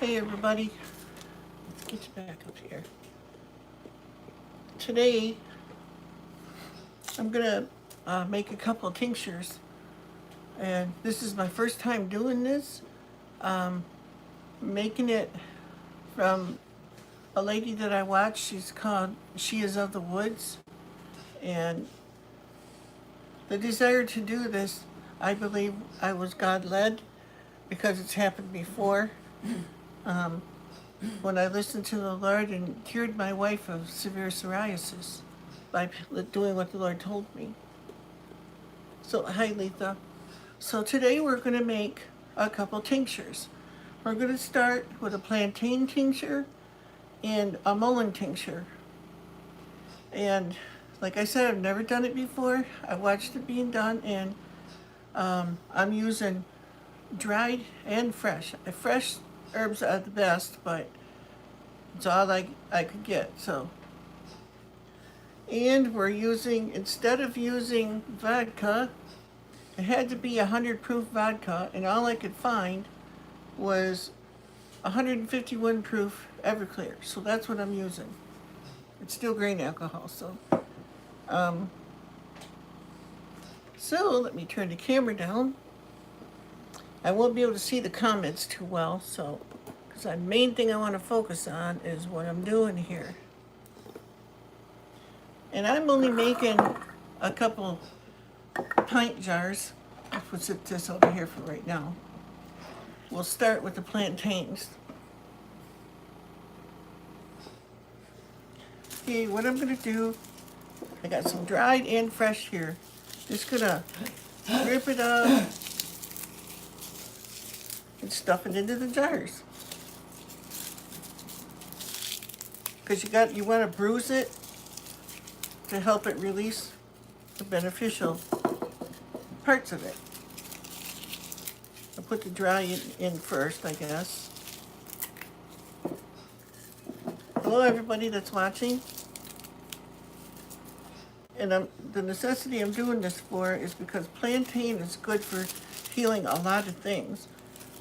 Hey everybody, let's get you back up here. Today I'm gonna make a couple of tinctures, and this is my first time doing this. Um, Making it from a lady that I watch. She is of the Woods, and the desire to do this, I believe I was God led because it's happened before. Um, when I listened to the Lord and cured my wife of severe psoriasis by doing what the Lord told me. So, hi Letha. So today we're going to make a couple tinctures. We're going to start with a plantain tincture and a mullein tincture. And like I said, I've never done it before. I watched it being done, and I'm using dried and fresh. Fresh herbs are the best, but it's all I could get. So, and we're using, instead of using vodka, it had to be 100 proof vodka, and all I could find was 151 proof Everclear. So that's what I'm using. It's still grain alcohol. Um, so let me turn the camera down. I won't be able to see the comments too well, so because the main thing I want to focus on is what I'm doing here. And I'm only making a couple pint jars. I'll put this over here for right now. We'll start with the plantains. Okay, what I'm gonna do, I got some dried and fresh here. Just gonna rip it up and stuff it into the jars. Because you want to bruise it to help it release the beneficial parts of it. I'll put the dry in first, I guess. Hello everybody that's watching. And the necessity I'm doing this for is because plantain is good for healing a lot of things.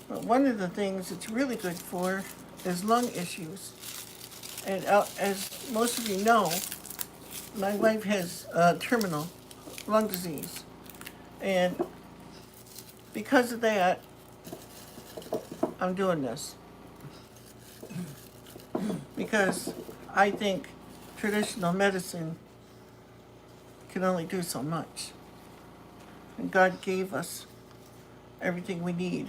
But one of the things it's really good for is lung issues. And as most of you know, my wife has terminal lung disease. And because of that, I'm doing this. Because I think traditional medicine can only do so much. And God gave us everything we need.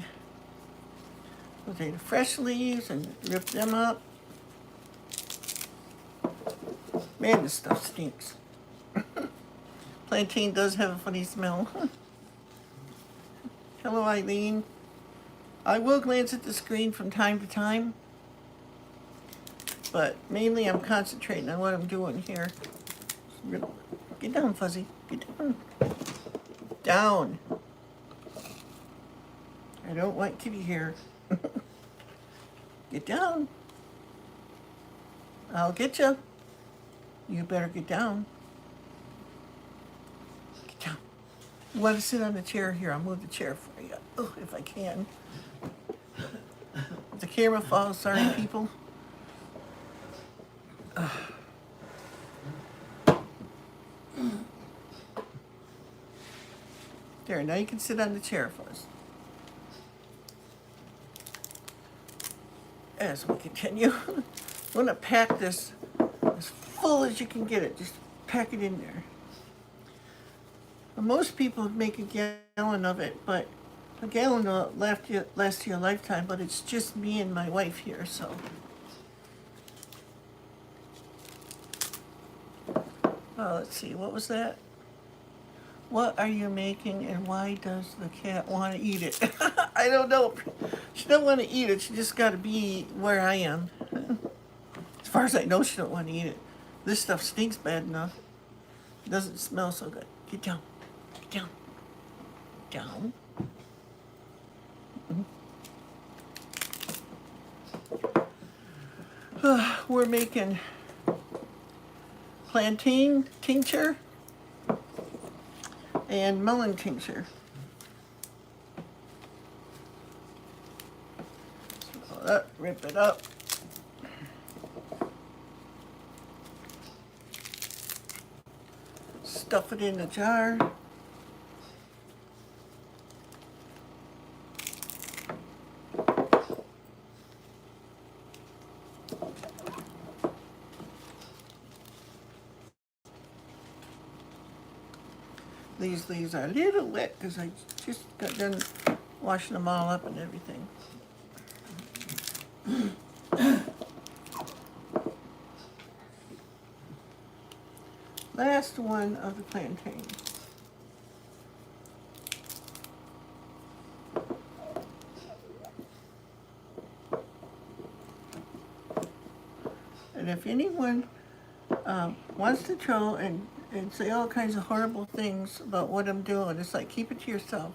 We'll take the fresh leaves and rip them up. Man, this stuff stinks. Plantain does have a funny smell. Hello, Eileen. I will glance at the screen from time to time, but mainly I'm concentrating on what I'm doing here. Get down, Fuzzy. Get down. Down. I don't want Kitty here. Get down. I'll get you. You better get down. Get down. You want to sit on the chair here? I'll move the chair for you. Oh, if I can. If the camera falls, sorry, people. There, now you can sit on the chair for us. As we continue, I'm going to pack this as full as you can get it. Just pack it in there. Well, most people make a gallon of it, but a gallon will last you a lifetime, but it's just me and my wife here, so. Let's see, what was that? What are you making and why does the cat want to eat it? I don't know. She don't want to eat it. She just got to be where I am. As far as I know, she don't want to eat it. This stuff stinks bad enough. It doesn't smell so good. Get down. Get down. Down. We're making plantain tincture and mullein tincture. So rip it up. Stuff it in the jar. These leaves are a little wet because I just got done washing them all up and everything. Last one of the plantain. And if anyone wants to troll and say all kinds of horrible things about what I'm doing, it's like, keep it to yourself.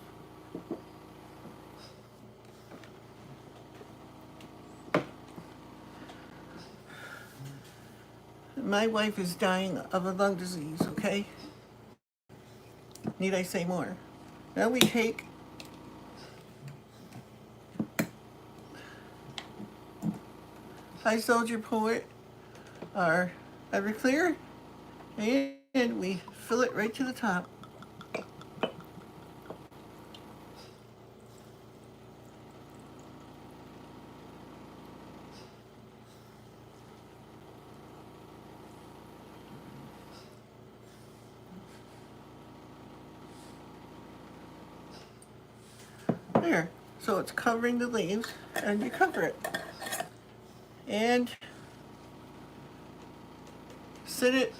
My wife is dying of a lung disease, okay? Need I say more? Now we take High Soldier Poet, our Everclear, and we fill it right to the top. There, so it's covering the leaves, and you cover it. And sit it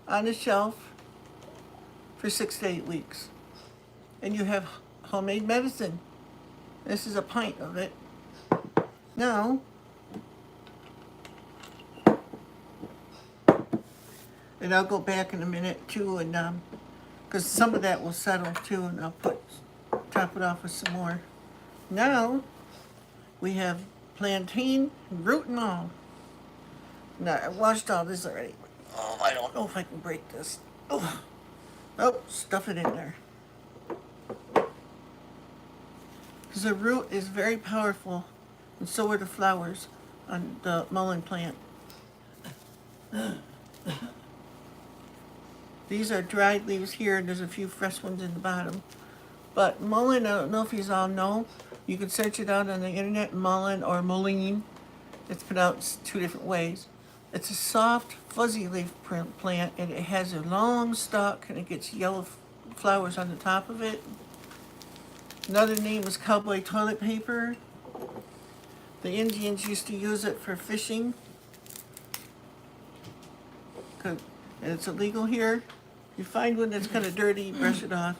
on the shelf for 6 to 8 weeks. And you have homemade medicine. This is a pint of it. Now, and I'll go back in a minute too, and because some of that will settle too, and I'll top it off with some more. Now, we have plantain, root and all. Now, I washed all this already. Oh, I don't know if I can break this. Oh, stuff it in there. Because the root is very powerful, and so are the flowers on the mullein plant. These are dried leaves here, and there's a few fresh ones in the bottom. But mullein, I don't know if you all know, you can search it out on the internet, mullein or mullein. It's pronounced 2 different ways. It's a soft, fuzzy leaf plant, and it has a long stalk, and it gets yellow flowers on the top of it. Another name is cowboy toilet paper. The Indians used to use it for fishing, and it's illegal here. You find one that's kind of dirty, you brush it off.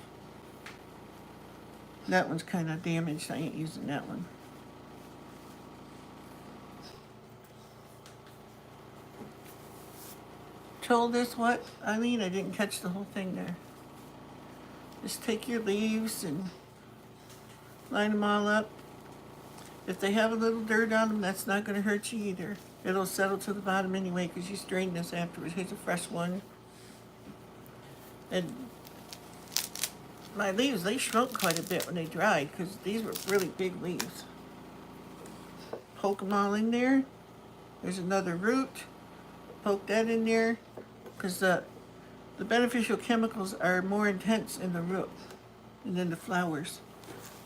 That one's kind of damaged. I ain't using that one. Told this what? I didn't catch the whole thing there. Just take your leaves and line them all up. If they have a little dirt on them, that's not going to hurt you either. It'll settle to the bottom anyway because you strain this afterwards. Here's a fresh one. And my leaves, they shrunk quite a bit when they dried because these were really big leaves. Poke them all in there. There's another root. Poke that in there because the beneficial chemicals are more intense in the root and then the flowers.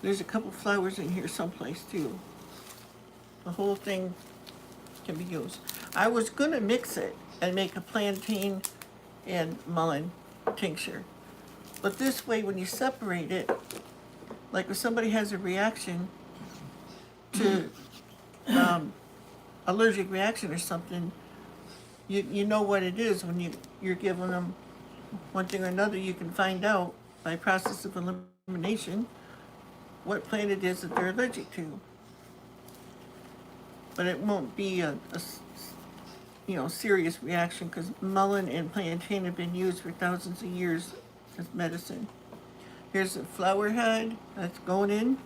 There's a couple flowers in here someplace too. The whole thing can be used. I was going to mix it and make a plantain and mullein tincture. But this way, when you separate it, like if somebody has a reaction to allergic reaction or something, you know what it is when you're giving them one thing or another. You can find out by process of elimination what plant it is that they're allergic to. But it won't be a serious reaction because mullein and plantain have been used for thousands of years as medicine. Here's a flower head that's going in.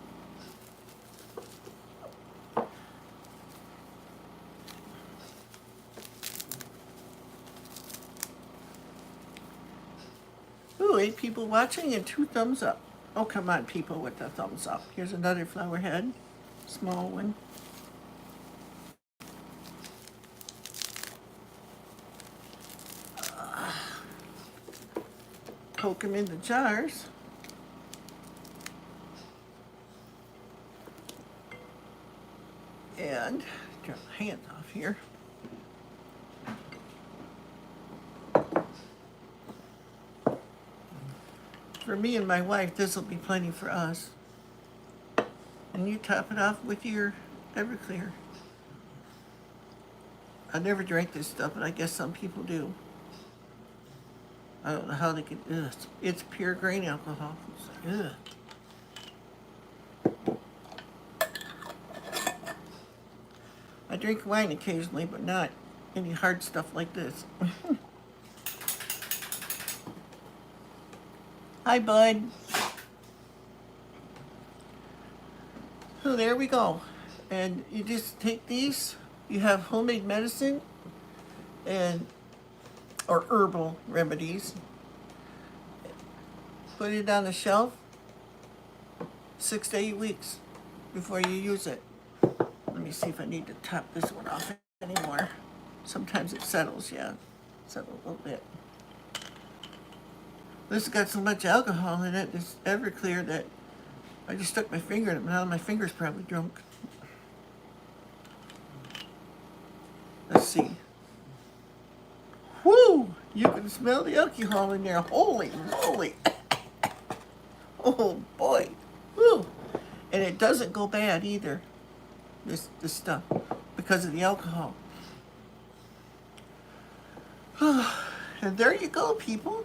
Ooh, 8 people watching and 2 thumbs up. Oh, come on, people with the thumbs up. Here's another flower head, small one. poke them in the jars. And get my hands off here. For me and my wife, this will be plenty for us. And you top it off with your Everclear. I never drank this stuff, but I guess some people do. I don't know how they can. Ugh, it's pure grain alcohol. It's like, ugh. I drink wine occasionally, but not any hard stuff like this. Hi, bud. So there we go. And you just take these. You have homemade medicine and or herbal remedies. Put it on the shelf 6 to 8 weeks before you use it. Let me see if I need to top this one off anymore. Sometimes it settles, yeah. Settle a little bit. This has got so much alcohol in it, this Everclear, that I just stuck my finger in it. Now my finger's probably drunk. Let's see. Whoo! You can smell the alcohol in there. Holy moly! Oh boy! Whoo! And it doesn't go bad either. This stuff, because of the alcohol. And there you go, people.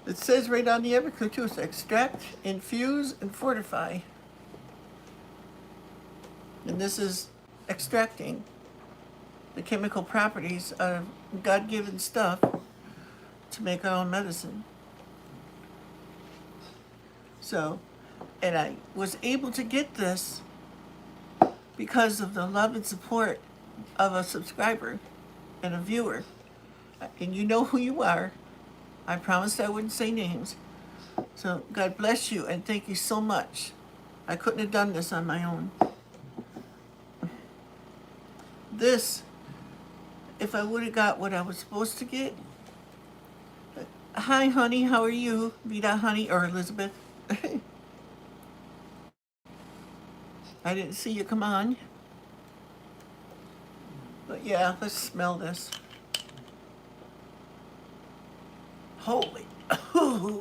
It says right on the Everclear too, it's extract, infuse, and fortify. And this is extracting the chemical properties of God-given stuff to make our own medicine. So, and I was able to get this because of the love and support of a subscriber and a viewer. And you know who you are. I promised I wouldn't say names. So God bless you and thank you so much. I couldn't have done this on my own. This, if I would have got what I was supposed to get. Hi, honey, how are you? Vida, honey, or Elizabeth. I didn't see you come on. But yeah, let's smell this. Holy,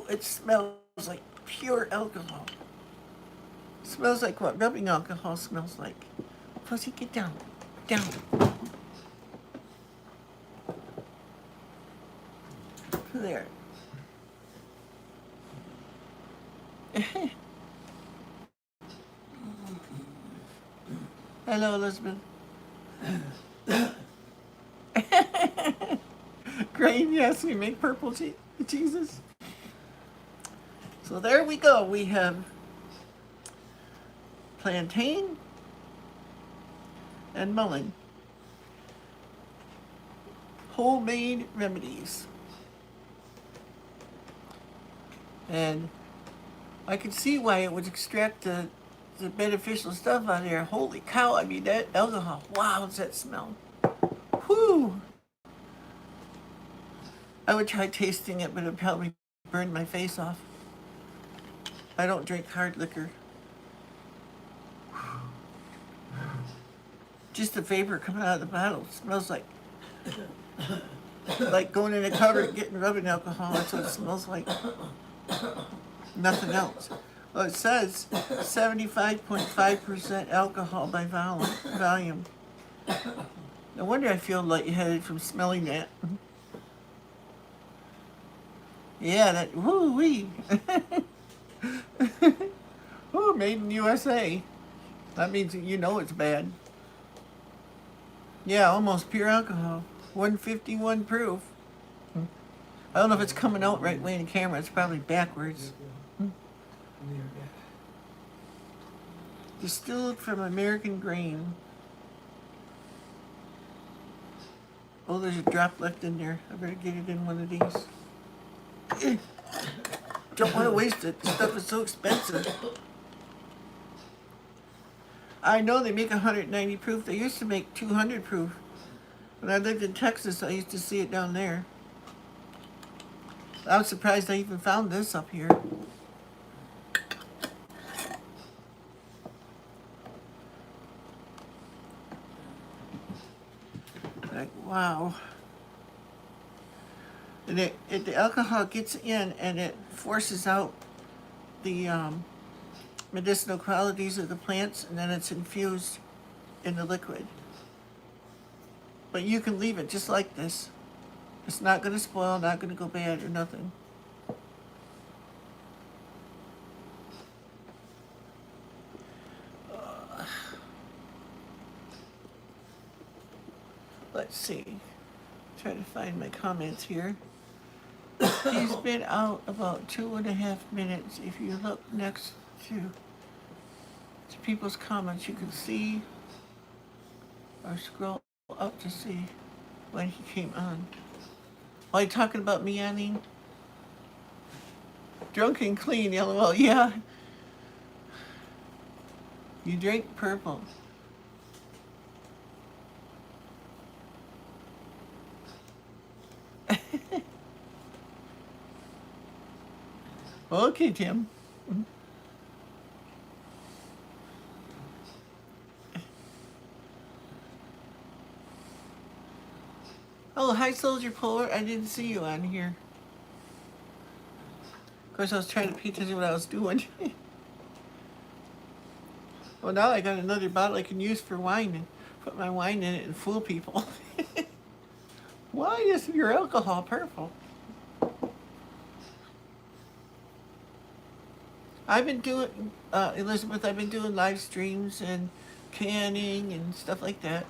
it smells like pure alcohol. It smells like what rubbing alcohol smells like. Fuzzy, get down, down. There. Hello, Elizabeth. Grain, yes, we make purple Jesus. So there we go. We have plantain and mullein. Homemade remedies. And I could see why it would extract the beneficial stuff out of there. Holy cow, I mean, that alcohol. Wow, does that smell? Whew. I would try tasting it, but it would probably burn my face off. I don't drink hard liquor. Just the vapor coming out of the bottle smells like going in a cupboard and getting rubbing alcohol. That's what it smells like. Nothing else. Well, it says 75.5% alcohol by volume. No wonder I feel lightheaded from smelling that. Yeah, that woo-wee. Ooh, made in USA. That means you know it's bad. Yeah, almost pure alcohol. 151 proof. I don't know if it's coming out right way in the camera. It's probably backwards. Distilled from American grain. Oh, there's a drop left in there. I better get it in one of these. Don't want to waste it. This stuff is so expensive. I know they make 190 proof. They used to make 200 proof. When I lived in Texas, I used to see it down there. I'm surprised I even found this up here. Like, wow. And the alcohol gets in and it forces out the medicinal qualities of the plants, and then it's infused in the liquid. But you can leave it just like this. It's not going to spoil, not going to go bad or nothing. Let's see. Try to find my comments here. He's been out about 2.5 minutes. If you look next to people's comments, you can see or scroll up to see when he came on. Are you talking about me, Annie? Drunk and clean, LOL. Yeah. You drink purple. Okay, Tim. Oh, hi, Soldier Polar. I didn't see you on here. Of course, I was trying to pay attention to what I was doing. Well, now I got another bottle I can use for wine and put my wine in it and fool people. Why is your alcohol purple? I've been doing, Elizabeth, I've been doing live streams and canning and stuff like that.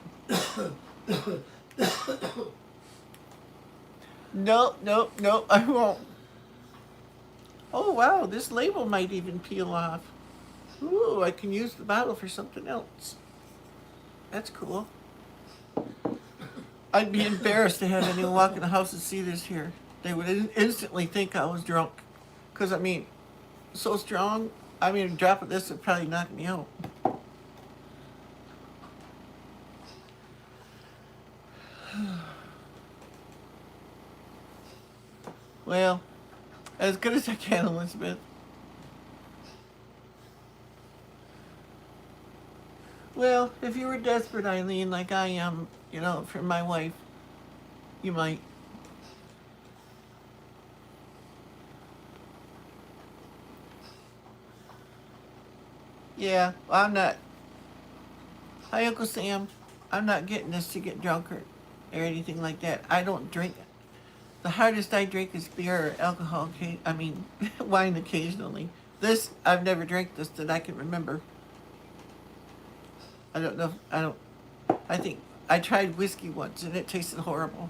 No, no, no, I won't. Oh, wow, this label might even peel off. Ooh, I can use the bottle for something else. That's cool. I'd be embarrassed to have anyone walk in the house and see this here. They would instantly think I was drunk. Because, I mean, so strong, I mean, a drop of this would probably knock me out. Well, as good as I can, Elizabeth. Well, if you were desperate, Eileen, like I am, you know, for my wife, you might. Yeah, well, I'm not. Hi, Uncle Sam. I'm not getting this to get drunk or anything like that. I don't drink. The hardest I drink is beer or alcohol. I mean, wine occasionally. This, I've never drank this that I can remember. I don't know. I think I tried whiskey once and it tasted horrible.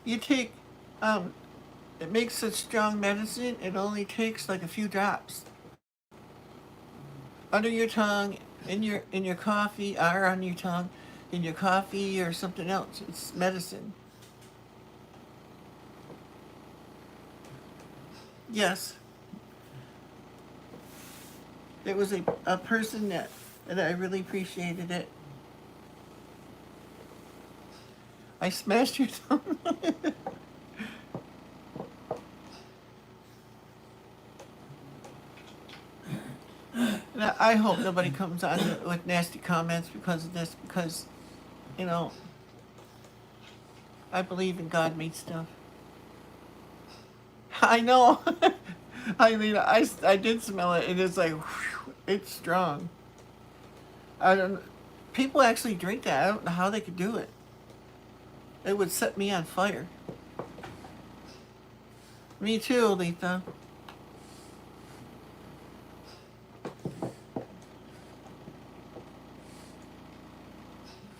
You take, it makes such strong medicine, it only takes like a few drops. Under your tongue, in your coffee, or on your tongue, in your coffee or something else. It's medicine. Yes. It was a person that I really appreciated it. I smashed your thumb. And I hope nobody comes on with nasty comments because of this, because, you know, I believe in God made stuff. I know. I mean, I did smell it. It is like, whew, it's strong. I don't. People actually drink that. I don't know how they could do it. It would set me on fire. Me too, Letha.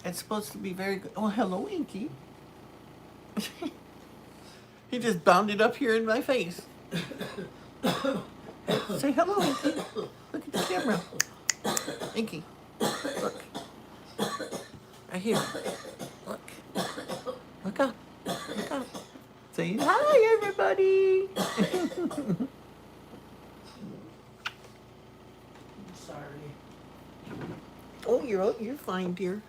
It's supposed to be very good. Oh, hello, Inky. He just bounded up here in my face. Say hello, Inky. Look at the camera. Inky, look. Right here. Look. Look up. Look up. Say hi, everybody. Sorry. Oh, you're fine, dear.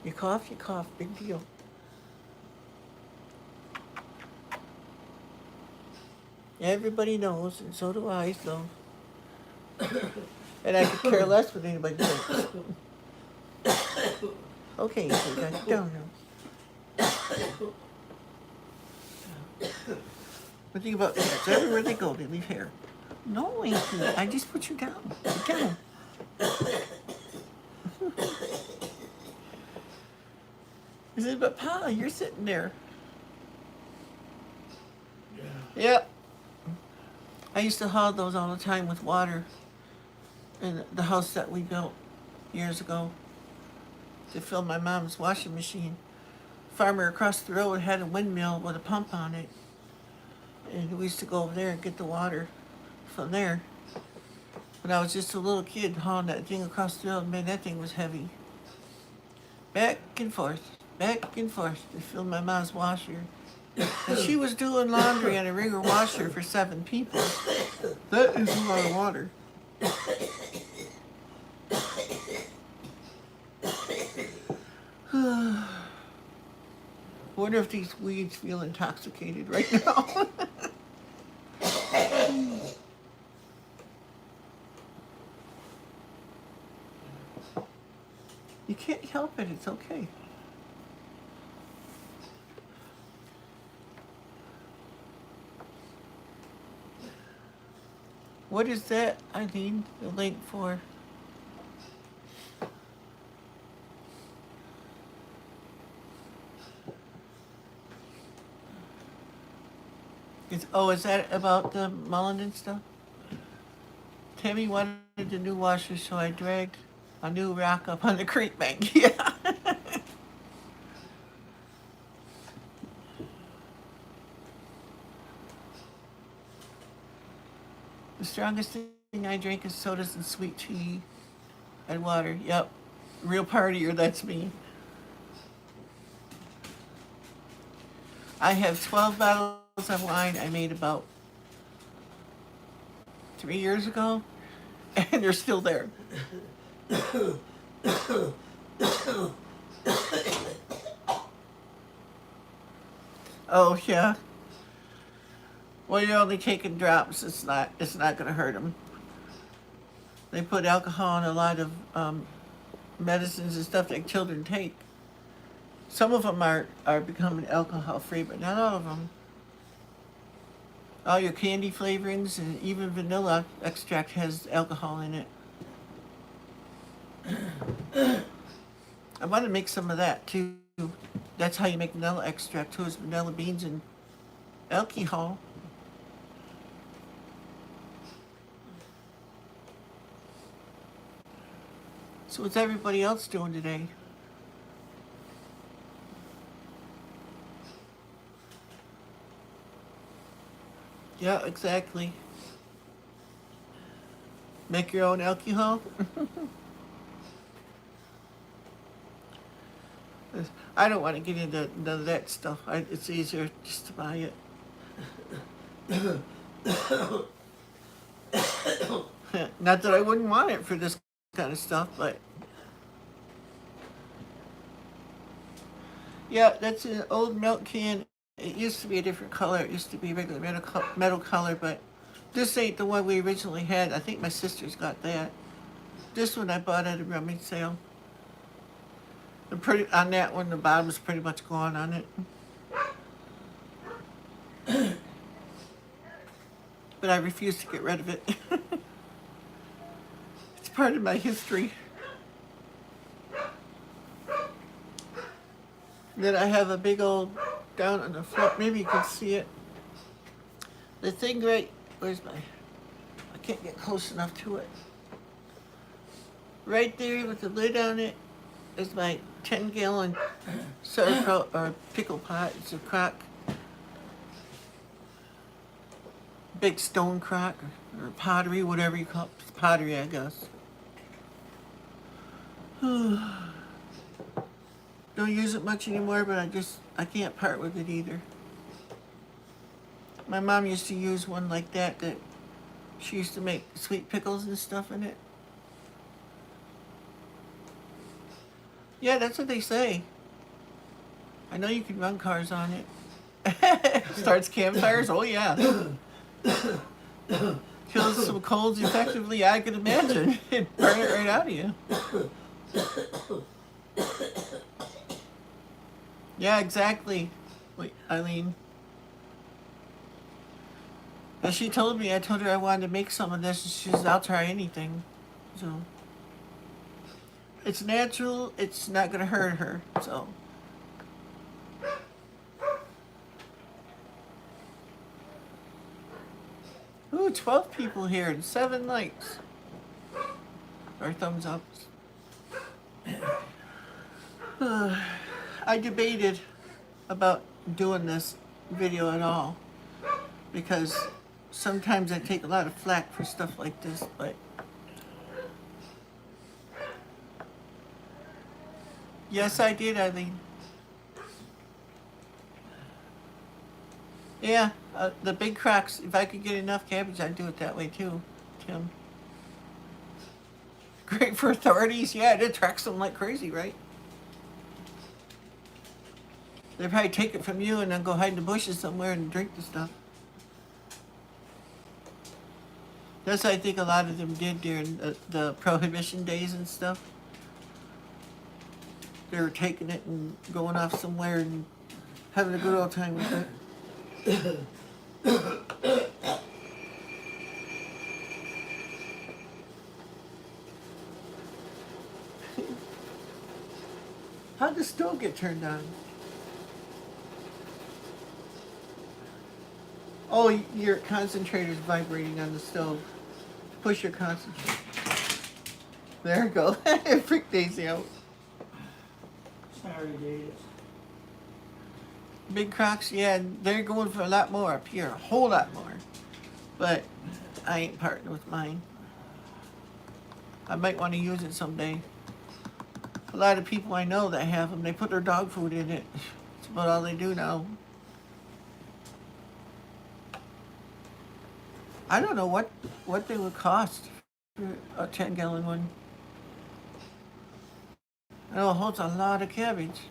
You cough, big deal. Everybody knows, and so do I, so. And I could care less what anybody thinks. Okay, so you got it down now. What think about cats? Everywhere they go, they leave hair. No, Auntie, I just put you down. Sit down. He said, but Pa, you're sitting there. Yep. I used to haul those all the time with water in the house that we built years ago to fill my mom's washing machine. Farmer across the road had a windmill with a pump on it. And we used to go over there and get the water from there. When I was just a little kid hauling that thing across the road, man, that thing was heavy. Back and forth to fill my mom's washer. And she was doing laundry on a rigger washer for 7 people. That is a lot of water. Wonder if these weeds feel intoxicated right now. You can't help it, it's okay. What is that, Eileen, the link for? Is that about the Mullein and stuff? Tammy wanted a new washer, so I dragged a new rack up on the creek bank. Yeah. The strongest thing I drink is sodas and sweet tea and water. Yep. Real partier, that's me. I have 12 bottles of wine I made about 3 years ago, and they're still there. Oh, yeah. Well, you're only taking drops. It's not going to hurt them. They put alcohol in a lot of medicines and stuff that children take. Some of them are becoming alcohol-free, but not all of them. All your candy flavorings and even vanilla extract has alcohol in it. I want to make some of that too. That's how you make vanilla extract too, is vanilla beans and alcohol. So what's everybody else doing today? Yeah, exactly. Make your own alcohol? I don't want to get into none of that stuff. It's easier just to buy it. Not that I wouldn't want it for this kind of stuff, but yeah, that's an old milk can. It used to be a different color. It used to be a regular metal color, but this ain't the one we originally had. I think my sister's got that. This one I bought at a rummage sale. On that one, the bottom's pretty much gone on it. But I refuse to get rid of it. It's part of my history. Then I have a big old down on the front. Maybe you can see it. The thing where's my, I can't get close enough to it. Right there with the lid on it is my 10-gallon sauerkraut or pickle pot. It's a crock. Big stone crock or pottery, whatever you call it. It's pottery, I guess. Don't use it much anymore, but I can't part with it either. My mom used to use one like that she used to make sweet pickles and stuff in it. Yeah, that's what they say. I know you can run cars on it. Starts campfires? Oh, yeah. Kills some colds effectively, I can imagine. It'd burn it right out of you. Yeah, exactly. Wait, Eileen. And she told me, I told her I wanted to make some of this, and she says, I'll try anything. So, it's natural, it's not going to hurt her, so. Ooh, 12 people here and 7 likes. Or thumbs up. I debated about doing this video at all because sometimes I take a lot of flack for stuff like this, but yes, I did, Eileen. Yeah, the big cracks, if I could get enough cabbage, I'd do it that way too, Tim. Great for authorities, yeah, it attracts them like crazy, right? They probably take it from you and then go hide in the bushes somewhere and drink the stuff. That's what I think a lot of them did during the Prohibition days and stuff. They were taking it and going off somewhere and having a good old time with it. How'd the stove get turned on? Oh, your concentrator's vibrating on the stove. Push your concentrator. There you go. It freaked Daisy out. Sorry, David. Big crocks, yeah, they're going for a lot more up here, a whole lot more. But I ain't parting with mine. I might want to use it someday. A lot of people I know that have them, they put their dog food in it. That's about all they do now. I don't know what they would cost for a 10-gallon one. I know it holds a lot of cabbage.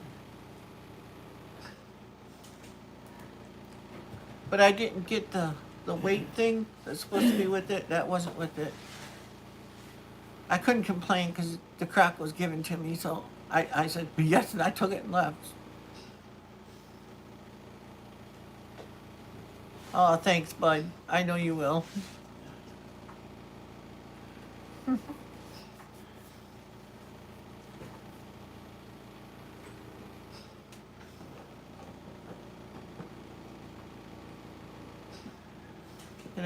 But I didn't get the weight thing that's supposed to be with it. That wasn't with it. I couldn't complain because the crock was given to me, so I said yes, and I took it and left. Oh, thanks, bud. I know you will. And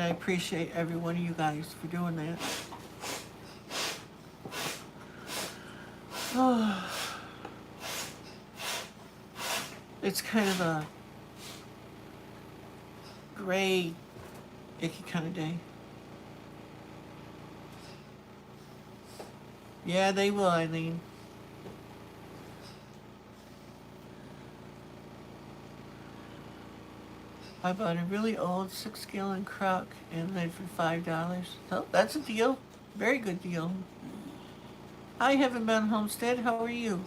I appreciate every one of you guys for doing that. Oh, it's kind of a gray, icky kind of day. Yeah, they will, Eileen. I bought a really old 6-gallon crock and lid for $5. So that's a deal. Very good deal. I haven't been Homestead. How are you?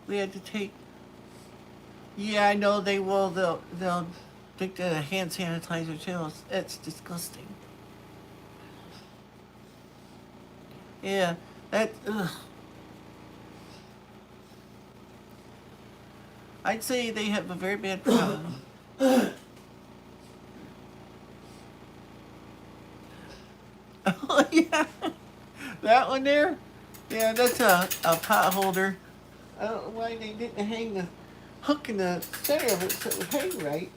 We had to take. Yeah, I know they will. They'll take the hand sanitizer too. It's disgusting. Yeah, that. Ugh. I'd say they have a very bad problem. Oh yeah, that one there. Yeah, that's a pot holder. I don't know why they didn't hang the hook in the center of it so it would hang right.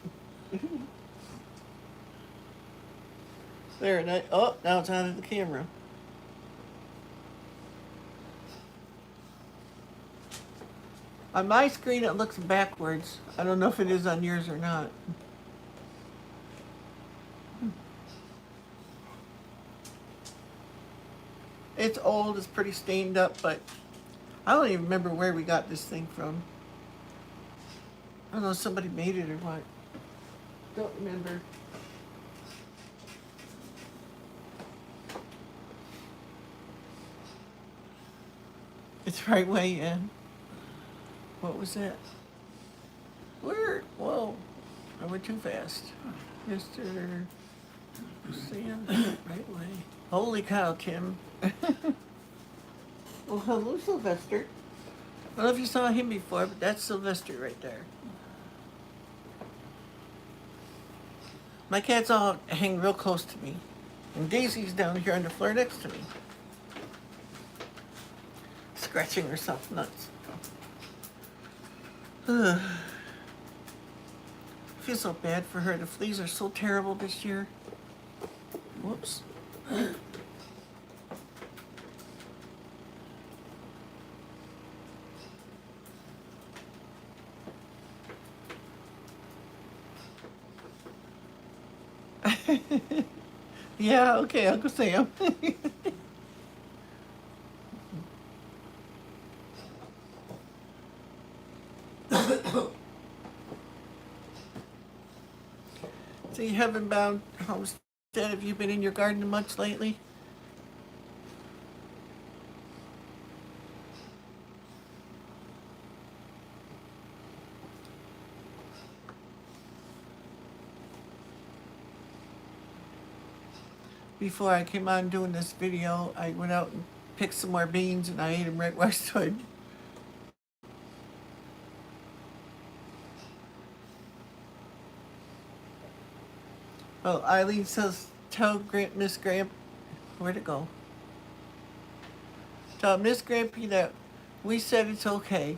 There, and oh, now it's out of the camera. On my screen, it looks backwards. I don't know if it is on yours or not. It's old, it's pretty stained up, but I don't even remember where we got this thing from. I don't know if somebody made it or what. Don't remember. It's right way in. What was that? Where? Whoa. I went too fast. Mr. Sam, right way. Holy cow, Kim. Well, hello, Sylvester. I don't know if you saw him before, but that's Sylvester right there. My cats all hang real close to me. And Daisy's down here on the floor next to me. Scratching herself nuts. I feel so bad for her. The fleas are so terrible this year. Whoops. Yeah, okay, Uncle Sam. So you haven't bound homestead. Have you been in your garden much lately? Before I came on doing this video, I went out and picked some more beans and I ate them right where I stood. Well, Eileen says, tell Miss Gramp, where'd it go? Tell Miss Grampy that we said it's okay.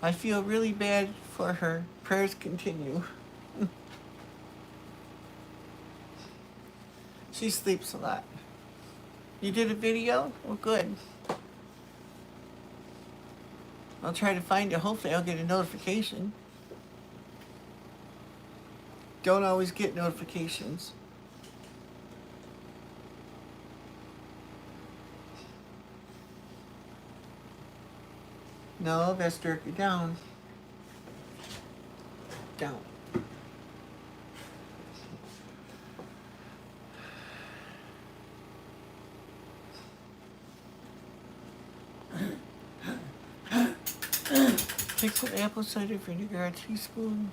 I feel really bad for her. Prayers continue. She sleeps a lot. You did a video? Well, good. I'll try to find it. Hopefully I'll get a notification. Don't always get notifications. No, that's directly down. Down. Take some apple cider vinegar, a teaspoon,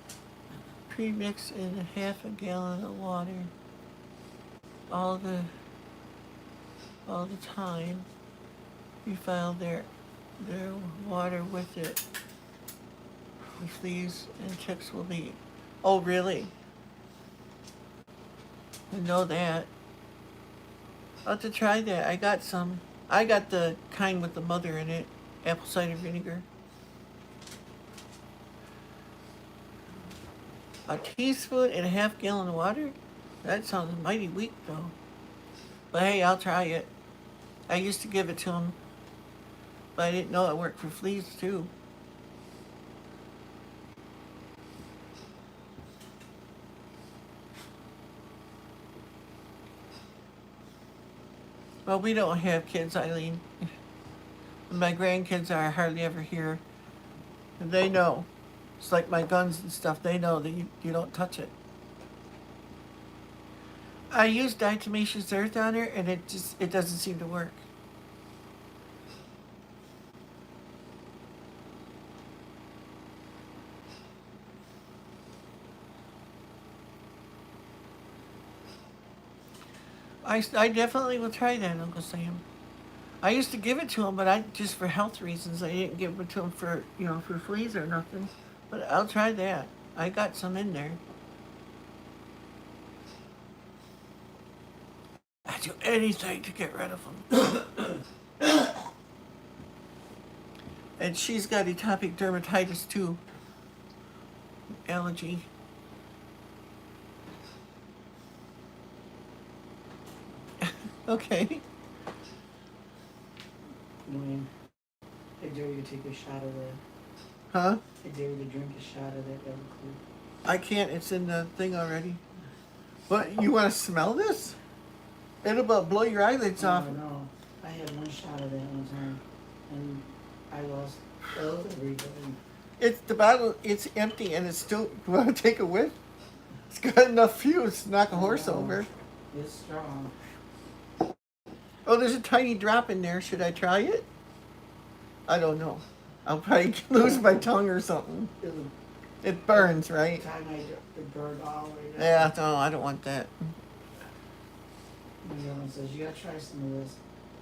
pre-mix in half a gallon of water. All the time. You file their water with it. The fleas and ticks will be. Oh, really? I know that. I'll have to try that. I got some. I got the kind with the mother in it, apple cider vinegar. A teaspoon and a half gallon of water? That sounds mighty weak, though. But hey, I'll try it. I used to give it to him, but I didn't know it worked for fleas, too. Well, we don't have kids, Eileen. My grandkids are hardly ever here. And they know. It's like my guns and stuff. They know that you don't touch it. I used diatomaceous earth on her, and it doesn't seem to work. I definitely will try that, Uncle Sam. I used to give it to him, but just for health reasons. I didn't give it to him for for fleas or nothing. But I'll try that. I got some in there. I'd do anything to get rid of them. And she's got atopic dermatitis too. Allergy. Okay. Wayne, I dare you to take a shot of that. Huh? I dare you to drink a shot of that Everclear. I can't. It's in the thing already. What? You want to smell this? It'll about blow your eyelids off. No, I had one shot of that one time, and I lost everything. It's the bottle. It's empty and it's still. You want to take a whiff? It's got enough fuse to knock a horse over. It's strong. Oh, there's a tiny drop in there. Should I try it? I don't know. I'll probably lose my tongue or something. It burns, right? Time it burned all the way down. Yeah, no, I don't want that. My girlfriend says, you gotta try some of this.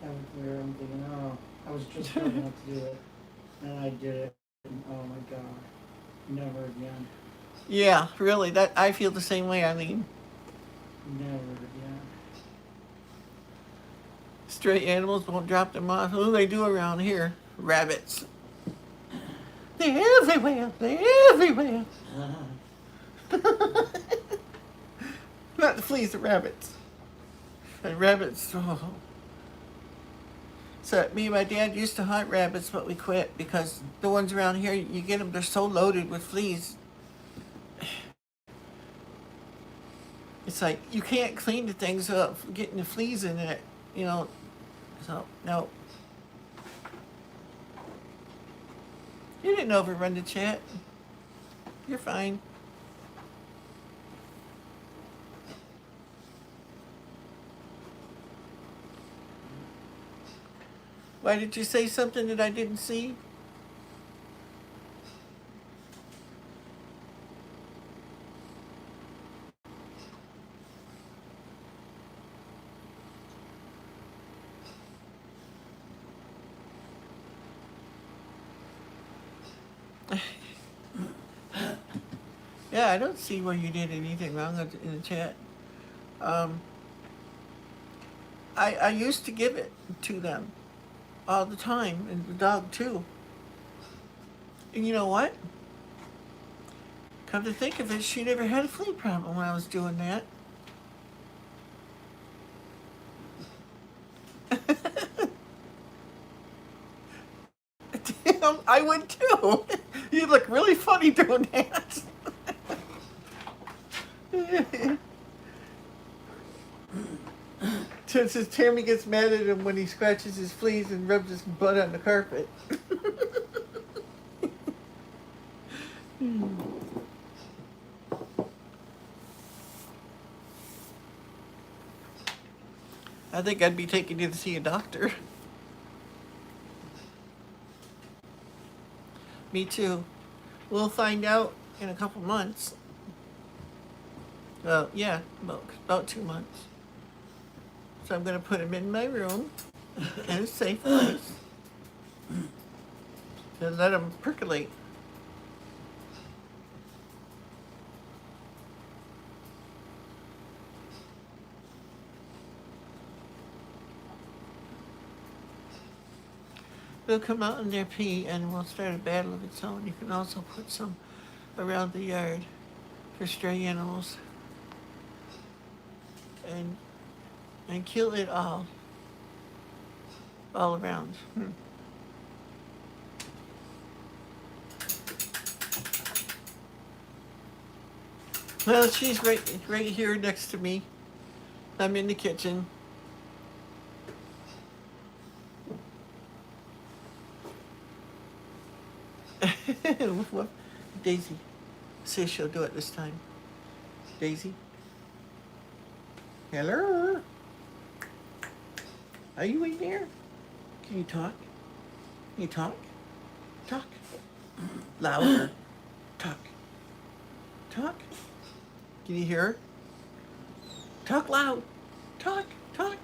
I'm thinking, oh, I was just starting not to do it. And I did it. And oh my God. Never again. Yeah, really. That I feel the same way, Eileen. Never again. Stray animals won't drop them off. Who do they do around here? Rabbits. They're everywhere. They're everywhere. Not the fleas, the rabbits. And rabbits. Oh. So me and my dad used to hunt rabbits, but we quit because the ones around here, you get them, they're so loaded with fleas. It's like you can't clean the things up, getting the fleas in it, you know. So no. You didn't overrun the chat. You're fine. Why did you say something that I didn't see? Yeah, I don't see where you did anything wrong in the chat. I used to give it to them all the time, and the dog too. And you know what? Come to think of it, she never had a flea problem when I was doing that. Damn, I would too. You look really funny doing that. Since Tammy gets mad at him when he scratches his fleas and rubs his butt on the carpet. I think I'd be taking you to see a doctor. Me too. We'll find out in a couple months. Well, yeah, about 2 months. So I'm going to put him in my room in a safe place and let him percolate. They'll come out in their pee and we'll start a battle of its own. You can also put some around the yard for stray animals and kill it all around. Well, she's right here next to me. I'm in the kitchen. Daisy, see if she'll do it this time. Daisy? Hello? Are you in there? Can you talk? Can you talk? Talk. Louder. Talk. Talk. Can you hear her? Talk loud. Talk. Talk.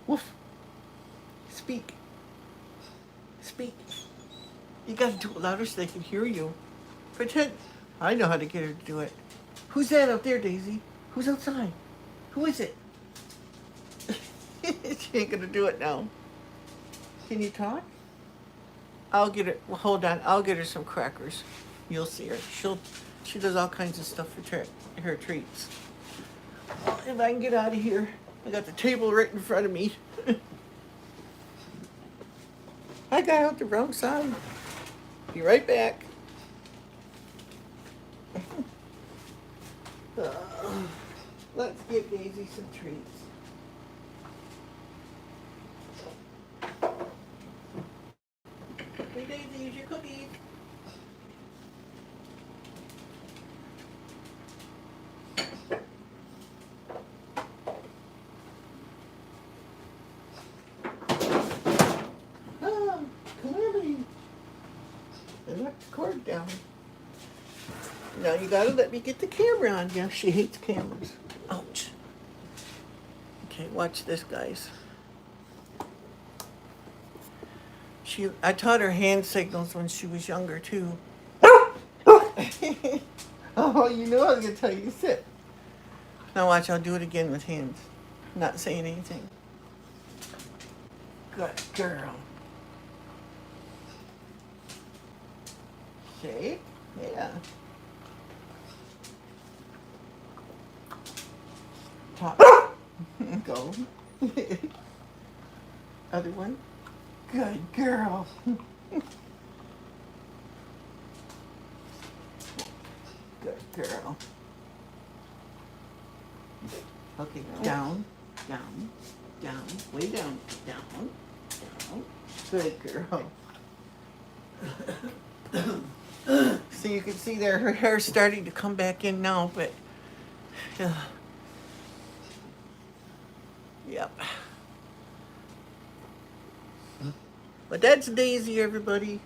Woof. Speak. Speak. You gotta do it louder so they can hear you. Pretend. I know how to get her to do it. Who's that out there, Daisy? Who's outside? Who is it? She ain't gonna do it now. Can you talk? I'll get her. Well, hold on. I'll get her some crackers. You'll see her. She does all kinds of stuff for her treats. Well, if I can get out of here, I got the table right in front of me. I got out the wrong side. Be right back. Let's give Daisy some treats. Now you gotta let me get the camera on. Yeah, she hates cameras. Ouch. Okay, watch this, guys. I taught her hand signals when she was younger too. Oh, you know I was gonna tell you to sit. Now watch, I'll do it again with hands. Not saying anything. Good girl. Okay, yeah. Top. Go. Other one. Good girl. Good girl. Okay, down, down, down, way down, down, down. Good girl. So you can see there, her hair's starting to come back in now, but yep. But that's Daisy, everybody.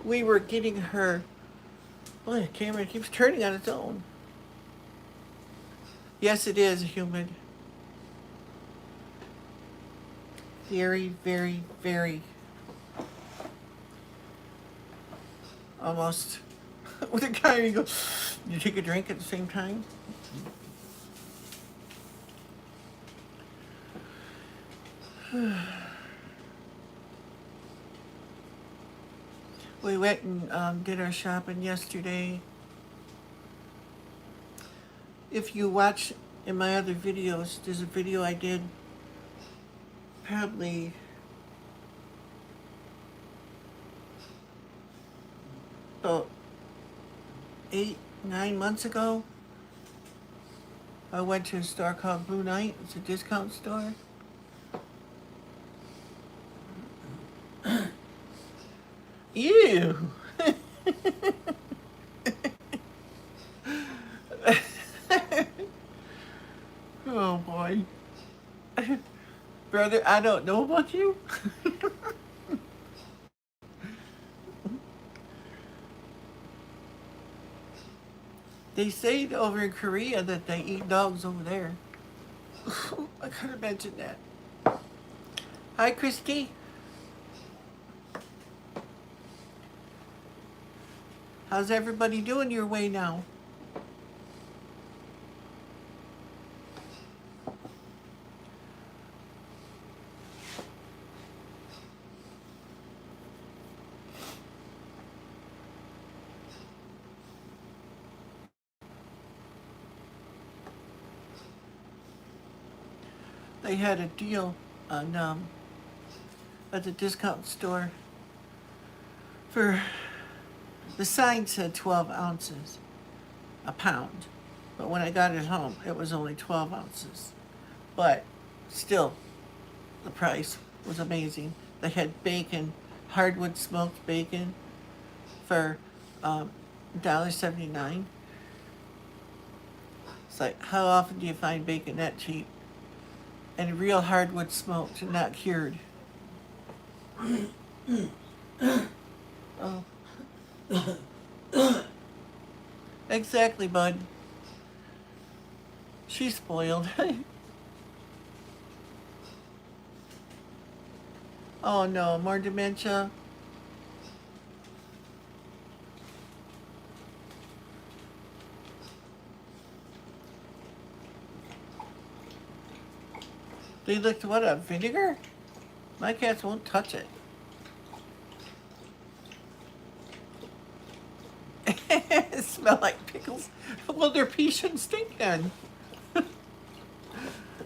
We were getting her. Oh, the camera keeps turning on its own. Yes, it is humid. Very, very, very. Almost. With a guy, you go. You take a drink at the same time. We went and did our shopping yesterday. If you watch in my other videos, there's a video I did probably about 8-9 months ago. I went to a store called Blue Knight. It's a discount store. Ew. Oh boy. Brother, I don't know about you. They say over in Korea that they eat dogs over there. I could have mentioned that. Hi, Christy. How's everybody doing your way now? They had a deal on at the discount store for the sign said 12 ounces a pound, but when I got it home it was only 12 ounces, but still the price was amazing. They had bacon, hardwood smoked bacon for $1.79. It's like, how often do you find bacon that cheap? And real hardwood smoked and not cured. Oh. Exactly, bud. She's spoiled. Oh no, more dementia. They licked what up? Vinegar? My cats won't touch it. It smell like pickles. Well, their pee shouldn't stink then.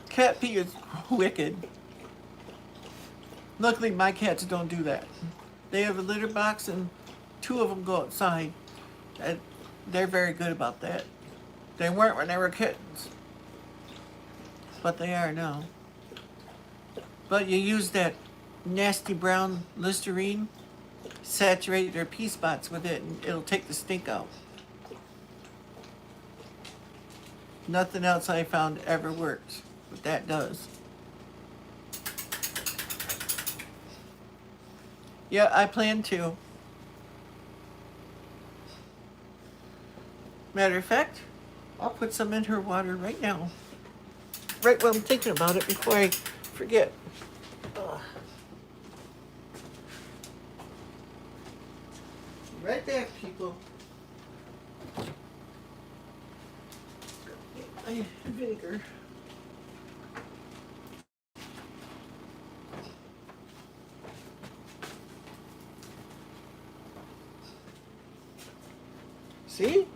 Cat pee is wicked. Luckily, my cats don't do that. They have a litter box and 2 of them go outside. And they're very good about that. They weren't when they were kittens. But they are now. But you use that nasty brown Listerine, saturate their pee spots with it, and it'll take the stink out. Nothing else I found ever works. what that does. Yeah, I plan to. Matter of fact, I'll put some in her water right now. Right while I'm thinking about it before I forget. Ugh. Right back, people. Get my vinegar. See?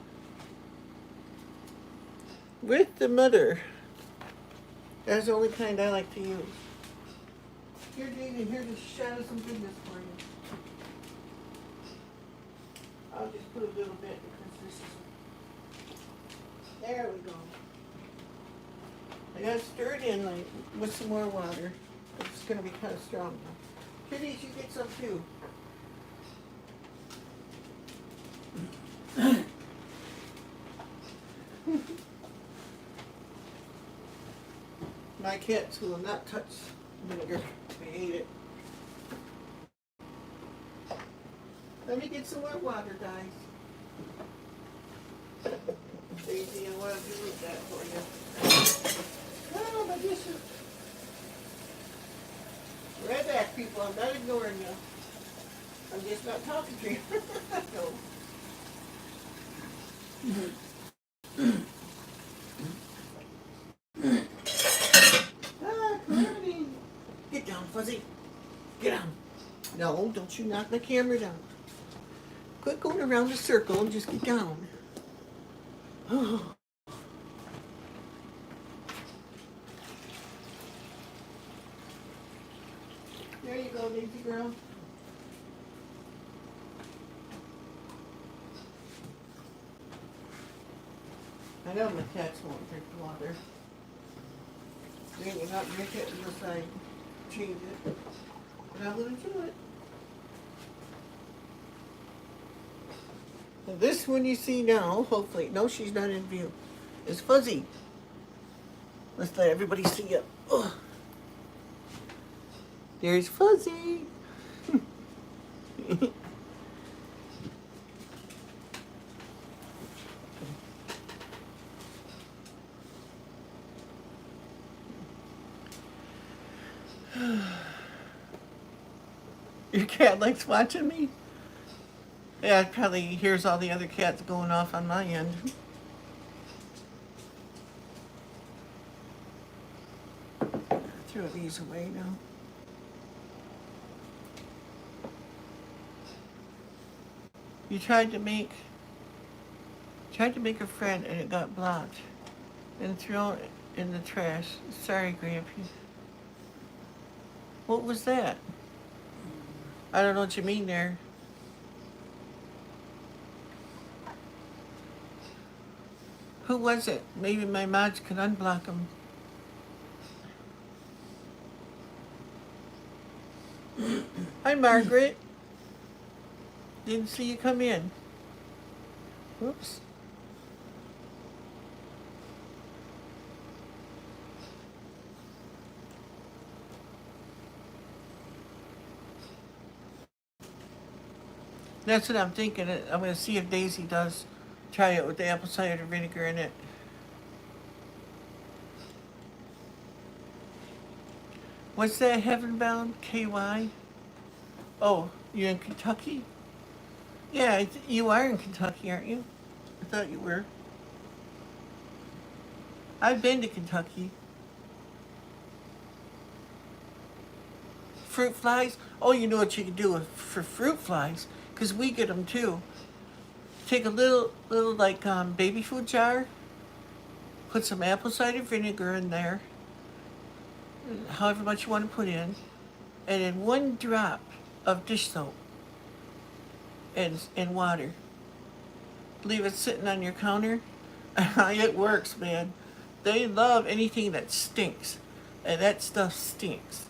With the mother. That's the only kind I like to use. Here, David, here's a shot of some goodness for you. I'll just put a little bit because this is... There we go. I gotta stir it in like with some more water. It's gonna be kind of strong now. Kitties, you get some too. My cats will not touch vinegar. They hate it. Let me get some more water, guys. Daisy, I want to do that for you. Oh, my dishes. Right back, people. I'm not ignoring you. I'm just not talking to you. No. Calamity. Get down, Fuzzy. Get down. No, don't you knock the camera down. Quit going around the circle and just get down. Oh. There you go, Daisy girl. I know my cats won't drink water. They will not drink it unless I change it. But I'm going to do it. And this one you see now, hopefully, no, she's not in view, is Fuzzy. Let's let everybody see it. Ugh. There's Fuzzy. Your cat likes watching me? Yeah, it probably hears all the other cats going off on my end. Throw these away now. You tried to make a friend and it got blocked and thrown in the trash. Sorry, Grampy. What was that? I don't know what you mean there. Who was it? Maybe my mods can unblock him. Hi, Margaret. Didn't see you come in. Whoops. That's what I'm thinking. I'm going to see if Daisy does try it with the apple cider vinegar in it. What's that, Heavenbound? KY? Oh, you're in Kentucky? Yeah, you are in Kentucky, aren't you? I thought you were. I've been to Kentucky. Fruit flies? Oh, you know what you can do for fruit flies? Because we get them too. Take a little like baby food jar, put some apple cider vinegar in there, however much you want to put in, and then 1 drop of dish soap and water. Leave it sitting on your counter. It works, man. They love anything that stinks, and that stuff stinks.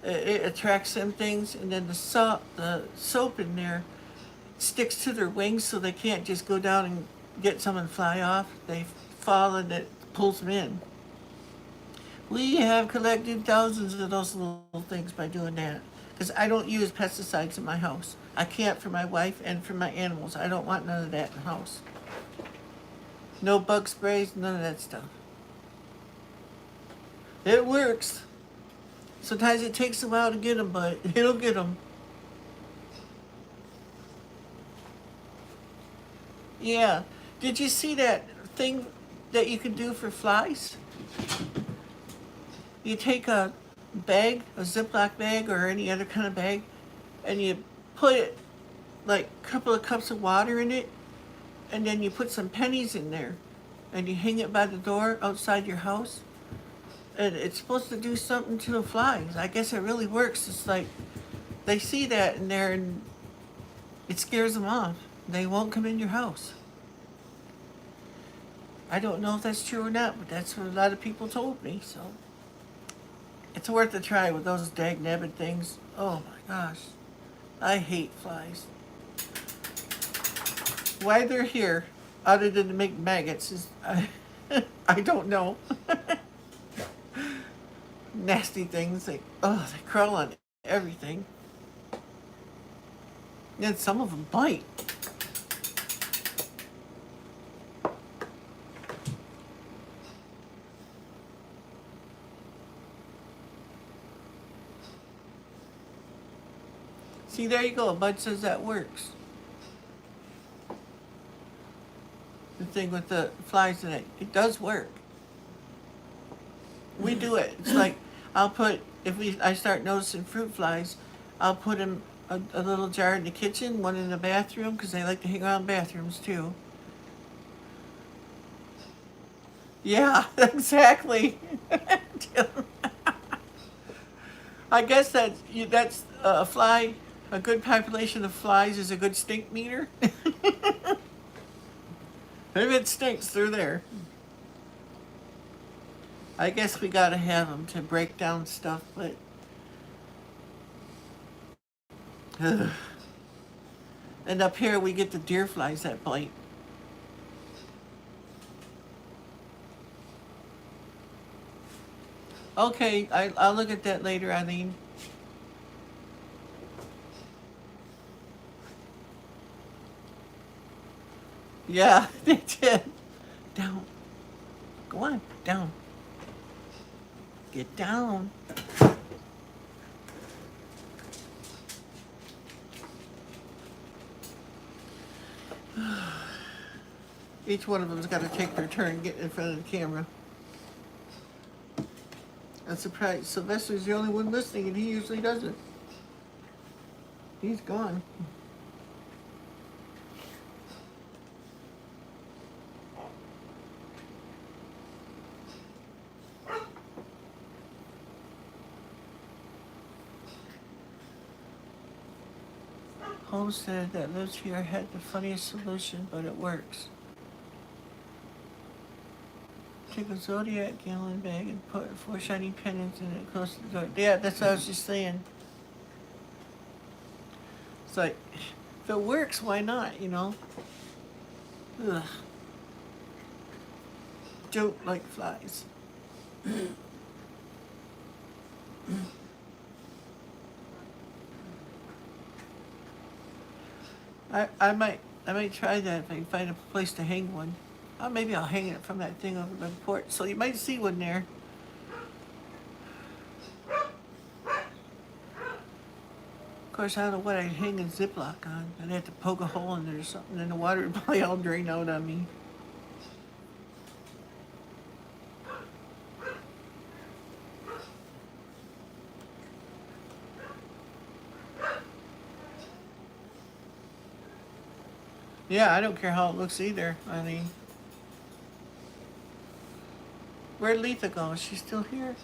It attracts them things, and then the soap in there sticks to their wings, so they can't just go down and get some and fly off. They fall, and it pulls them in. We have collected thousands of those little things by doing that. Because I don't use pesticides in my house. I can't for my wife and for my animals. I don't want none of that in the house. No bug sprays, none of that stuff. It works. Sometimes it takes a while to get them, but it'll get them. Yeah. Did you see that thing that you can do for flies? You take a bag, a Ziploc bag or any other kind of bag, and you put like a couple of cups of water in it, and then you put some pennies in there, and you hang it by the door outside your house, and it's supposed to do something to the flies. I guess it really works. It's like they see that in there, and it scares them off. They won't come in your house. I don't know if that's true or not, but that's what a lot of people told me, so it's worth a try with those dag-nabbit things. Oh my gosh. I hate flies. Why they're here, other than to make maggots, is I don't know. Nasty things, they crawl on everything. And some of them bite. See, there you go. Bud says that works. The thing with the flies in it, it does work. We do it. It's like I'll put I start noticing fruit flies, I'll put them a little jar in the kitchen, one in the bathroom because they like to hang around bathrooms too. Yeah, exactly. I guess that's a fly. A good population of flies is a good stink meter. If it stinks, they're there. I guess we gotta have them to break down stuff, but ugh. And up here we get the deer flies that bite. Okay, I'll look at that later, Eileen. Yeah, they did. Down. Go on, down. Get down. Each one of them's got to take their turn getting in front of the camera. I'm surprised Sylvester's the only one listening, and he usually doesn't. He's gone. Homestead that lives here had the funniest solution, but it works. Take a Zodiac gallon bag and put 4 shiny pendants in it close to the door. Yeah, that's what I was just saying. It's like, if it works, why not, you know? Ugh. Don't like flies. I might try that if I can find a place to hang one. Maybe I'll hang it from that thing over by the porch, so you might see one there. Of course, I don't know what I'd hang a Ziploc on. I'd have to poke a hole in there or something, and the water would probably all drain out on me. Yeah, I don't care how it looks either. I mean, where'd Letha go? Is she still here?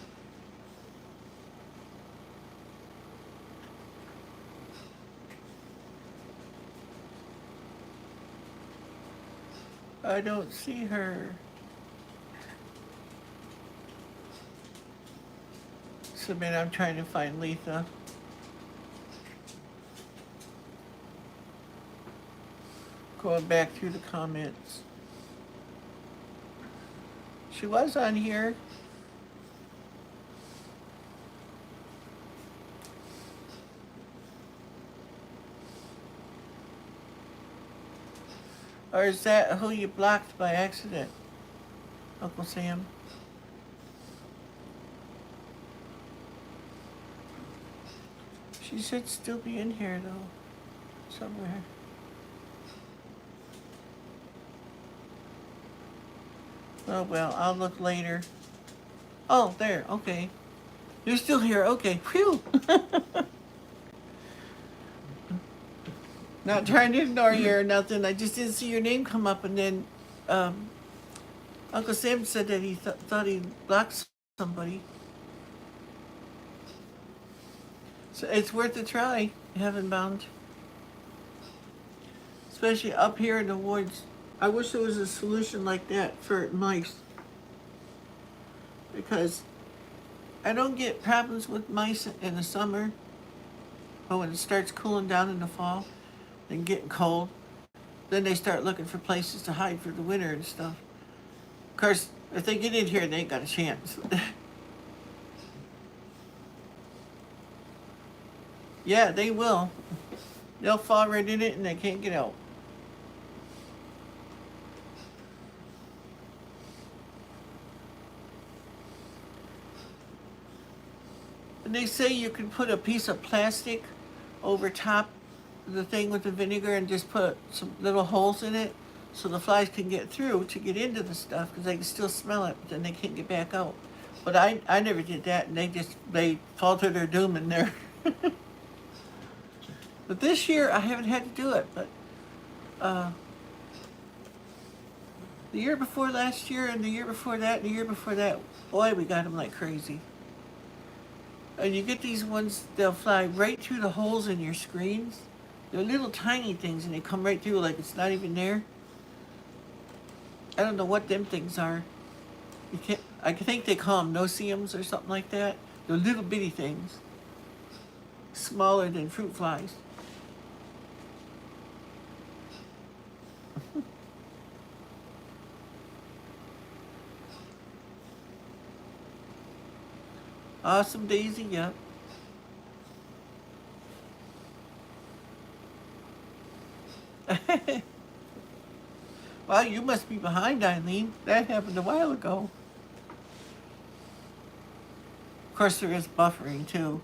I don't see her. So, man, I'm trying to find Letha. Going back through the comments. She was on here. Or is that who you blocked by accident, Uncle Sam? She should still be in here though, somewhere. Oh well, I'll look later. Oh, there, okay. You're still here, okay. Phew! Not trying to ignore you or nothing. I just didn't see your name come up, and then um, Uncle Sam said that he thought he blocked somebody. So it's worth a try, heaven bound. Especially up here in the woods. I wish there was a solution like that for mice. Because I don't get problems with mice in the summer, but when it starts cooling down in the fall and getting cold, then they start looking for places to hide for the winter and stuff. Of course, if they get in here, they ain't got a chance. Yeah, they will. They'll fall right in it and they can't get out. And they say you can put a piece of plastic over top of the thing with the vinegar and just put some little holes in it so the flies can get through to get into the stuff because they can still smell it, but then they can't get back out. But I never did that, and they fall to their doom in there. But this year I haven't had to do it. But uh, the year before last year, and the year before that, and the year before that, boy, we got them like crazy. And you get these ones, they'll fly right through the holes in your screens. They're little tiny things, and they come right through like it's not even there. I don't know what them things are. You can't. I think they call them no-see-ums or something like that. They're little bitty things, smaller than fruit flies. Awesome Daisy, yep. Well, you must be behind, Eileen. That happened a while ago. Of course, there is buffering too.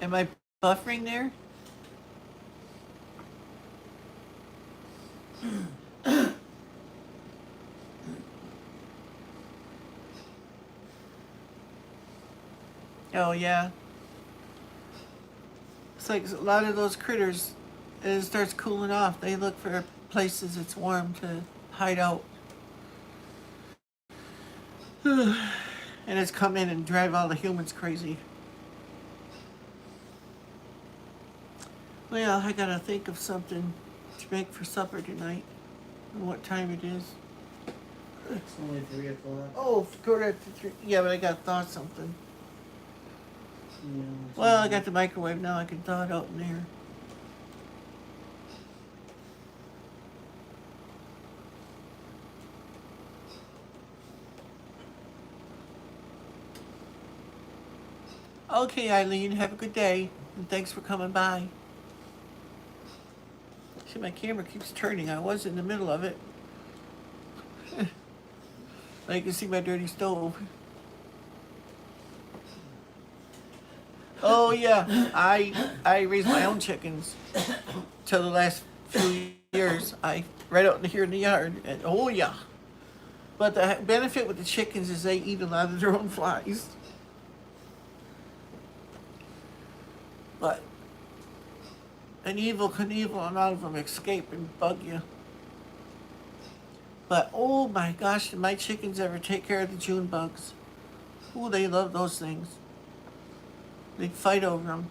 Am I buffering there? Oh yeah. It's like a lot of those critters, as it starts cooling off, they look for places it's warm to hide out. And it's come in and drive all the humans crazy. Well, I gotta think of something to make for supper tonight. And what time it is. It's only 3 o'clock. Oh, quarter to 3. Yeah, but I gotta thaw something. Yeah, Well, I got the microwave now. I can thaw it out in there. Okay, Eileen, have a good day. And thanks for coming by. See, my camera keeps turning. I was in the middle of it. Now you can see my dirty stove. Oh yeah, I raise my own chickens. Till the last few years, I right out in here in the yard. And oh yeah, but the benefit with the chickens is they eat a lot of their own flies. But an evil Knievel and all of them escape and bug you. But oh my gosh, did my chickens ever take care of the June bugs? Oh, they love those things. They fight over them.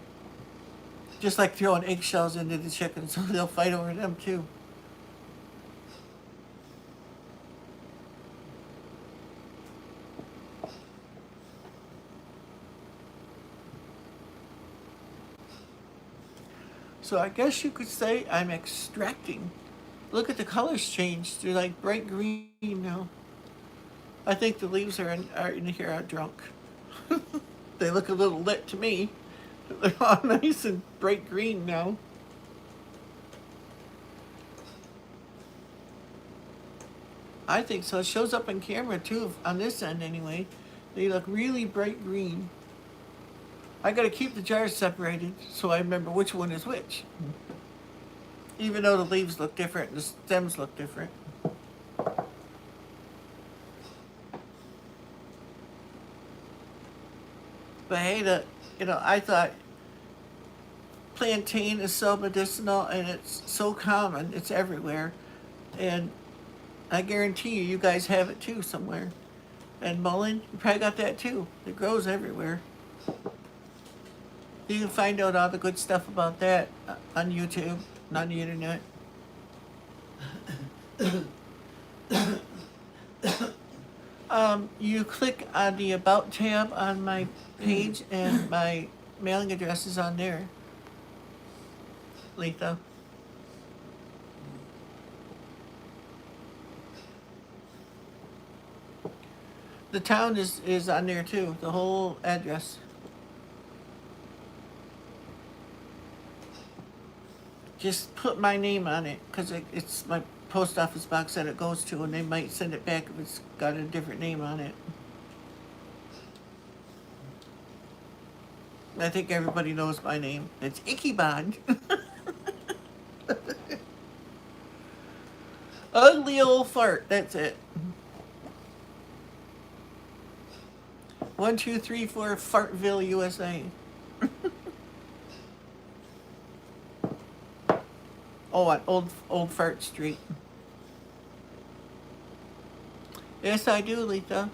Just like throwing eggshells into the chickens, so they'll fight over them too. So I guess you could say I'm extracting. Look at the colors changed. They're like bright green now. I think the leaves are in here are drunk. They look a little lit to me. They're all nice and bright green now. I think so. It shows up on camera too, on this end anyway. They look really bright green. I gotta keep the jars separated so I remember which one is which. Even though the leaves look different, the stems look different. But hey, I thought plantain is so medicinal and it's so common, it's everywhere. And I guarantee you guys have it too somewhere. And mullein, you probably got that too. It grows everywhere. You can find out all the good stuff about that on YouTube and on the internet. You click on the About tab on my page, and my mailing address is on there. Letha. The town is on there too, the whole address. Just put my name on it, because it's my post office box that it goes to, and they might send it back if it's got a different name on it. I think everybody knows my name. It's Ichabod. Ugly old fart, that's it. 1234 Fartville, USA. Oh, on Old Fart Street. Yes, I do, Letha.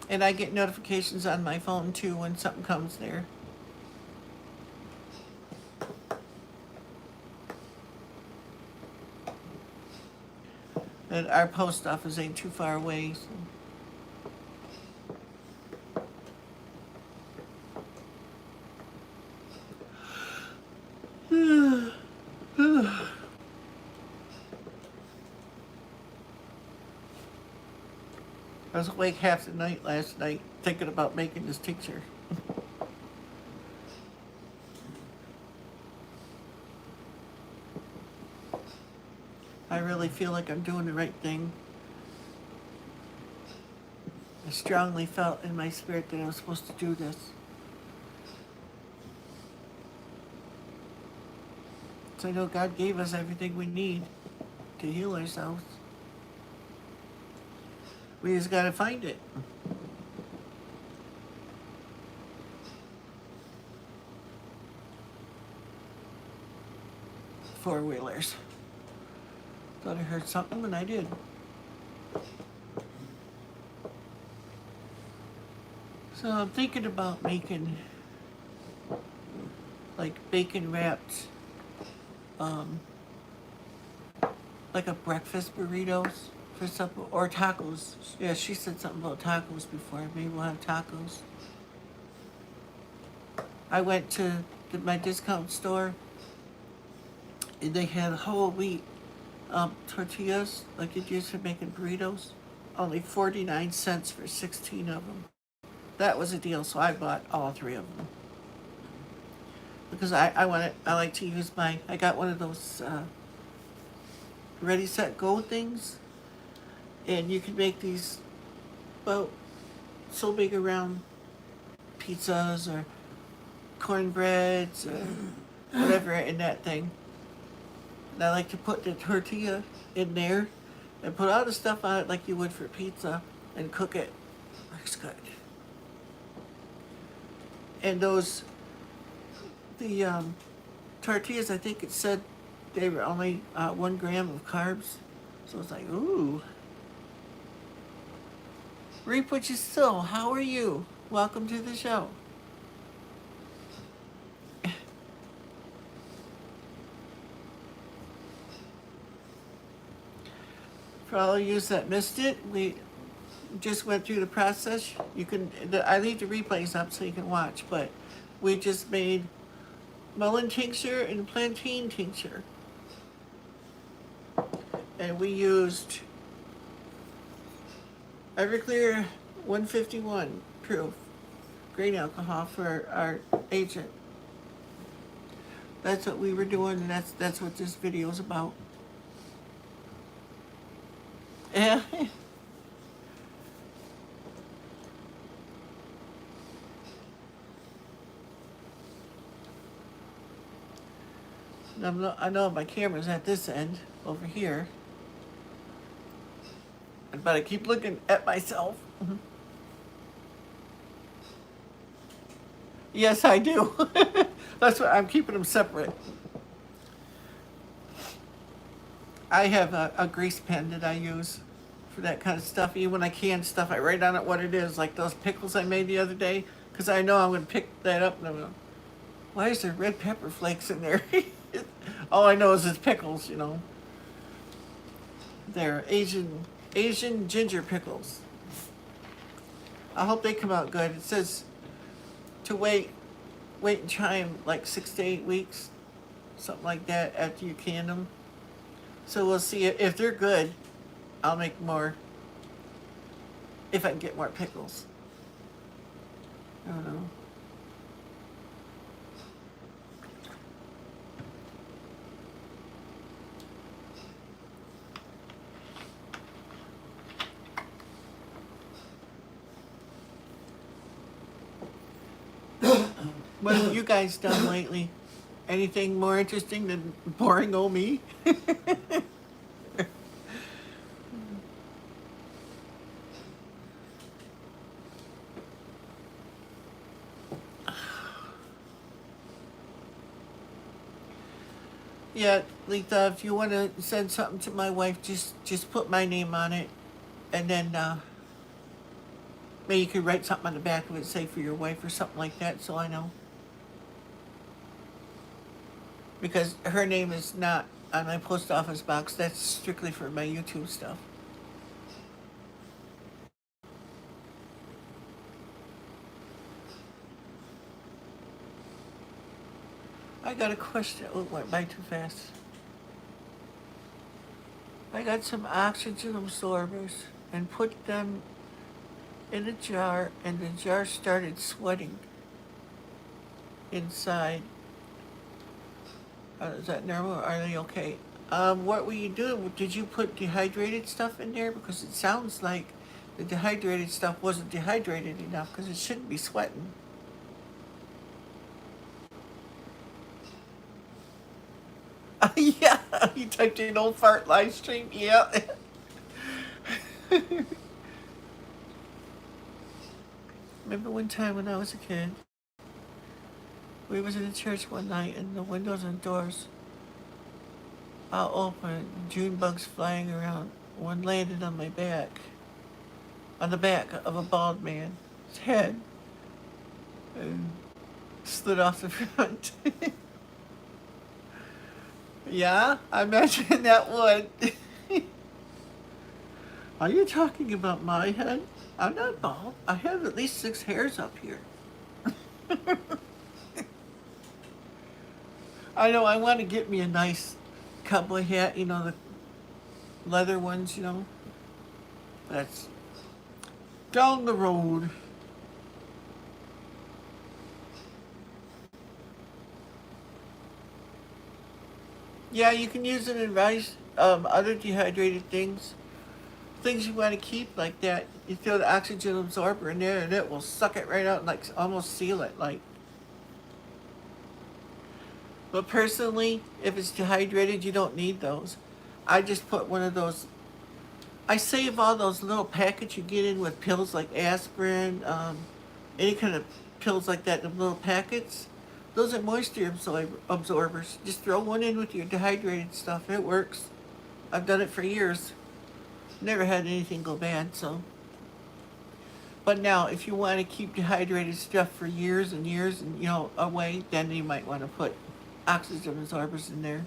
And I get notifications on my phone too when something comes there. And our post office ain't too far away. So. I was awake half the night last night thinking about making this tincture. I really feel like I'm doing the right thing. I strongly felt in my spirit that I was supposed to do this. So I know God gave us everything we need to heal ourselves. We just gotta find it. Four-wheelers. Thought I heard something, and I did. So I'm thinking about making like bacon wrapped, like a breakfast burritos for supper, or tacos. Yeah, she said something about tacos before. Maybe we'll have tacos. I went to my discount store, and they had whole wheat tortillas like you'd use for making burritos. Only 49 cents for 16 of them. That was a deal, so I bought all 3 of them. Because I like to use I got one of those ready, set, go things. And you can make these about so big around pizzas or cornbreads or whatever in that thing. And I like to put the tortilla in there and put all the stuff on it like you would for pizza and cook it. Looks good. And the tortillas, I think it said they were only 1 gram of carbs. So it's like, ooh. Reap what you sow. How are you? Welcome to the show. For all of you that missed it, we just went through the process. You can, I leave the replays up so you can watch, but we just made Mullein Tincture and Plantain Tincture. And we used Everclear 151 proof grain alcohol for our agent. That's what we were doing, and that's what this video is about. Yeah. I know my camera's at this end over here, but I keep looking at myself. Yes, I do. That's why I'm keeping them separate. I have a grease pen that I use for that kind of stuff. Even when I can stuff, I write on it what it is, like those pickles I made the other day, because I know I'm going to pick that up and I'm going, why is there red pepper flakes in there? All I know is it's pickles, you know. They're Asian ginger pickles. I hope they come out good. It says to wait and try them like 6 to 8 weeks, something like that, after you can them. So we'll see if they're good. I'll make more if I can get more pickles. I don't know. What have you guys done lately? Anything more interesting than boring old me? Yeah, Letha, if you want to send something to my wife, just put my name on it, and then maybe you could write something on the back of it, say for your wife or something like that, so I know. Because her name is not on my post office box. That's strictly for my YouTube stuff. I got a question. Oh, it went by too fast. I got some oxygen absorbers and put them in a jar, and the jar started sweating inside. Is that normal? Are they okay? What were you doing? Did you put dehydrated stuff in there? Because it sounds like the dehydrated stuff wasn't dehydrated enough, because it shouldn't be sweating. Yeah, you typed in old fart live stream. Yeah. Remember one time when I was a kid, we was in a church one night and the windows and doors all open, June bugs flying around. One landed on my back, on the back of a bald man's head, and slid off the front. Yeah, I imagine that would. Are you talking about my head? I'm not bald. I have at least 6 hairs up here. I know, I want to get me a nice cowboy hat, you know, the leather ones, you know. That's down the road. Yeah, you can use it in rice, other dehydrated things. Things you want to keep like that. You throw the oxygen absorber in there and it will suck it right out and like almost seal it. Like, but personally, if it's dehydrated, you don't need those. I just put one of those. I save all those little packets you get in with pills like aspirin, any kind of pills like that in little packets. Those are moisture absorbers. Just throw one in with your dehydrated stuff. It works. I've done it for years. Never had anything go bad, so. But now, if you want to keep dehydrated stuff for years and years and, you know, away, then you might want to put oxygen absorbers in there.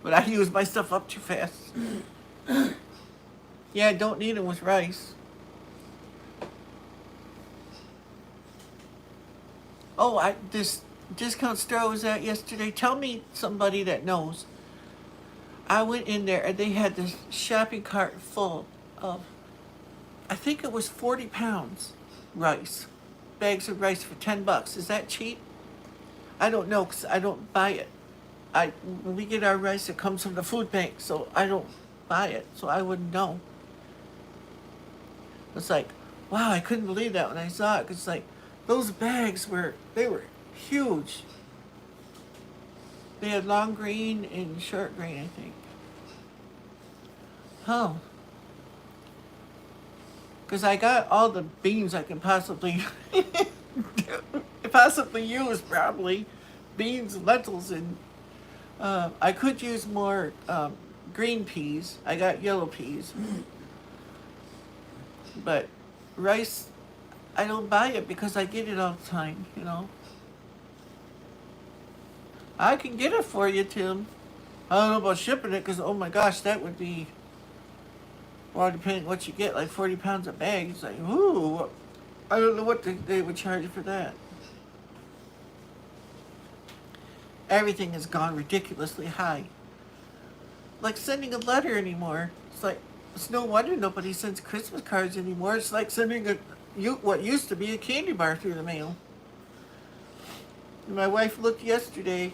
But I use my stuff up too fast. Yeah, I don't need them with rice. Oh, this discount store I was at yesterday. Tell me somebody that knows. I went in there and they had this shopping cart full of, I think it was 40 pounds rice. Bags of rice for $10. Is that cheap? I don't know because I don't buy it. when we get our rice, it comes from the food bank, so I don't buy it, so I wouldn't know. It's like, wow, I couldn't believe that when I saw it. 'Cause it's like, those bags they were huge. They had long grain and short grain, I think. Oh. Because I got all the beans I can possibly use, probably. Beans, lentils, and I could use more green peas. I got yellow peas. But rice, I don't buy it because I get it all the time, you know. I can get it for you, Tim. I don't know about shipping it because, oh my gosh, that would be, well, depending what you get, like 40 pounds a bag. It's like, ooh, I don't know what they would charge you for that. Everything has gone ridiculously high. Like sending a letter anymore. It's like, it's no wonder nobody sends Christmas cards anymore. It's like sending what used to be a candy bar through the mail. And my wife looked yesterday.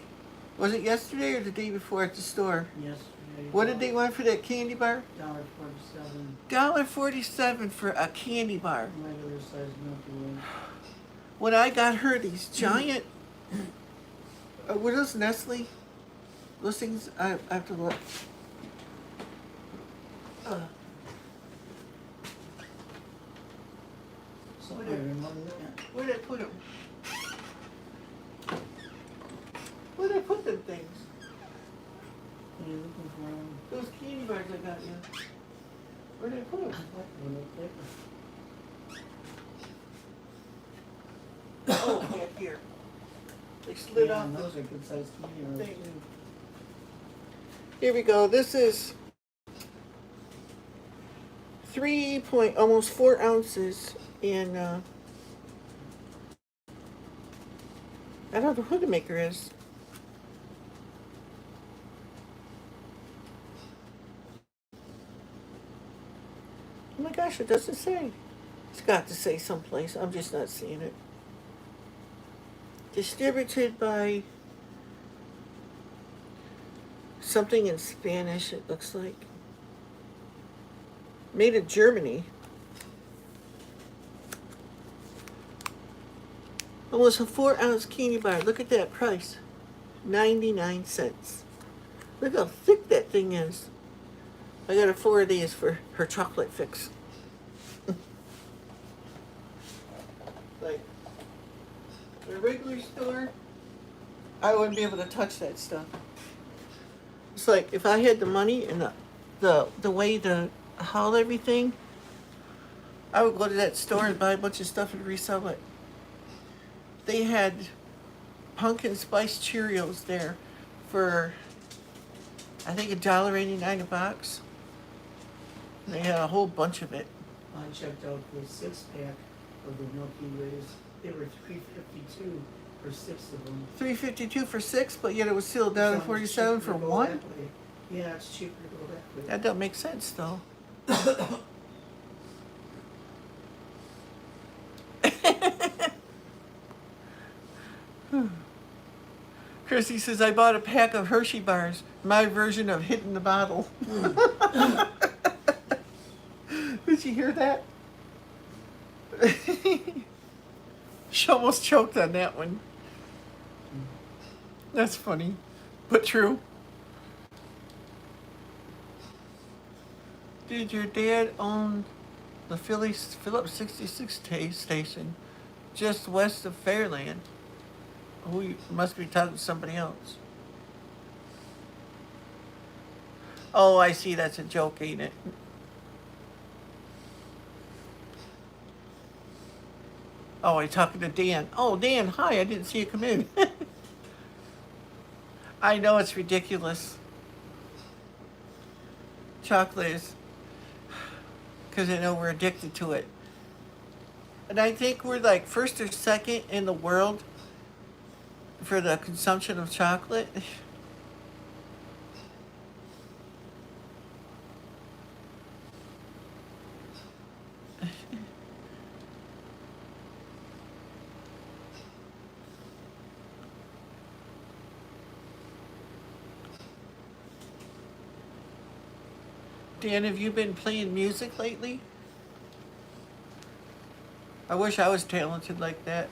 Was it yesterday or the day before at the store? Yesterday. What did they want for that candy bar? $1.47. $1.47 for a candy bar. Regular size Milky Way. When I got her these giant, were those Nestle? Those things, I have to look. So I remember that. Where did I put them? Where did I put them things? What are you looking for? Those candy bars I got you. Where did I put them? Oh, yeah, here. They slid Yeah, off and the those are good sized candy bars thing. too. Here we go. This is almost 4 ounces in, I don't know who the maker is. Oh my gosh, it doesn't say. It's got to say someplace. I'm just not seeing it. Distributed by something in Spanish, it looks like. Made in Germany. Almost a 4-ounce candy bar. Look at that price. 99 cents. Look how thick that thing is. I got her 4 of these for her chocolate fix. Like, at a regular store, I wouldn't be able to touch that stuff. It's like if I had the money and the way to haul everything, I would go to that store and buy a bunch of stuff and resell it. They had pumpkin spice Cheerios there for, I think, $1.89 a box. And they had a whole bunch of it. I checked out the 6-pack of the Milky Ways. They were $3.52 for 6 of them. $3.52 for 6, but yet it was still $1.47 for 1. Yeah, it's cheaper to go that way. That don't make sense though. Chrissy says, I bought a pack of Hershey bars, my version of hitting the bottle. Did you hear that? She almost choked on that one. That's funny, but true. Did your dad own the Phillips 66 station just west of Fairland? Oh, you must be talking to somebody else. Oh, I see. That's a joke, ain't it? Oh, I'm talking to Dan. Oh, Dan, hi. I didn't see you come in. I know it's ridiculous. Chocolate is, because I know we're addicted to it. And I think we're like first or second in the world for the consumption of chocolate. Dan, have you been playing music lately? I wish I was talented like that.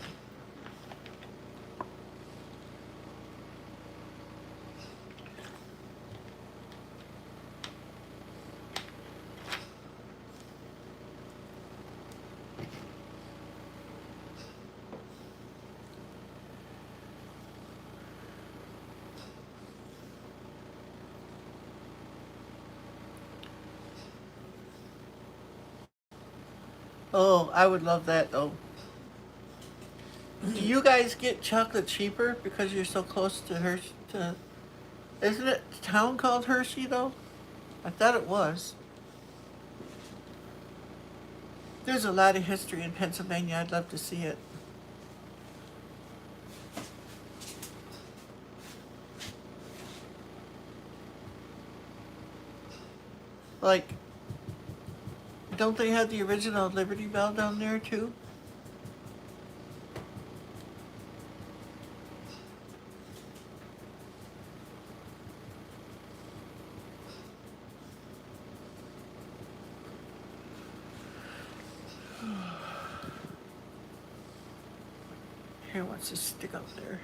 Oh, I would love that though. Do you guys get chocolate cheaper because you're so close to Hershey? Isn't it a town called Hershey though? I thought it was. There's a lot of history in Pennsylvania. I'd love to see it. Like, don't they have the original Liberty Bell down there too? Here, what's this stick up there?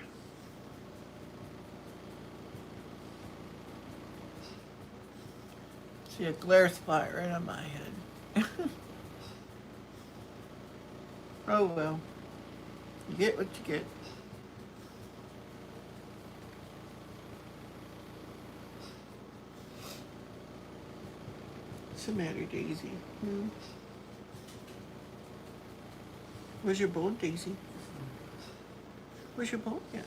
See a glare spot right on my head. Oh well. You get what you get. What's the matter, Daisy? Where's your bone, Daisy? Where's your bone at?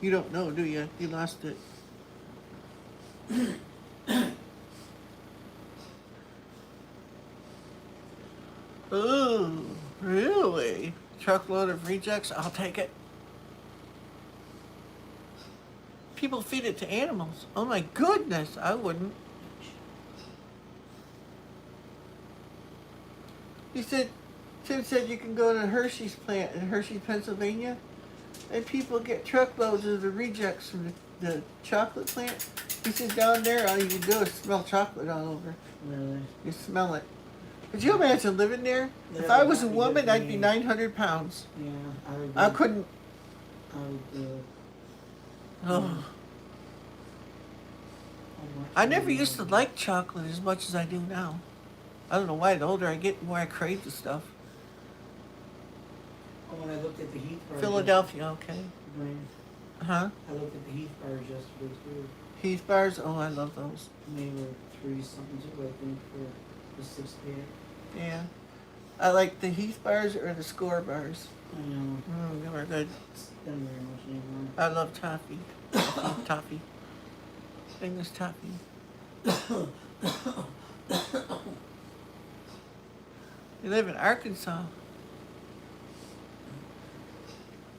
You don't know, do you? You lost it. Ooh, really? Truckload of rejects? I'll take it. People feed it to animals. Oh my goodness, I wouldn't. He said, Tim said you can go to Hershey's plant in Hershey, Pennsylvania, and people get truckloads of the rejects from the chocolate plant. He said down there all you can do is smell chocolate all over. Really? You smell it. Could you imagine living there? Yeah, If I was a that'd be woman, good I'd be for me. 900 pounds. Yeah, I would. I couldn't. I would do it. Oh. I never used to like chocolate as much as I do now. I don't know why. The older I get, the more I crave the stuff. Oh, when I looked at the Heath bars. Philadelphia, okay. yesterday- Huh? I looked at the Heath bars yesterday too. Heath bars? Oh, I love those. And they were 3 something too, I think, for the 6-pack. Yeah. I like the Heath bars or the Score bars. I know. They were good. It's done very much anymore. I love toffee. Toffee. English toffee. You live in Arkansas.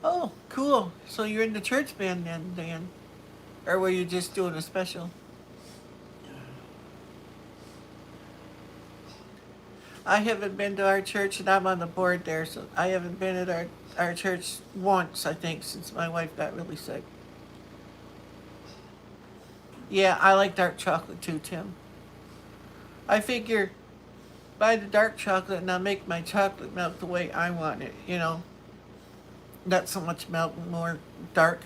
Oh, cool. So you're in the church band then, Dan? Or were you just doing a special? I haven't been to our church, and I'm on the board there, so I haven't been at our church once, I think, since my wife got really sick. Yeah, I like dark chocolate too, Tim. I figure buy the dark chocolate and I'll make my chocolate melt the way I want it, you know. Not so much melt, more dark.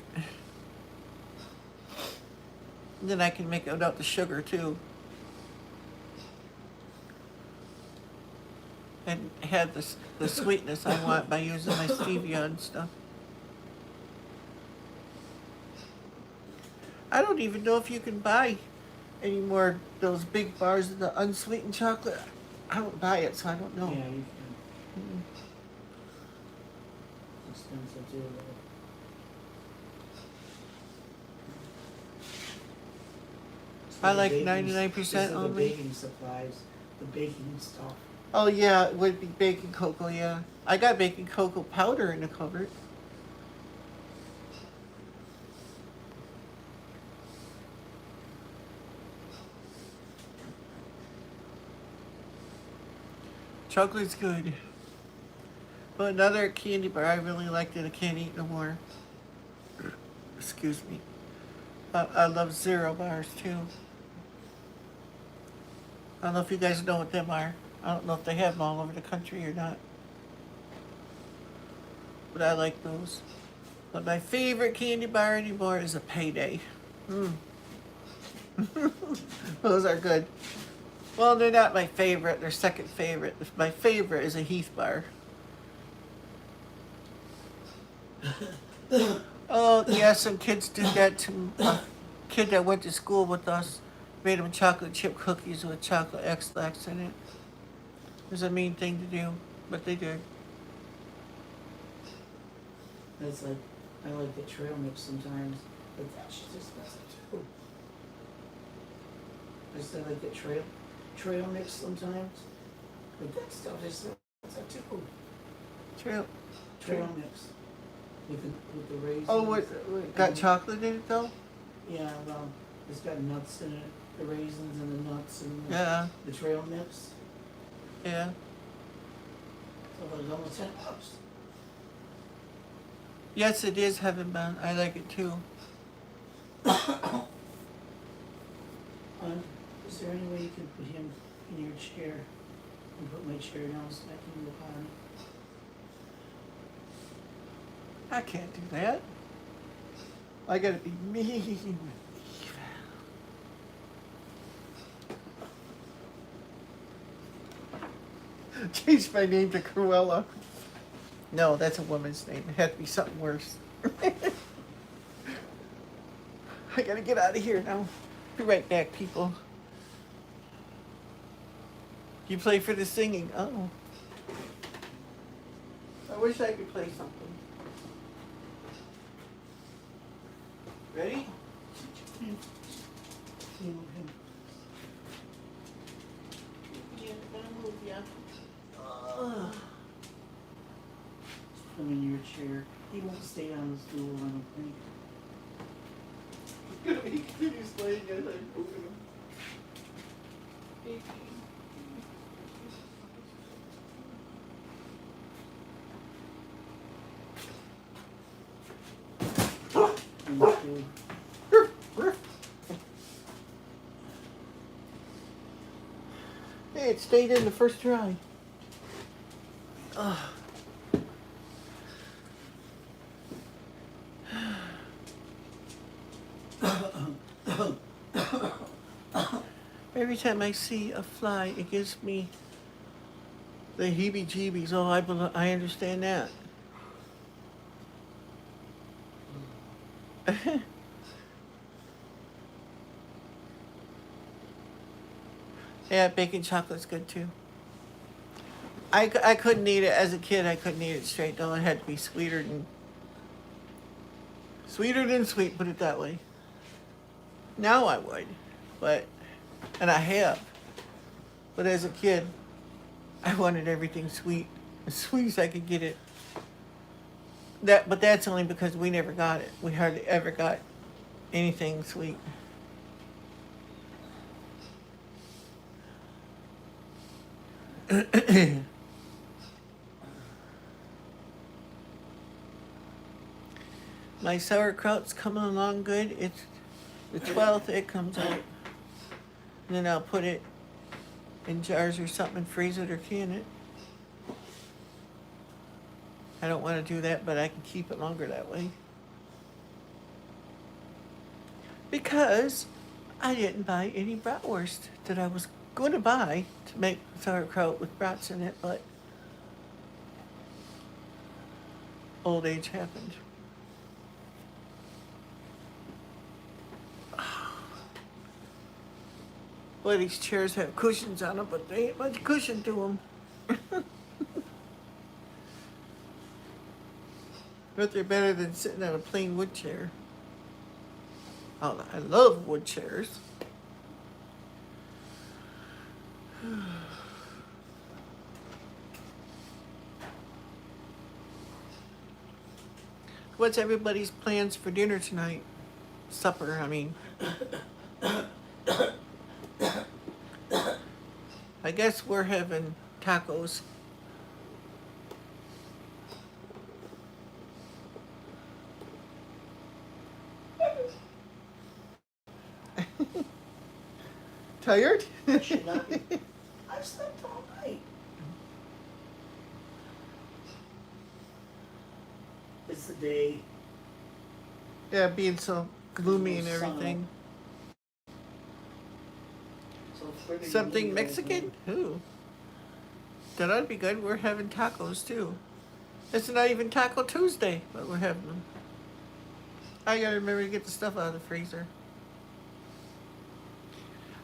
Then I can make it without the sugar too. And have the sweetness I want by using my stevia and stuff. I don't even know if you can buy any more those big bars of the unsweetened chocolate. I don't buy it, so I don't know. Yeah, you can. It's expensive too, though. I like The baking- 99% this is only. The baking supplies, the baking stuff. Oh yeah, it would be baking cocoa, yeah. I got baking cocoa powder in the cupboard. Chocolate's good. But another candy bar I really liked that I can't eat no more. Excuse me. I love Zero bars too. I don't know if you guys know what them are. I don't know if they have them all over the country or not. But I like those. But my favorite candy bar anymore is a Payday. Mm. Those are good. Well, they're not my favorite. They're second favorite. My favorite is a Heath bar. Oh, yeah, some kids do that to a kid that went to school with us. Made him chocolate chip cookies with chocolate extracts in it. It was a mean thing to do, but they did. It's like, I like the trail mix sometimes, but that's just expensive too. I said I like the trail mix sometimes, but that stuff is so expensive too. Trail mix. With the raisins. Oh, what got chocolate in it though? Yeah, well, it's got nuts in it, the raisins and the nuts and Yeah, the trail mix. yeah. So it was almost $10. Yes, it is heaven bound. I like it too. Is there any way you can put him in your chair and put my chair down so I can go potty? I can't do that. I gotta be mean. Change my name to Cruella. No, that's a woman's name. It had to be something worse. I gotta get out of here now. Be right back, people. You play for the singing. Oh. I wish I could play something. Ready? Yeah, gonna move ya. Put him in your chair. He won't stay on the stool, I don't think. He continues playing as I'm moving him. Hey, it stayed in the first try. Ugh. Every time I see a fly, it gives me the heebie-jeebies. Oh, I understand that. Yeah, baking chocolate's good too. I couldn't eat it as a kid. I couldn't eat it straight though. It had to be sweeter than sweet. Put it that way. Now I would, and I have. But as a kid, I wanted everything sweet, as sweet as I could get it. But that's only because we never got it. We hardly ever got anything sweet. My sauerkraut's coming along good. It's the 12th it comes out. And then I'll put it in jars or something and freeze it or can it. I don't want to do that, but I can keep it longer that way. Because I didn't buy any bratwurst that I was going to buy to make sauerkraut with brats in it, but old age happened. Boy, these chairs have cushions on them, but they ain't much cushion to them. But they're better than sitting on a plain wood chair. Oh, I love wood chairs. What's everybody's plans for dinner tonight? Supper, I mean. I guess we're having tacos. Tired? I should not be. I've slept all night. It's the day. Yeah, being so gloomy and There's no sun everything. So it's pretty Something gloomy right now. Mexican? Ooh. That ought to be good. We're having tacos too. It's not even Taco Tuesday, but we're having them. I gotta remember to get the stuff out of the freezer.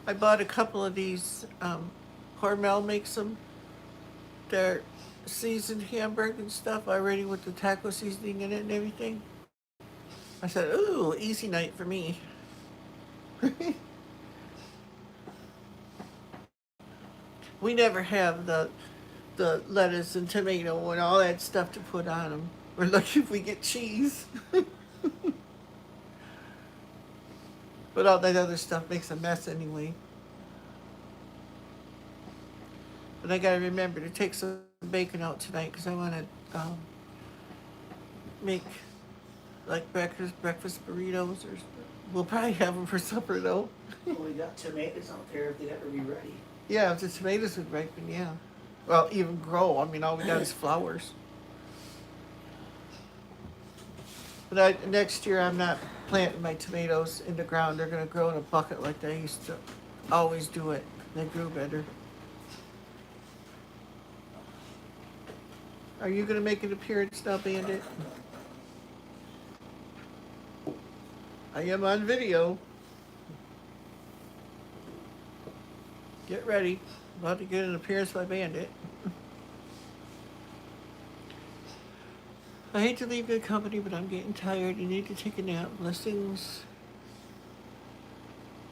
I bought a couple of these. Hormel makes them. They're seasoned hamburger and stuff already with the taco seasoning in it and everything. I said, ooh, easy night for me. We never have the lettuce and tomato and all that stuff to put on them. We're lucky if we get cheese. But all that other stuff makes a mess anyway. But I gotta remember to take some bacon out tonight because I want to make like breakfast burritos, or we'll probably have them for supper though. Well, we got tomatoes out there if they'd ever be ready. Yeah, if the tomatoes would ripen, yeah. Well, even grow. I mean, all we got is flowers. But next year, I'm not planting my tomatoes in the ground. They're going to grow in a bucket like they used to always do it. They grew better. Are you going to make an appearance now, Bandit? I am on video. Get ready. About to get an appearance by Bandit. I hate to leave good company, but I'm getting tired. You need to take a nap. Blessings.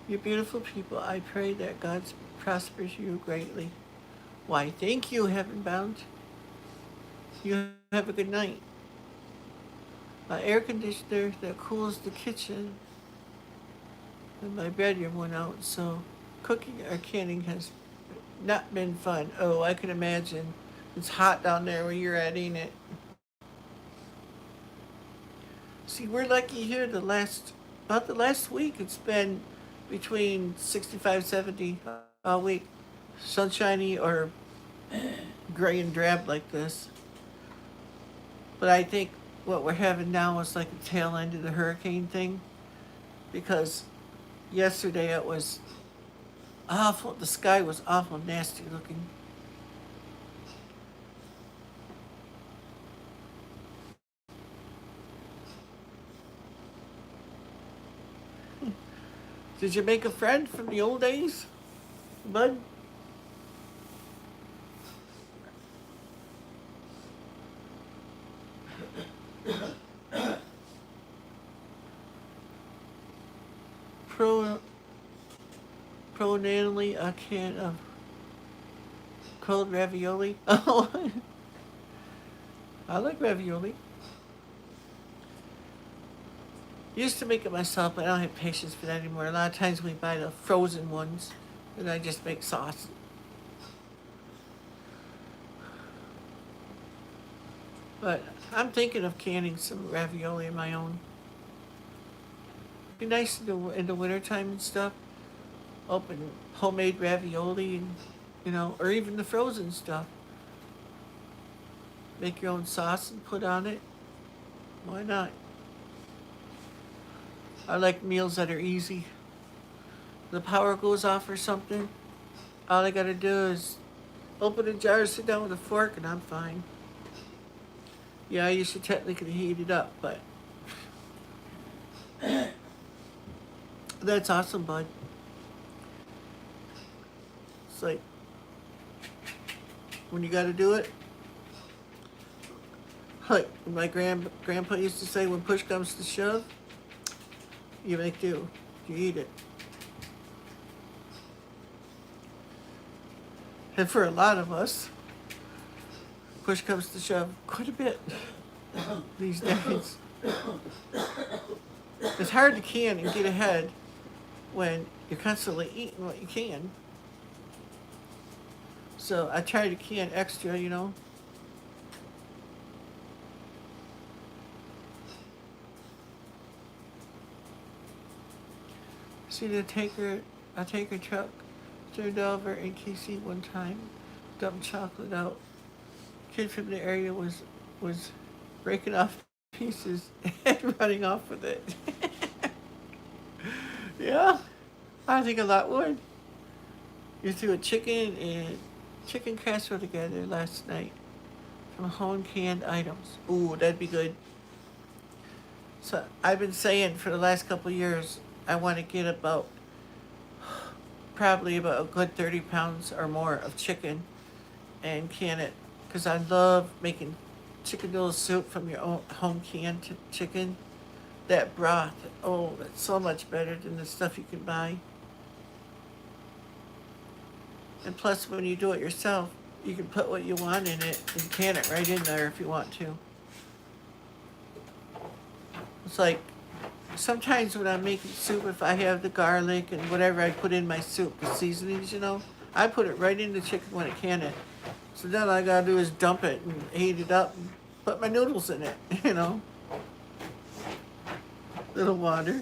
You beautiful people, I pray that God prospers you greatly. Why, thank you, Heaven Bound. You have a good night. My air conditioner that cools the kitchen and my bedroom went out, so cooking or canning has not been fun. Oh, I can imagine. It's hot down there where you're at, ain't it? See, we're lucky here about the last week, it's been between 65, 70 all week. Sunshiny or gray and drab like this. But I think what we're having now is like the tail end of the hurricane thing. Because yesterday it was awful. The sky was awful nasty looking. Did you make a friend from the old days, bud? Pro Natalie, a can of cold ravioli. Oh, I like ravioli. Used to make it myself, but I don't have patience for that anymore. A lot of times we buy the frozen ones, and I just make sauce. But I'm thinking of canning some ravioli of my own. Be nice in the wintertime and stuff. Open homemade ravioli and, or even the frozen stuff. Make your own sauce and put on it. Why not? I like meals that are easy. The power goes off or something. All I gotta do is open a jar, sit down with a fork, and I'm fine. Yeah, you should technically heat it up, but that's awesome, bud. It's like when you gotta do it. Like my grandpa used to say, when push comes to shove, you make do. You eat it. And for a lot of us, push comes to shove quite a bit these days. It's hard to can and get ahead when you're constantly eating what you can. So I try to can extra. See the tanker truck Turned over in KC one time, dumped chocolate out. Kid from the area was breaking off pieces and running off with it. Yeah, I think a lot would. You threw a chicken and chicken casserole together last night from home canned items. Ooh, that'd be good. So I've been saying for the last couple of years, I want to get about probably about a good 30 pounds or more of chicken and can it because I love making chicken noodle soup from your own home canned chicken. That broth, oh, that's so much better than the stuff you can buy. And plus, when you do it yourself, you can put what you want in it and can it right in there if you want to. It's like sometimes when I'm making soup, if I have the garlic and whatever I put in my soup, the seasonings, I put it right in the chicken when I can it. So then all I gotta do is dump it and heat it up and put my noodles in it. Little water.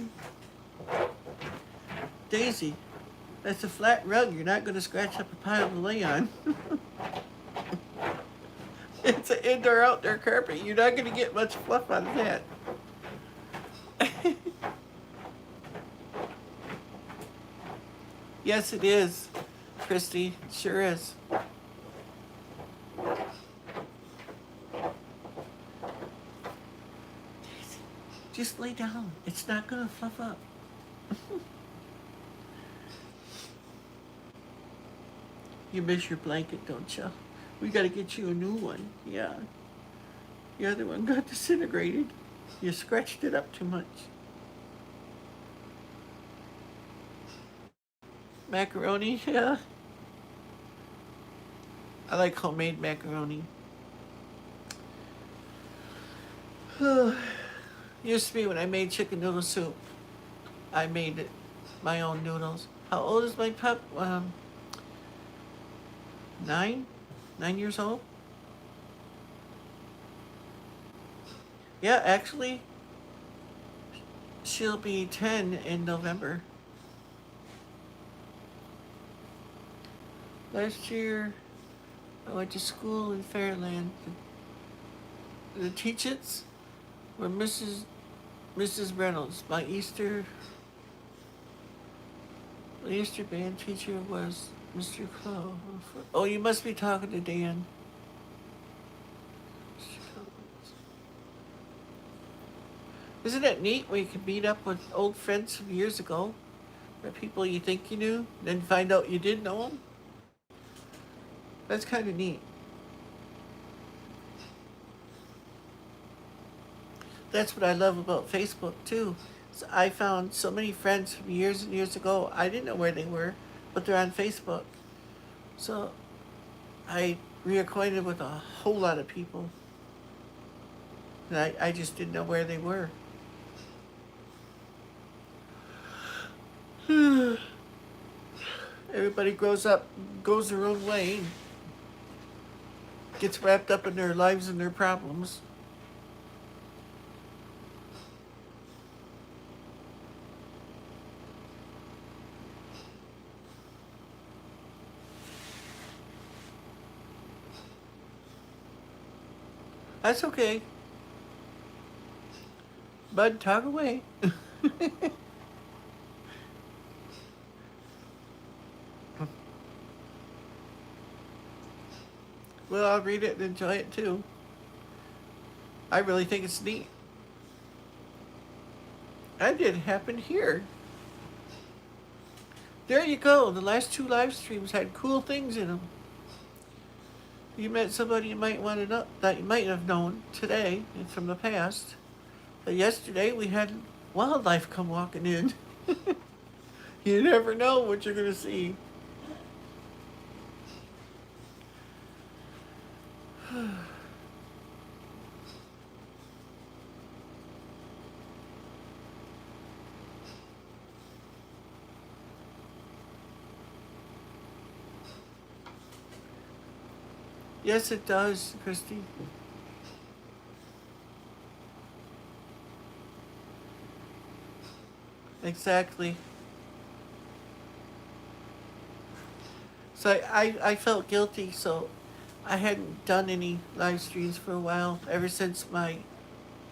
Daisy, that's a flat rug. You're not gonna scratch up a pile to lay on. It's an indoor-outdoor carpet. You're not gonna get much fluff out of that. Yes, it is, Christy. It sure is. Just lay down. It's not gonna fluff up. You miss your blanket, don't you? We gotta get you a new one. Yeah. The other one got disintegrated. You scratched it up too much. Macaroni, yeah. I like homemade macaroni. Used to be when I made chicken noodle soup, I made it my own noodles. How old is my pup? 9? 9 years old? Yeah, actually, she'll be 10 in November. Last year, I went to school in Fairland. The teachers were Mrs. Reynolds. My Easter band teacher was Mr. Crow. Oh, you must be talking to Dan. Isn't it neat when you can meet up with old friends from years ago, or people you think you knew, then find out you did know them? That's kind of neat. That's what I love about Facebook too. So I found so many friends from years and years ago. I didn't know where they were, but they're on Facebook. So I reacquainted with a whole lot of people. And I just didn't know where they were. Everybody grows up, goes their own way, and gets wrapped up in their lives and their problems. That's okay. Bud, talk away. Well, I'll read it and enjoy it too. I really think it's neat. That didn't happen here. There you go. The last 2 live streams had cool things in them. You met somebody you might want to know that you might have known today and from the past. But yesterday we had wildlife come walking in. You never know what you're gonna see. Yes, it does, Christy. Exactly. So I felt guilty, so I hadn't done any live streams for a while. Ever since my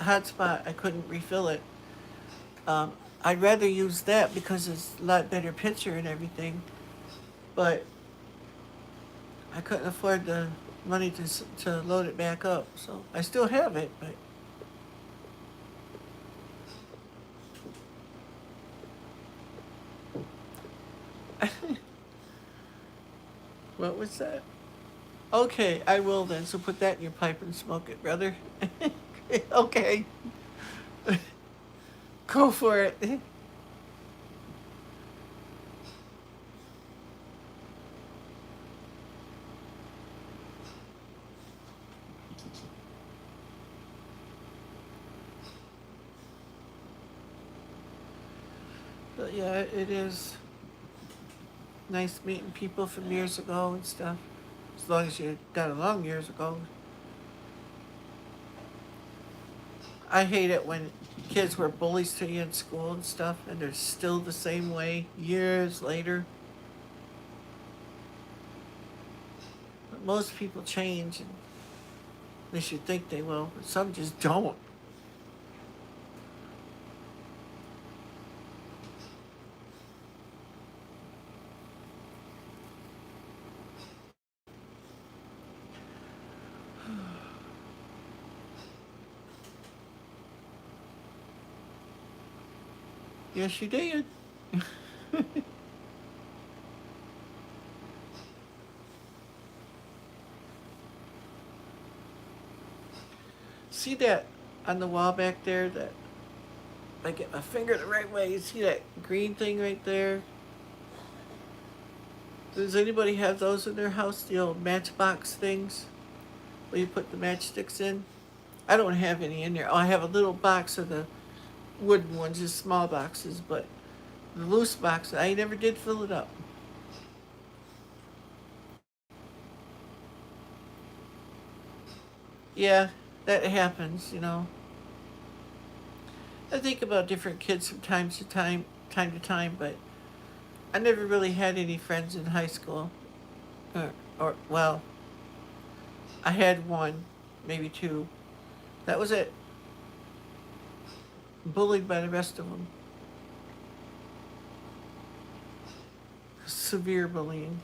hotspot, I couldn't refill it. Um, I'd rather use that because it's a lot better picture and everything, but I couldn't afford the money to load it back up. So I still have it, but what was that? Okay, I will then. So put that in your pipe and smoke it, brother. Okay, go for it. But yeah, it is nice meeting people from years ago and stuff. As long as you got along years ago. I hate it when kids were bullies to you in school and stuff, and they're still the same way years later. But most people change, and they should think they will, but some just don't. Yes, you did. See that on the wall back there? That I get my finger the right way. You see that green thing right there? Does anybody have those in their house? The old matchbox things where you put the matchsticks in? I don't have any in there. Oh, I have a little box of the wooden ones, just small boxes, but the loose box, I never did fill it up. Yeah, that happens. I think about different kids from time to time, but I never really had any friends in high school. Or well, I had one, maybe two. That was it. Bullied by the rest of them. Severe bullying.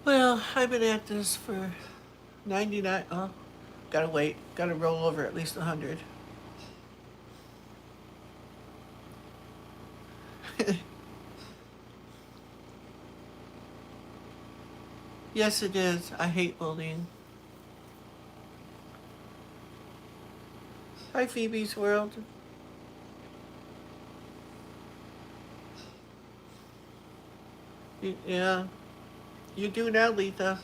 Well, I've been at this for 99. Oh, gotta wait. Gotta roll over at least 100. Yes, it is. I hate bullying. Hi, Phoebe's World. Yeah, you do now, Letha.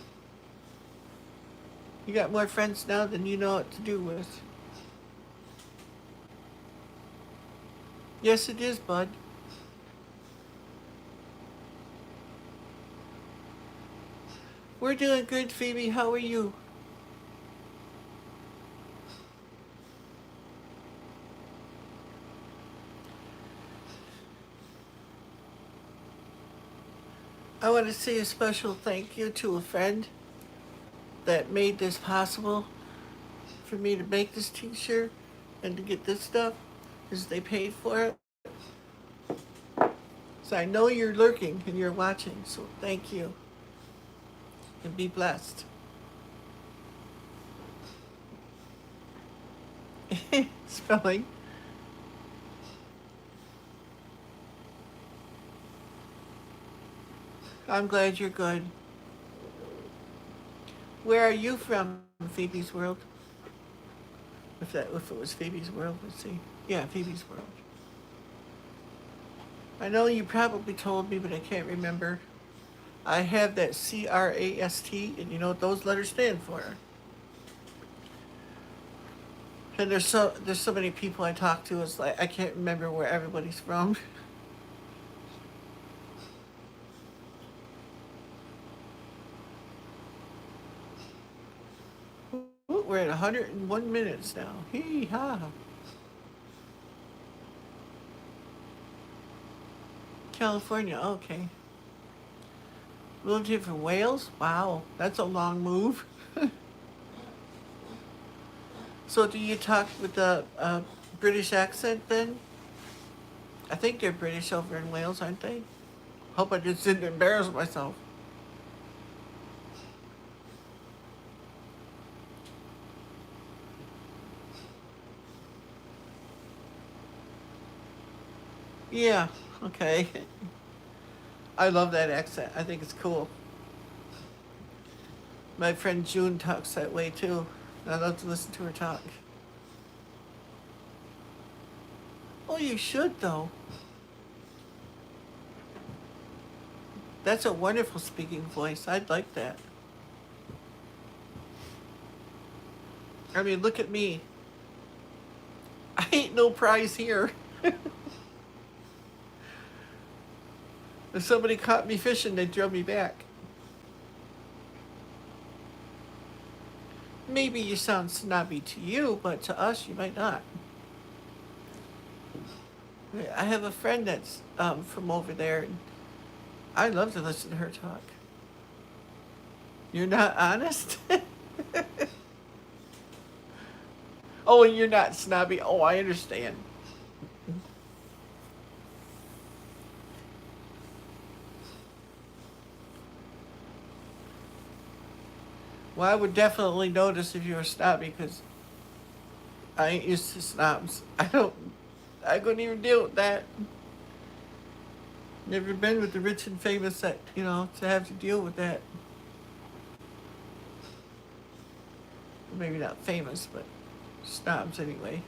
You got more friends now than you know what to do with. Yes, it is, bud. We're doing good, Phoebe. How are you? I want to say a special thank you to a friend that made this possible for me to make this t-shirt and to get this stuff, because they paid for it. So I know you're lurking and you're watching, so thank you and be blessed. Spelling. I'm glad you're good. Where are you from, Phoebe's World? If it was Phoebe's World, let's see. Yeah, Phoebe's World. I know you probably told me, but I can't remember. I have that CRAST, and you know what those letters stand for. And there's so many people I talk to. It's like I can't remember where everybody's from. Ooh, we're at 101 minutes now. Hee ha. California, okay. Moved here from Wales? Wow, that's a long move. So do you talk with a British accent then? I think they're British over in Wales, aren't they? Hope I just didn't embarrass myself. Yeah, okay. I love that accent. I think it's cool. My friend June talks that way too. I love to listen to her talk. Oh, you should though. That's a wonderful speaking voice. I'd like that. I mean, look at me. I ain't no prize here. If somebody caught me fishing, they'd throw me back. Maybe you sound snobby to you, but to us, you might not. I have a friend that's from over there, and I love to listen to her talk. You're not honest? Oh, and you're not snobby. Oh, I understand. Well, I would definitely notice if you were snobby because I ain't used to snobs. I couldn't even deal with that. Never been with the rich and famous that, to have to deal with that. Maybe not famous, but snobs anyway.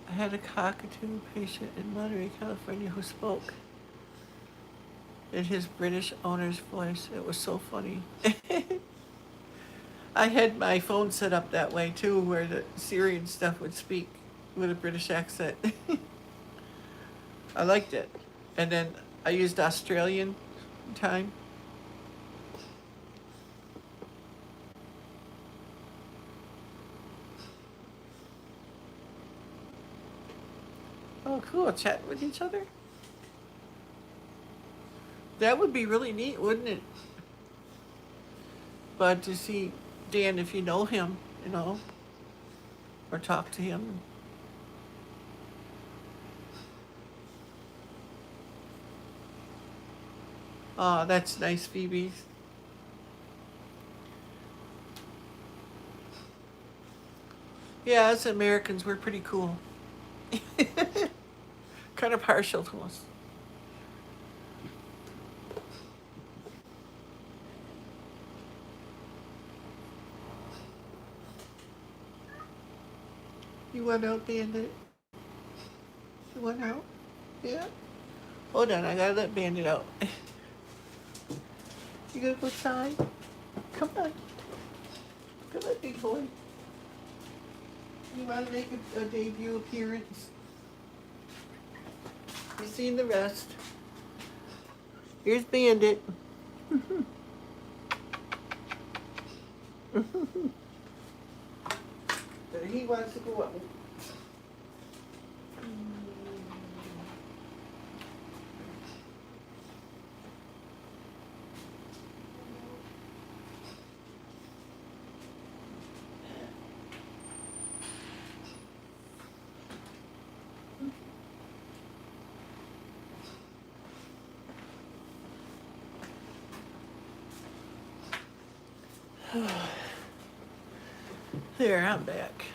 I had a cockatoo patient in Monterey, California who spoke in his British owner's voice. It was so funny. I had my phone set up that way too, where the Siri and stuff would speak with a British accent. I liked it. And then I used Australian time. Oh, cool. Chatting with each other? That would be really neat, wouldn't it? But to see Dan, if you know him, or talk to him. Oh, that's nice, Phoebe. Yeah, as Americans, we're pretty cool. Kind of partial to us. You want out, Bandit? You want out? Yeah? Hold on, I gotta let Bandit out. You gonna go outside? Come on. Come on, big boy. You wanna make a debut appearance? You seen the rest. Here's Bandit. He wants to go up. There, I'm back.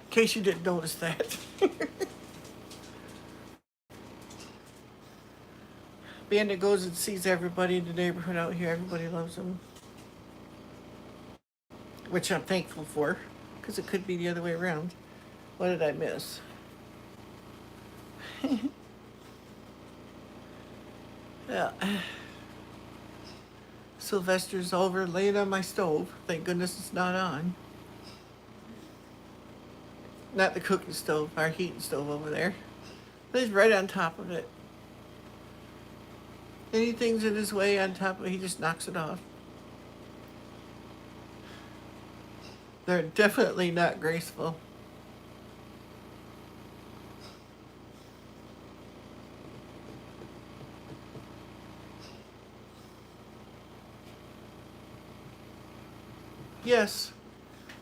In case you didn't notice that. Bandit goes and sees everybody in the neighborhood out here. Everybody loves him, which I'm thankful for, because it could be the other way around. What did I miss? Yeah. Sylvester's over laying on my stove. Thank goodness it's not on. Not the cooking stove, our heating stove over there. But he's right on top of it. Anything's in his way on top of it, he just knocks it off. They're definitely not graceful. Yes,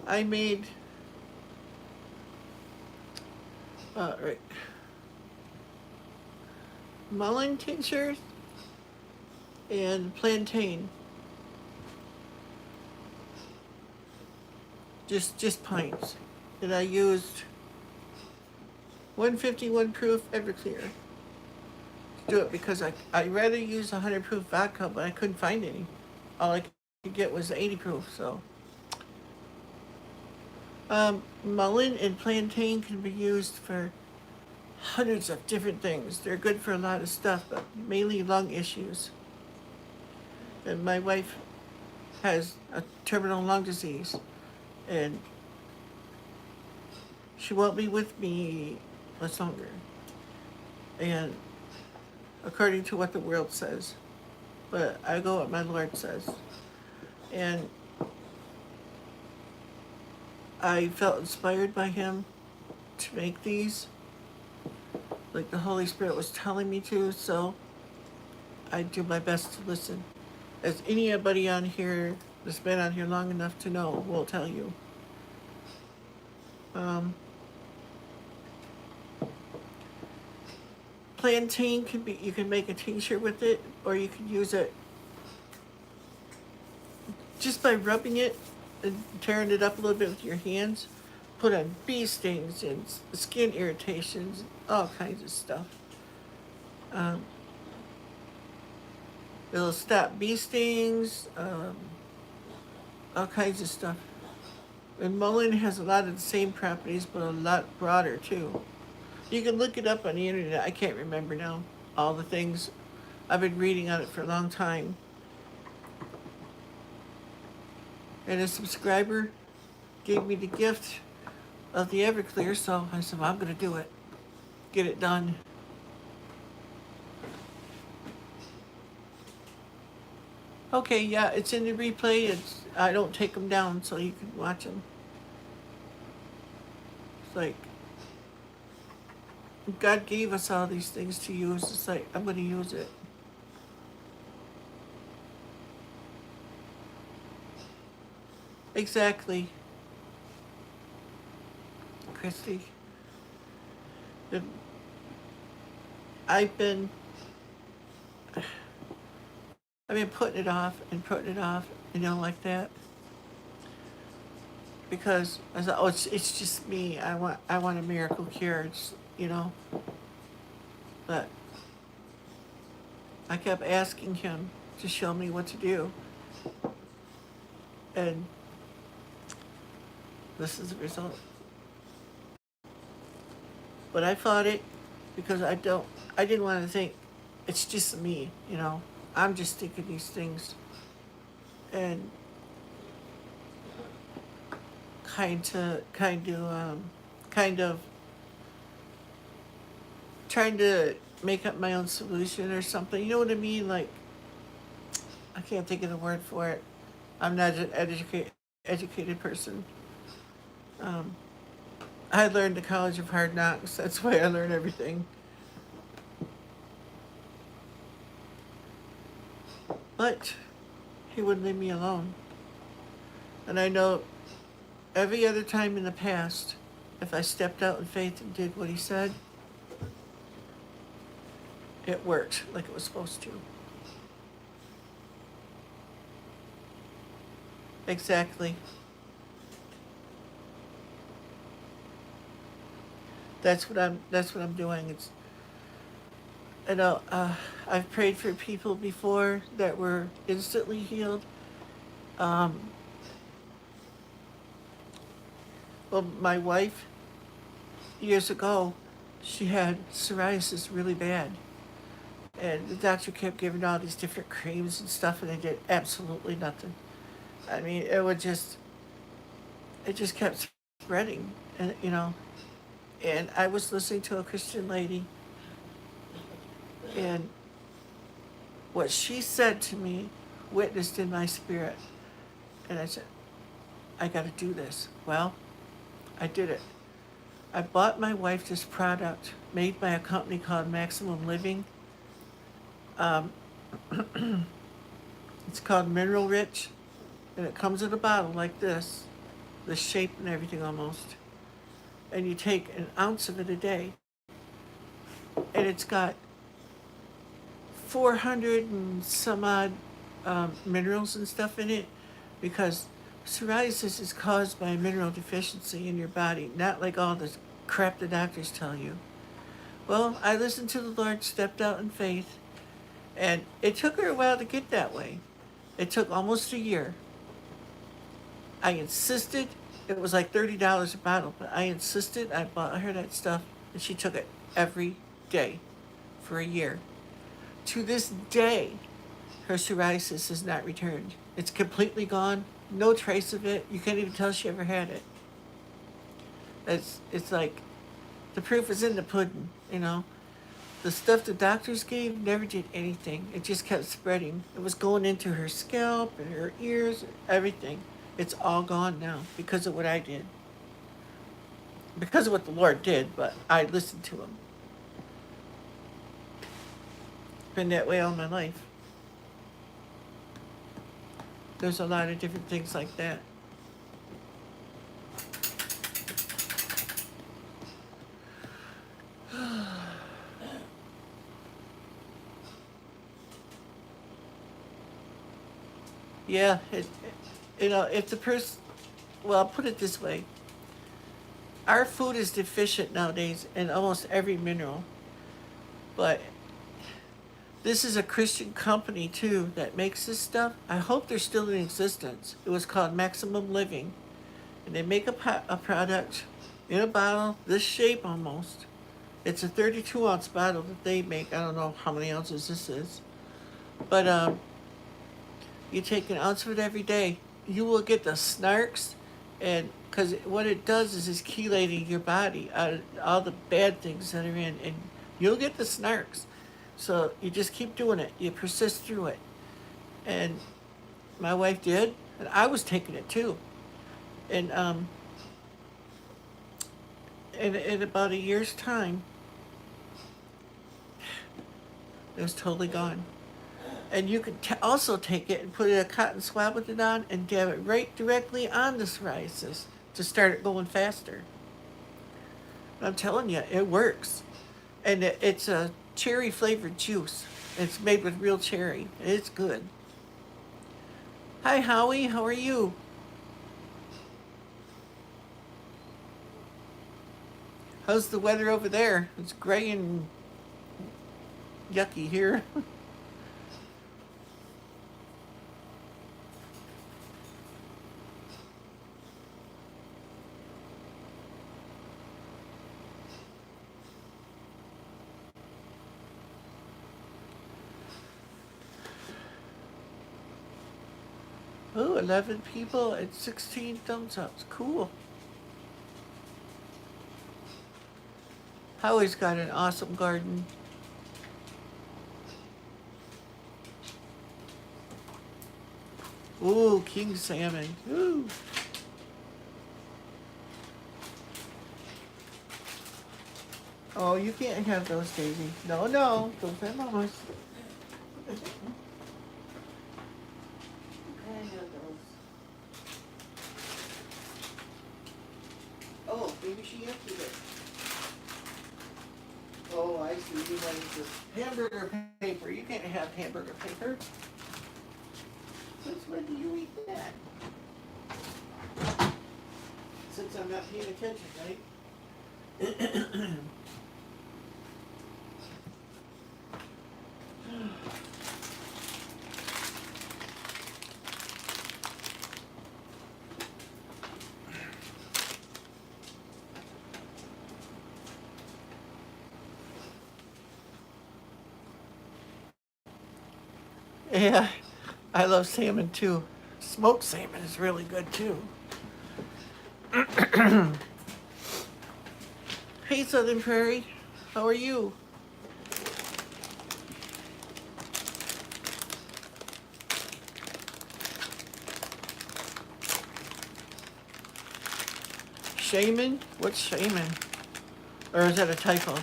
I made right. Mullein tinctures and plantain. Just pints. And I used 151 proof Everclear to do it because I rather use 100 proof vodka, but I couldn't find any. All I could get was 80 proof. So mullein and plantain can be used for hundreds of different things. They're good for a lot of stuff, but mainly lung issues. And my wife has a terminal lung disease, and she won't be with me much longer. And according to what the world says, but I go what my Lord says. And I felt inspired by him to make these, like the Holy Spirit was telling me to, so I do my best to listen. As anybody on here that's been on here long enough to know will tell you. Plantain can be, you can make a tincture with it, or you can use it just by rubbing it and tearing it up a little bit with your hands. Put on bee stings and skin irritations, all kinds of stuff. Um, it'll stop bee stings, all kinds of stuff. And mullein has a lot of the same properties, but a lot broader too. You can look it up on the internet. I can't remember now all the things. I've been reading on it for a long time. And a subscriber gave me the gift of the Everclear, so I said, well, I'm going to do it. Get it done. Okay, yeah, it's in the replay. I don't take them down so you can watch them. It's like, God gave us all these things to use. It's like, I'm going to use it. Exactly, Christy. I've been putting it off and putting it off, like that. Because I thought, oh, it's just me. I want a miracle cure. But I kept asking him to show me what to do, and this is the result. But I fought it because I didn't want to think it's just me. I'm just thinking these things, and kind of trying to make up my own solution or something. You know what I mean? Like, I can't think of the word for it. I'm not an educated person. I learned the College of Hard Knocks. That's why I learn everything. But he wouldn't leave me alone. And I know every other time in the past, if I stepped out in faith and did what he said, it worked like it was supposed to. Exactly. That's what I'm doing. I know I've prayed for people before that were instantly healed. Um, well, my wife, years ago, she had psoriasis really bad. And the doctor kept giving her all these different creams and stuff, and they did absolutely nothing. I mean, it just kept spreading. And, and I was listening to a Christian lady, and what she said to me witnessed in my spirit. And I said, I got to do this. Well, I did it. I bought my wife this product made by a company called Maximum Living. Um, it's called Mineral Rich, and it comes in a bottle like this shape and everything almost. And you take an ounce of it a day, and it's got 400 and some odd minerals and stuff in it, because psoriasis is caused by a mineral deficiency in your body, not like all the crap the doctors tell you. Well, I listened to the Lord, stepped out in faith, and it took her a while to get that way. It took almost a year. I insisted. It was like $30 a bottle, but I insisted. I bought her that stuff, and she took it every day for a year. To this day, her psoriasis has not returned. It's completely gone. No trace of it. You can't even tell she ever had it. It's like the proof is in the pudding. The stuff the doctors gave never did anything. It just kept spreading. It was going into her scalp and her ears, everything. It's all gone now because of what I did. Because of what the Lord did, but I listened to him. Been that way all my life. There's a lot of different things like that. Yeah, if the person, well, I'll put it this way. Our food is deficient nowadays in almost every mineral, but this is a Christian company too that makes this stuff. I hope they're still in existence. It was called Maximum Living, and they make a product in a bottle, this shape almost. It's a 32-ounce bottle that they make. I don't know how many ounces this is, but you take an ounce of it every day. You will get the snarks, and because what it does is it's chelating your body out of all the bad things that are in, and you'll get the snarks. So you just keep doing it. You persist through it. And my wife did, and I was taking it too. And in about a year's time, it was totally gone. And you could also take it and put a cotton swab with it on and dab it right directly on the psoriasis to start it going faster. I'm telling you, it works. And it's a cherry flavored juice. It's made with real cherry. It's good. Hi, Howie. How are you? How's the weather over there? It's gray and yucky here. Oh, 11 people and 16 thumbs ups. Cool. Howie's got an awesome garden. Ooh, king salmon. Ooh. Oh, you can't have those, Daisy. No, no. Those are Mama's. You can't have those. Oh, maybe she emptied it. Oh, I see. You wanted this hamburger paper. You can't have hamburger paper. Since when do you eat that? Since I'm not paying attention, right? Yeah, I love salmon too. Smoked salmon is really good too. Hey, Southern Prairie, how are you? Shaman? What's shaman? Or is that a typo?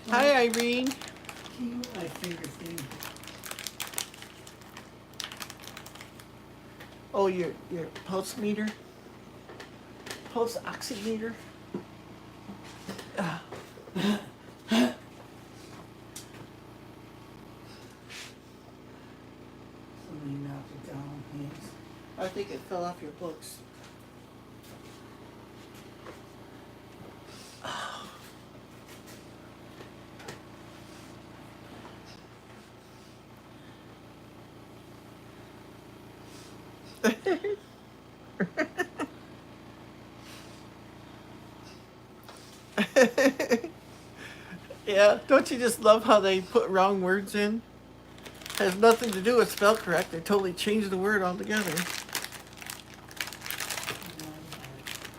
Hi, Irene. Can you my finger thing? Oh, your pulse meter? Pulse oximeter? Ah, Somebody knocked it down, please. I think it fell off your books. Yeah, don't you just love how they put wrong words in? Has nothing to do with spell correct. They totally changed the word altogether.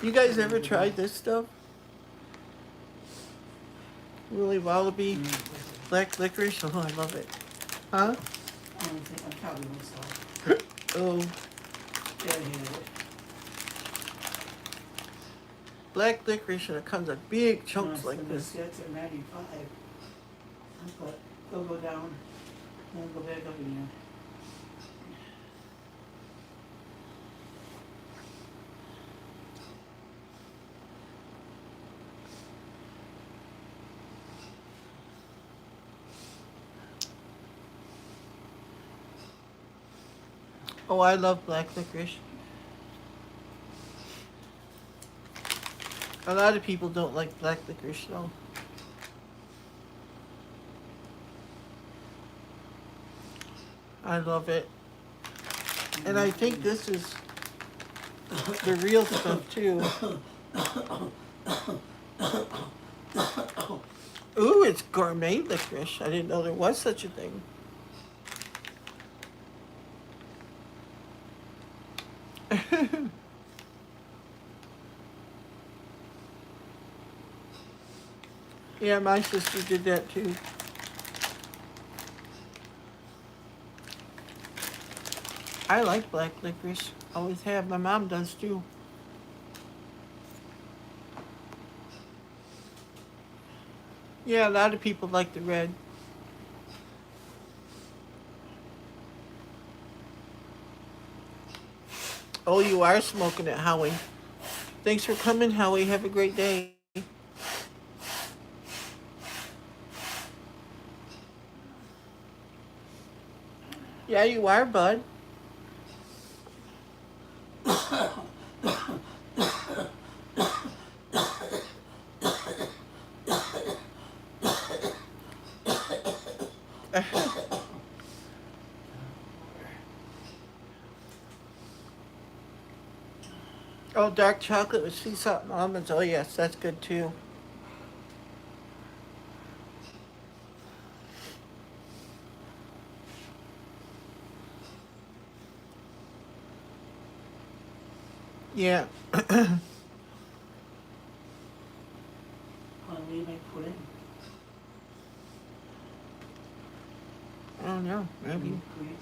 You guys ever tried this stuff? Woolly wallaby, black licorice? Oh, I love it. Huh? I don't think I'm probably myself. Oh, Yeah, I hate it. black licorice and it comes in big chunks No, like this. That's at 95. But they'll go down and go back up again. Oh, I love black licorice. A lot of people don't like black licorice though. I love it. And I think this is the real stuff too. Ooh, it's gourmet licorice. I didn't know there was such a thing. Yeah, my sister did that too. I like black licorice. Always have. My mom does too. Yeah, a lot of people like the red. Oh, you are smoking it, Howie. Thanks for coming, Howie. Have a great day. Yeah, you are, bud. Oh, dark chocolate with sea salt and almonds. Oh, yes, that's good too. Yeah. What do you make pudding? I don't know. Maybe. Great.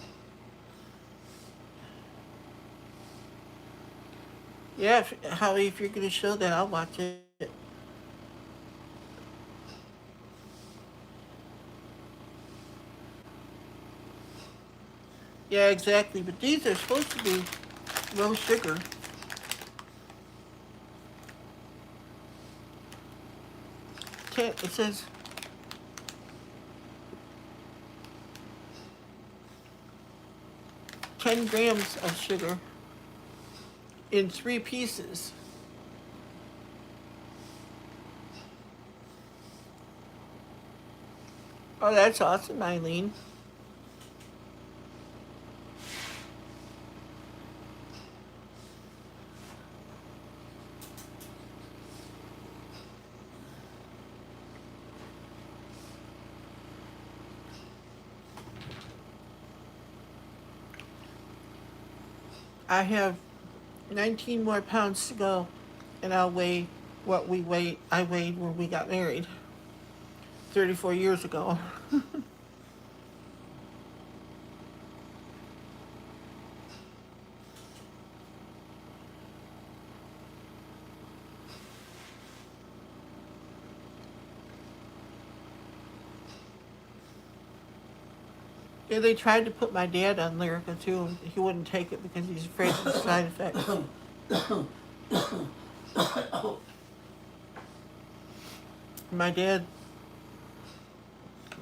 Yeah, Howie, if you're going to show that, I'll watch it. Yeah, exactly. But these are supposed to be low sugar. It says 10 grams of sugar in 3 pieces. Oh, that's awesome, Eileen. I have 19 more pounds to go, and I'll weigh what I weighed when we got married 34 years ago. Yeah, they tried to put my dad on Lyrica too. He wouldn't take it because he's afraid of the side effects. My dad,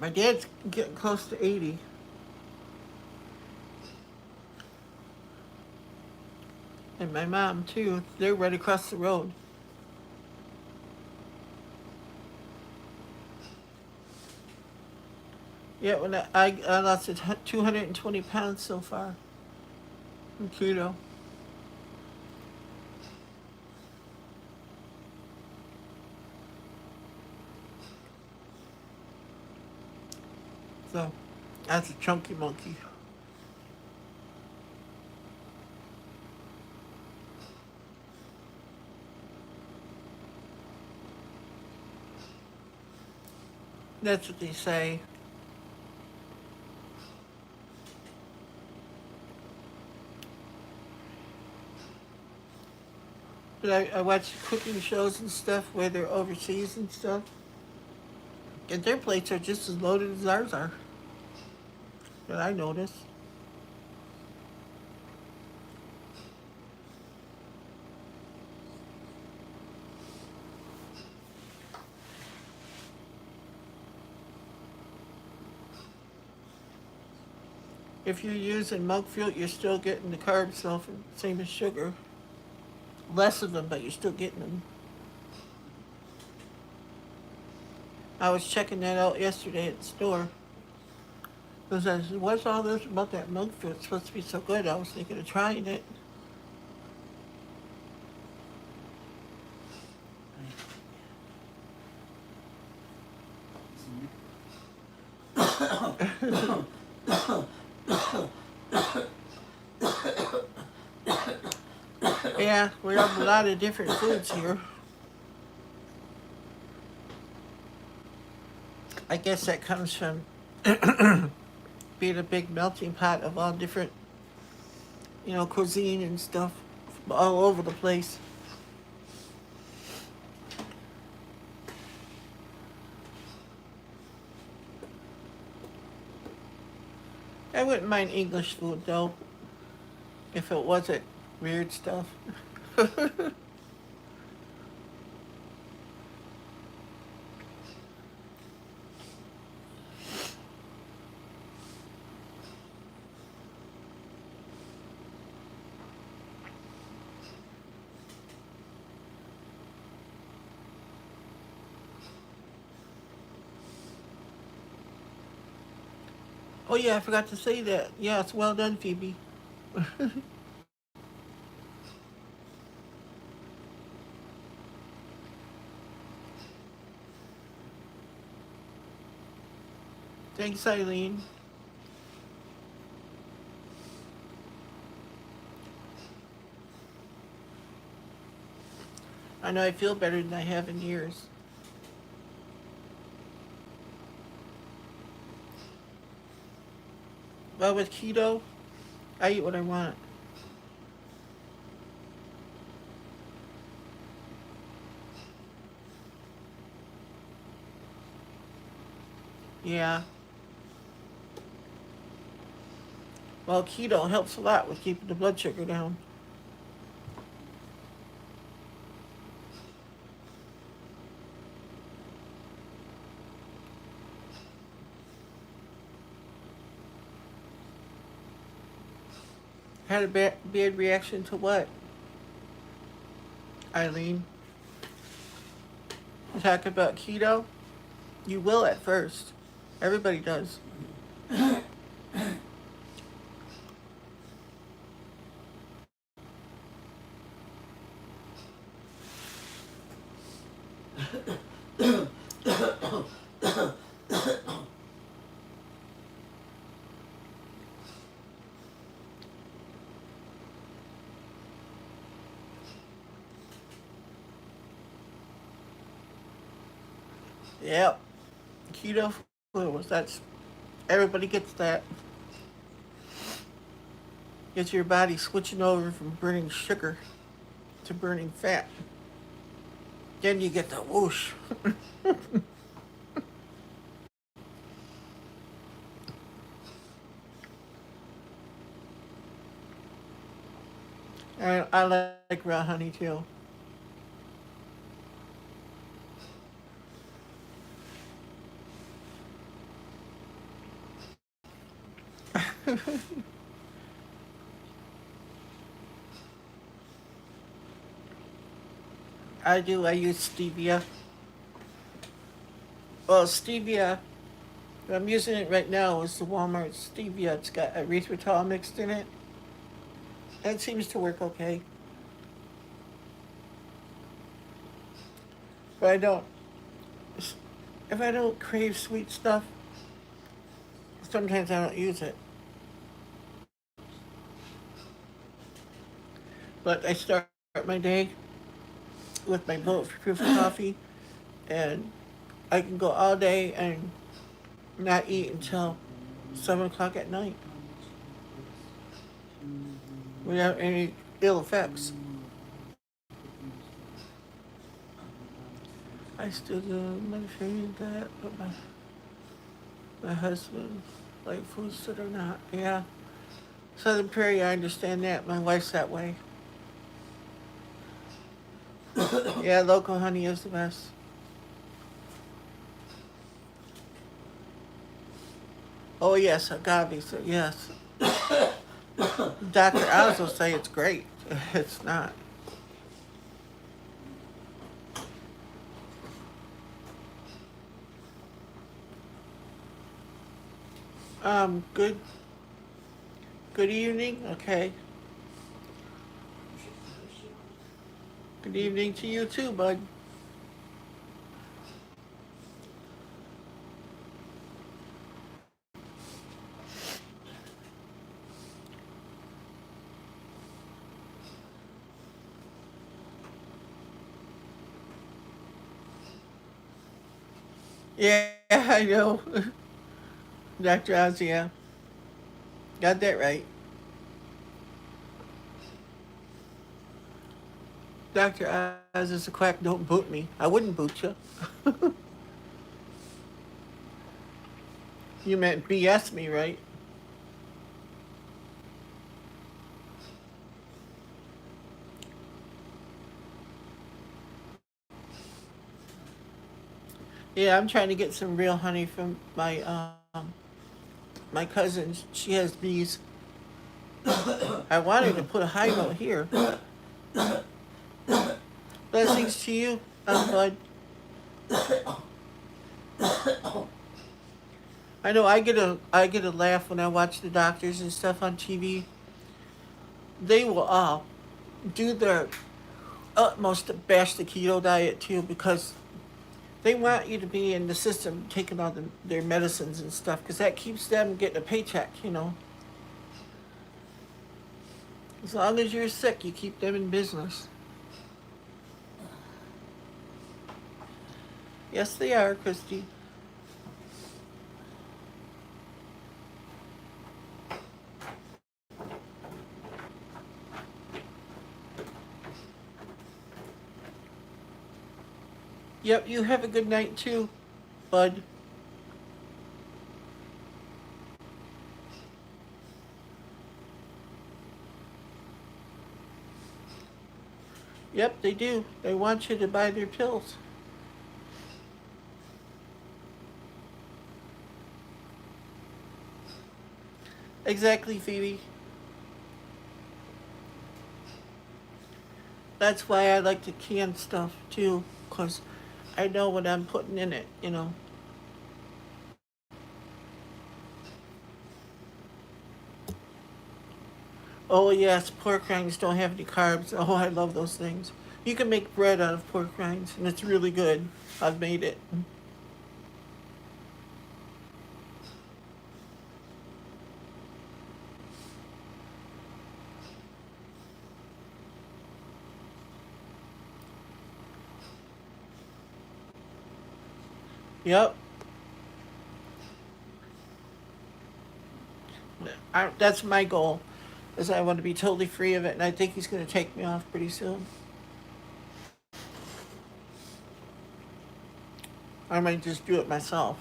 my dad's getting close to 80, and my mom too. They're right across the road. Yeah, when I lost 220 pounds so far in keto. So that's a chunky monkey. That's what they say. But I watch cooking shows and stuff where they're overseas and stuff, and their plates are just as loaded as ours are. That I notice. If you're using monk fruit, you're still getting the carbs, though, same as sugar. Less of them, but you're still getting them. I was checking that out yesterday at the store. Because I said, what's all this about that monk fruit? It's supposed to be so good. I was thinking of trying it. Yeah, we have a lot of different foods here. I guess that comes from being a big melting pot of all different, cuisine and stuff all over the place. I wouldn't mind English food though, if it wasn't weird stuff. Oh yeah, I forgot to say that. Yeah, it's well done, Phoebe. Thanks, Eileen. I know I feel better than I have in years. Well, with keto, I eat what I want. Yeah. Well, keto helps a lot with keeping the blood sugar down. Had a bad reaction to what, Eileen? You talk about keto? You will at first. Everybody does. Yep. Keto flu. That's everybody gets that. Gets your body switching over from burning sugar to burning fat. Then you get the whoosh. I like raw honey too. I do. I use stevia. Well, stevia. I'm using it right now. It's the Walmart stevia. It's got erythritol mixed in it. It seems to work okay. But I don't. If I don't crave sweet stuff, sometimes I don't use it. But I start my day with my bulletproof coffee, and I can go all day and not eat until 7 o'clock at night without any ill effects. I still do my favorite that, but my husband like foods that are not. Yeah, Southern Prairie, I understand that. My wife's that way. Yeah, local honey is the best. Oh yes, agave. So yes, Dr. Oz will say it's great. It's not. Good. Good evening. Okay. Good evening to you too, bud. Yeah, I know. Dr. Oz, yeah. Got that right. Dr. Oz is a quack. Don't boot me. I wouldn't boot you. You meant BS me, right? Yeah, I'm trying to get some real honey from my cousin. She has bees. I wanted to put a high note here. Blessings to you, bud. I know I get a laugh when I watch the doctors and stuff on TV. They will all do their utmost to bash the keto diet too because they want you to be in the system taking all their medicines and stuff because that keeps them getting a paycheck. As long as you're sick, you keep them in business. Yes, they are, Christy. Yep, you have a good night too, bud. Yep, they do. They want you to buy their pills. Exactly, Phoebe. That's why I like to can stuff too, because I know what I'm putting in it. Oh yes, pork rinds don't have any carbs. Oh, I love those things. You can make bread out of pork rinds, and it's really good. I've made it. Yep. That's my goal, is I want to be totally free of it, and I think he's going to take me off pretty soon. I might just do it myself.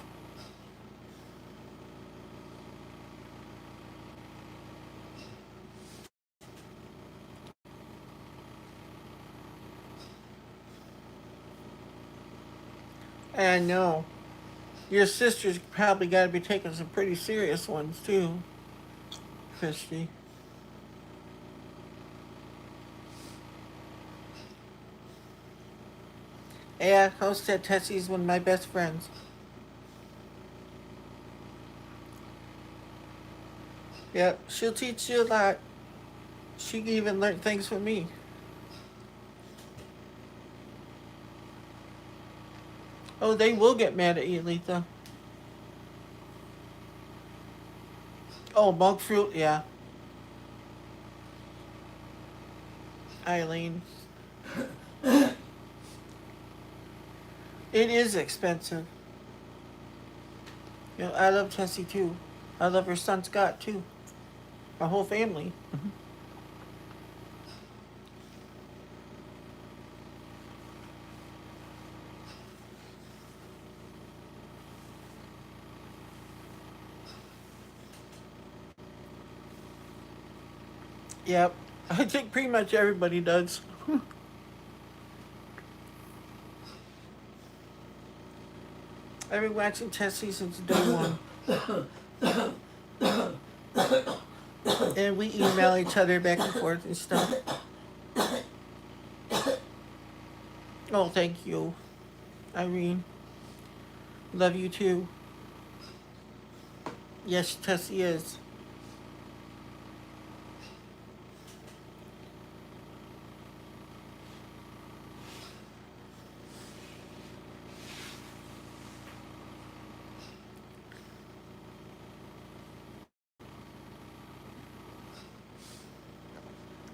And I know your sister's probably got to be taking some pretty serious ones too, Christy. Yeah, Host said Tessie's one of my best friends. Yep, she'll teach you a lot. She can even learn things from me. Oh, they will get mad at you, Letha. Oh, monk fruit, yeah. Eileen. It is expensive. You know, I love Tessie too. I love her son Scott too. Our whole family. Yep. I think pretty much everybody does. I've been watching Tessie since day one. And we email each other back and forth and stuff. Oh, thank you, Irene. Love you too. Yes, Tessie is.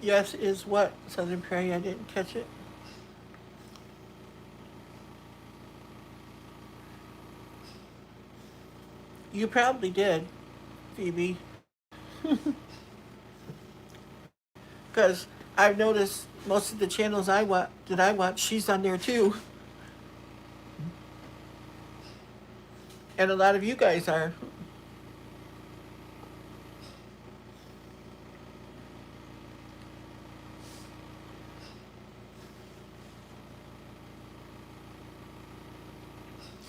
Yes, is what? Southern Prairie, I didn't catch it. You probably did, Phoebe. Because I've noticed most of the channels that I watch, she's on there too. And a lot of you guys are.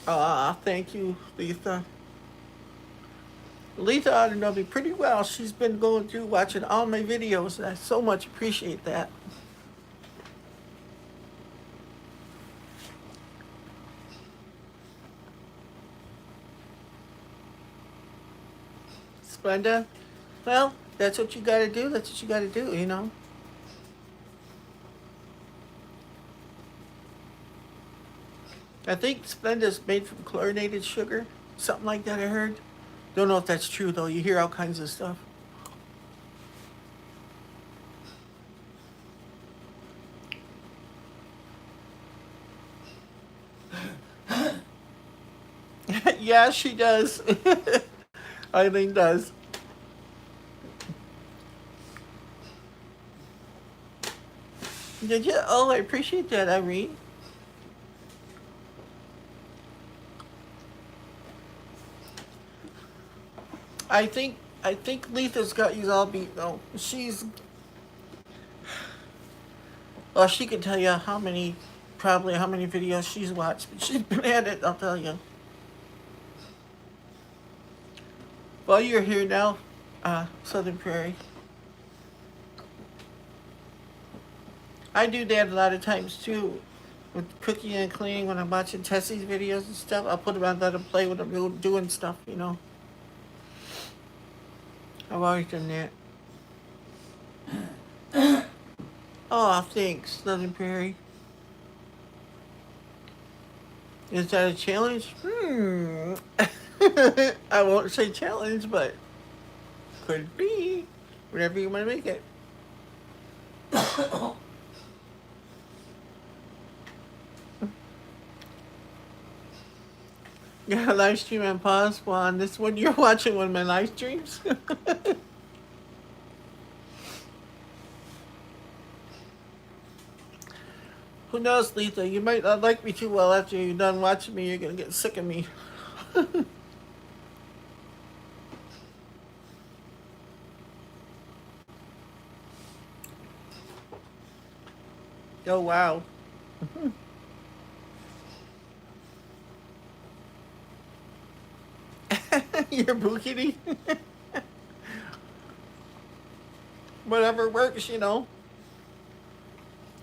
Ah, thank you, Letha. Letha ought to know me pretty well. She's been going through watching all my videos, and I so much appreciate that. Splenda, well, that's what you gotta do. That's what you gotta do, you know? I think Splenda's made from chlorinated sugar. Something like that, I heard. Don't know if that's true, though. You hear all kinds of stuff. Yeah, she does. Eileen does. Did you? Oh, I appreciate that, Irene. I think Letha's got you all beat though. Well, she can tell you probably how many videos she's watched, but she's been at it, I'll tell you. Well, you're here now, Southern Prairie. I do that a lot of times too, with cooking and cleaning when I'm watching Tessie's videos and stuff. I'll put them on, let them play when I'm doing stuff, you know. I've always done that. Oh, thanks, Southern Prairie. Is that a challenge? I won't say challenge, but could be. Whatever you want to make it. Yeah, live stream and pause on this one. You're watching one of my live streams. Who knows, Letha? You might not like me too well after you're done watching me. You're gonna get sick of me. Oh wow. You're bookie. Whatever works, you know.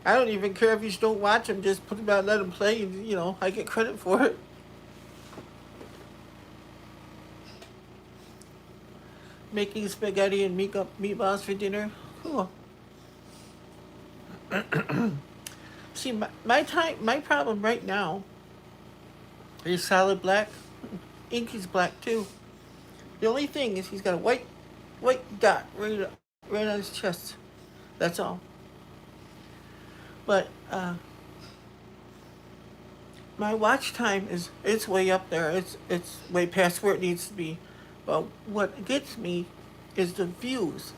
I don't even care if you don't watch them. Just put them out, let them play, and you know I get credit for it. Making spaghetti and meatballs for dinner. Cool. See, my problem right now is solid black. Inky's black too. The only thing is he's got a white dot right on his chest. That's all. But my watch time it's way up there. It's way past where it needs to be. But what gets me is the views.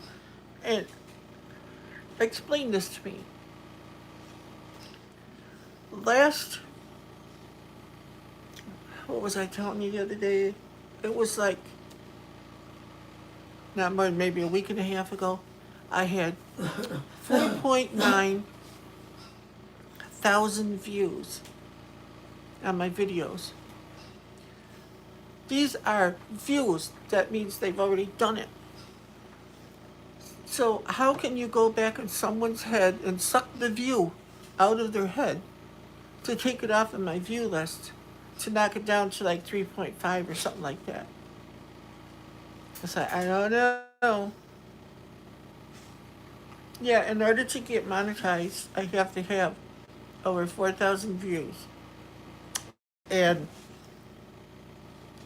And explain this to me. Last, what was I telling you the other day? It was like not more than maybe a week and a half ago. I had 4.9 thousand views on my videos. These are views. That means they've already done it. So how can you go back in someone's head and suck the view out of their head to take it off of my view list, to knock it down to like 3.5 or something like that? It's like, I don't know. Yeah, in order to get monetized, I have to have over 4,000 views. And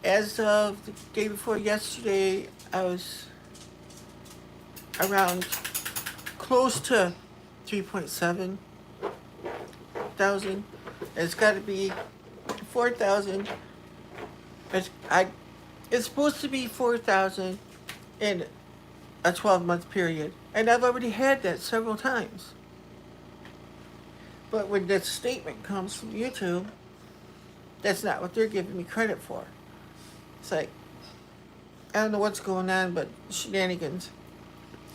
as of the day before yesterday, I was around close to 3.7 thousand. It's got to be 4,000. It's supposed to be 4,000 in a 12-month period, and I've already had that several times. But when that statement comes from YouTube, that's not what they're giving me credit for. It's like, I don't know what's going on, but shenanigans.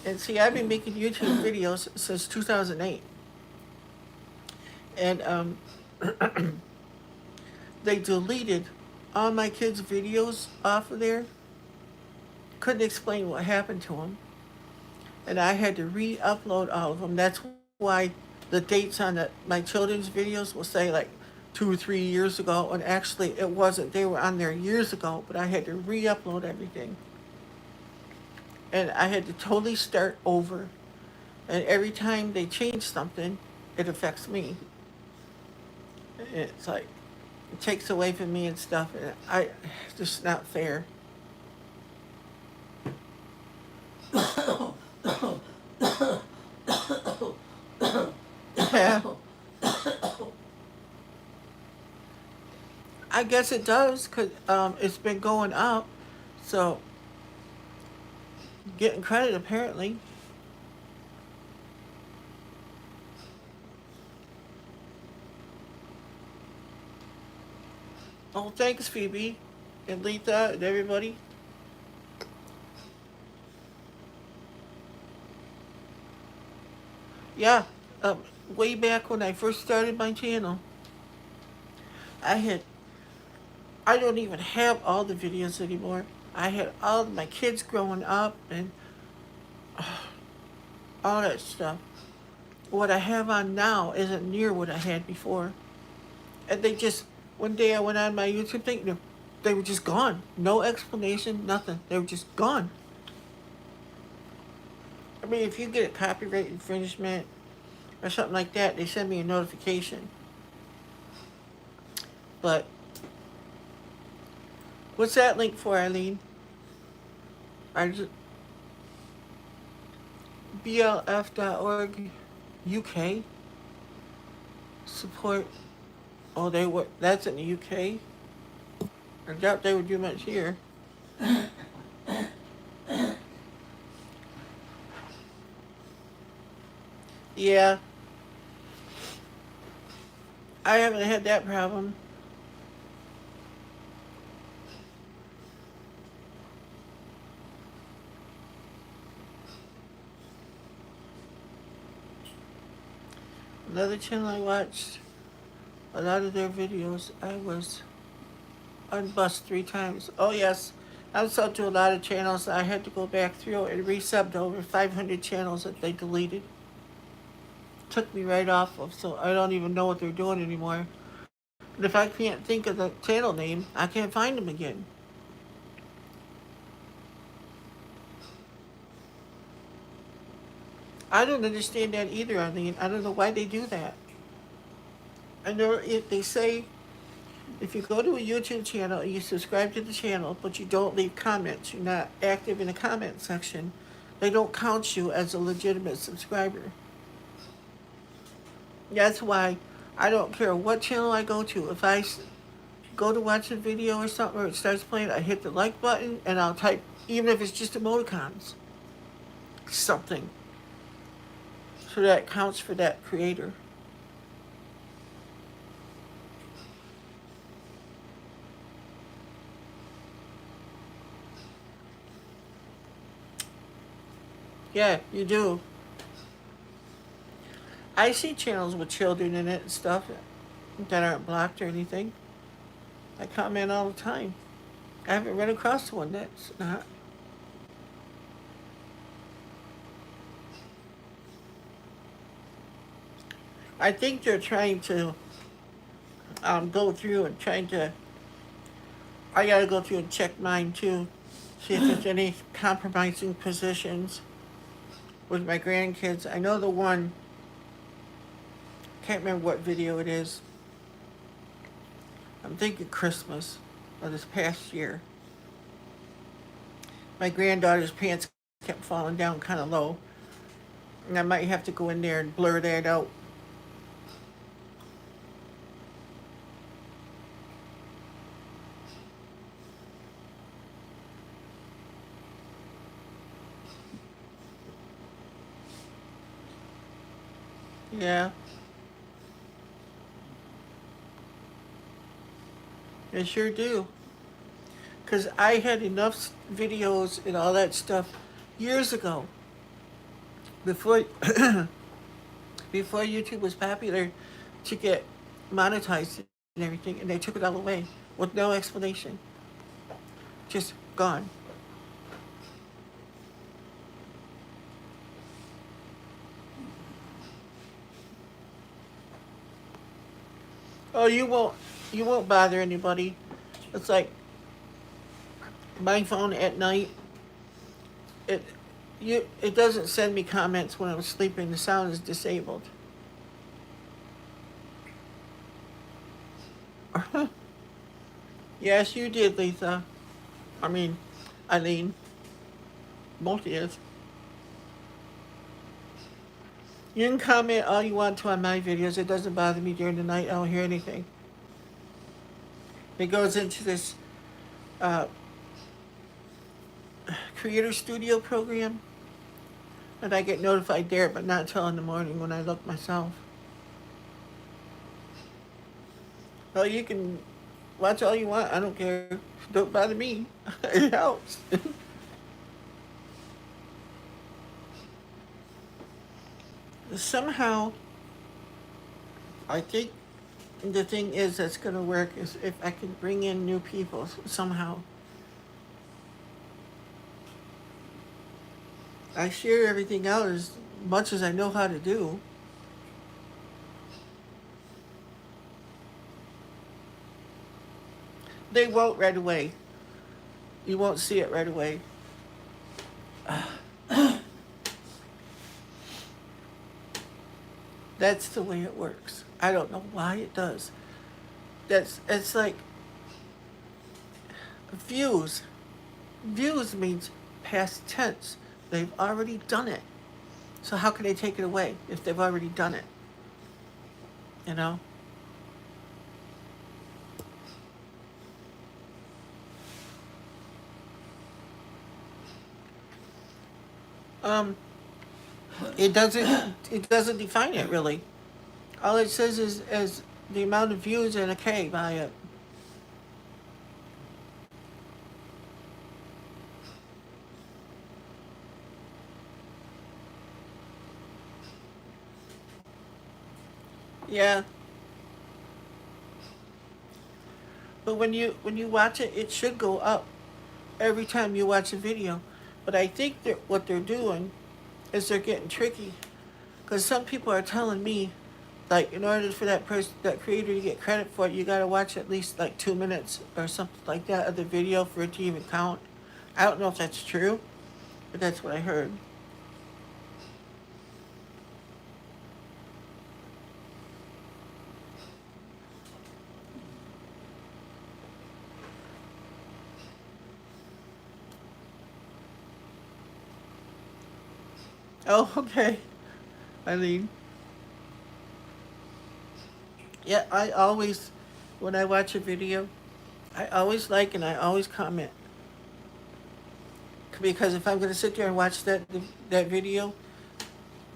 And see, I've been making YouTube videos since 2008. And they deleted all my kids' videos off of there. Couldn't explain what happened to them. And I had to re-upload all of them. That's why the dates on my children's videos will say like 2 or 3 years ago, and actually it wasn't. They were on there years ago, but I had to re-upload everything. And I had to totally start over. And every time they change something, it affects me. It's like, it takes away from me and stuff. And it's just not fair. Yeah. I guess it does, because it's been going up. So, getting credit apparently. Oh, thanks, Phoebe and Letha and everybody. Yeah, way back when I first started my channel, I had, I don't even have all the videos anymore. I had all my kids growing up and all that stuff. What I have on now isn't near what I had before. And they just, one day I went on my YouTube thing, they were just gone. No explanation, nothing. They were just gone. I mean, if you get a copyright infringement or something like that, they send me a notification. But what's that link for, Eileen? I just blf.org UK support. Oh, they were. That's in the UK. I doubt they would do much here. Yeah, I haven't had that problem. Another channel I watched, a lot of their videos, I was unbussed 3 times. Oh yes, I'm subbed to a lot of channels. I had to go back through and resub to over 500 channels that they deleted. Took me right off of, so I don't even know what they're doing anymore. And if I can't think of the channel name, I can't find them again. I don't understand that either, Eileen. I don't know why they do that. I know if they say if you go to a YouTube channel and you subscribe to the channel, but you don't leave comments, you're not active in the comment section, they don't count you as a legitimate subscriber. That's why I don't care what channel I go to. If I go to watch a video or something, or it starts playing, I hit the like button and I'll type, even if it's just emoticons, something, so that counts for that creator. Yeah, you do. I see channels with children in it and stuff that aren't blocked or anything. I comment all the time. I haven't run across one that's not. I think they're trying to go through and trying to. I gotta go through and check mine too, see if there's any compromising positions with my grandkids. I know the one. Can't remember what video it is. I'm thinking Christmas or this past year. My granddaughter's pants kept falling down kind of low, and I might have to go in there and blur that out. Yeah, I sure do. Because I had enough videos and all that stuff years ago, before before YouTube was popular, to get monetized and everything, and they took it all away with no explanation. Just gone. Oh, you won't bother anybody. It's like my phone at night. It it doesn't send me comments when I'm sleeping. The sound is disabled. Yes, you did, Lisa. I mean, Eileen. Both is. You can comment all you want to on my videos. It doesn't bother me during the night. I don't hear anything. It goes into this uh, Creator Studio program, and I get notified there, but not until in the morning when I look myself. Well, you can watch all you want. I don't care. Don't bother me. It helps. Somehow, I think the thing is that's going to work is if I can bring in new people somehow. I share everything out as much as I know how to do. They won't right away. You won't see it right away. That's the way it works. I don't know why it does. It's like views. Views means past tense. They've already done it. So how can they take it away if they've already done it? You know? Um, it doesn't define it really. All it says is the amount of views and a K by it. Yeah. But when you watch it, it should go up every time you watch a video. But I think that what they're doing is they're getting tricky because some people are telling me, like, in order for that person, that creator to get credit for it, you gotta watch at least like 2 minutes or something like that of the video for it to even count. I don't know if that's true, but that's what I heard. Oh, okay, Eileen. Yeah, I always, when I watch a video, I always like and I always comment because if I'm gonna sit there and watch that video,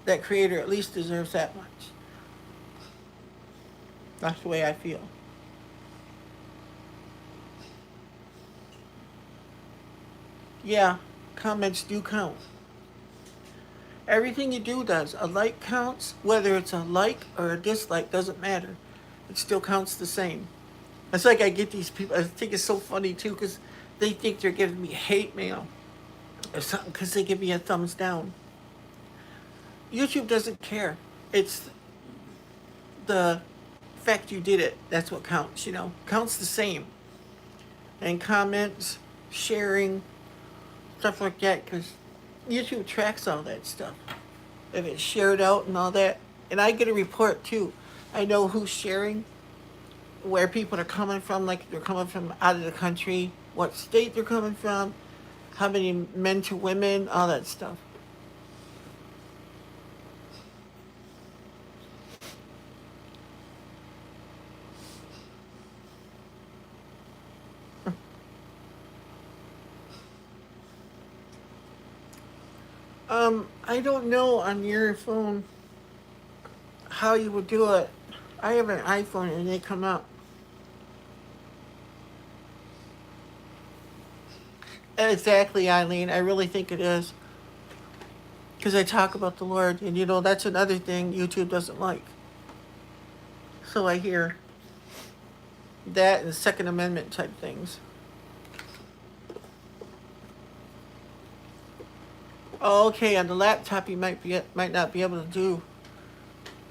that creator at least deserves that much. That's the way I feel. Yeah, comments do count. Everything you do does. A like counts, whether it's a like or a dislike, doesn't matter. It still counts the same. It's like I get these people, I think it's so funny too, because they think they're giving me hate mail or something because they give me a thumbs down. YouTube doesn't care. It's the fact you did it. That's what counts. Counts the same. And comments, sharing, stuff like that, because YouTube tracks all that stuff. If it's shared out and all that. And I get a report too. I know who's sharing, where people are coming from, like they're coming from out of the country, what state they're coming from, how many men to women, all that stuff. I don't know on your phone how you would do it. I have an iPhone and they come up. Exactly, Eileen. I really think it is. Because I talk about the Lord, and that's another thing YouTube doesn't like. So I hear that and Second Amendment type things. Oh, okay, on the laptop you might not be able to do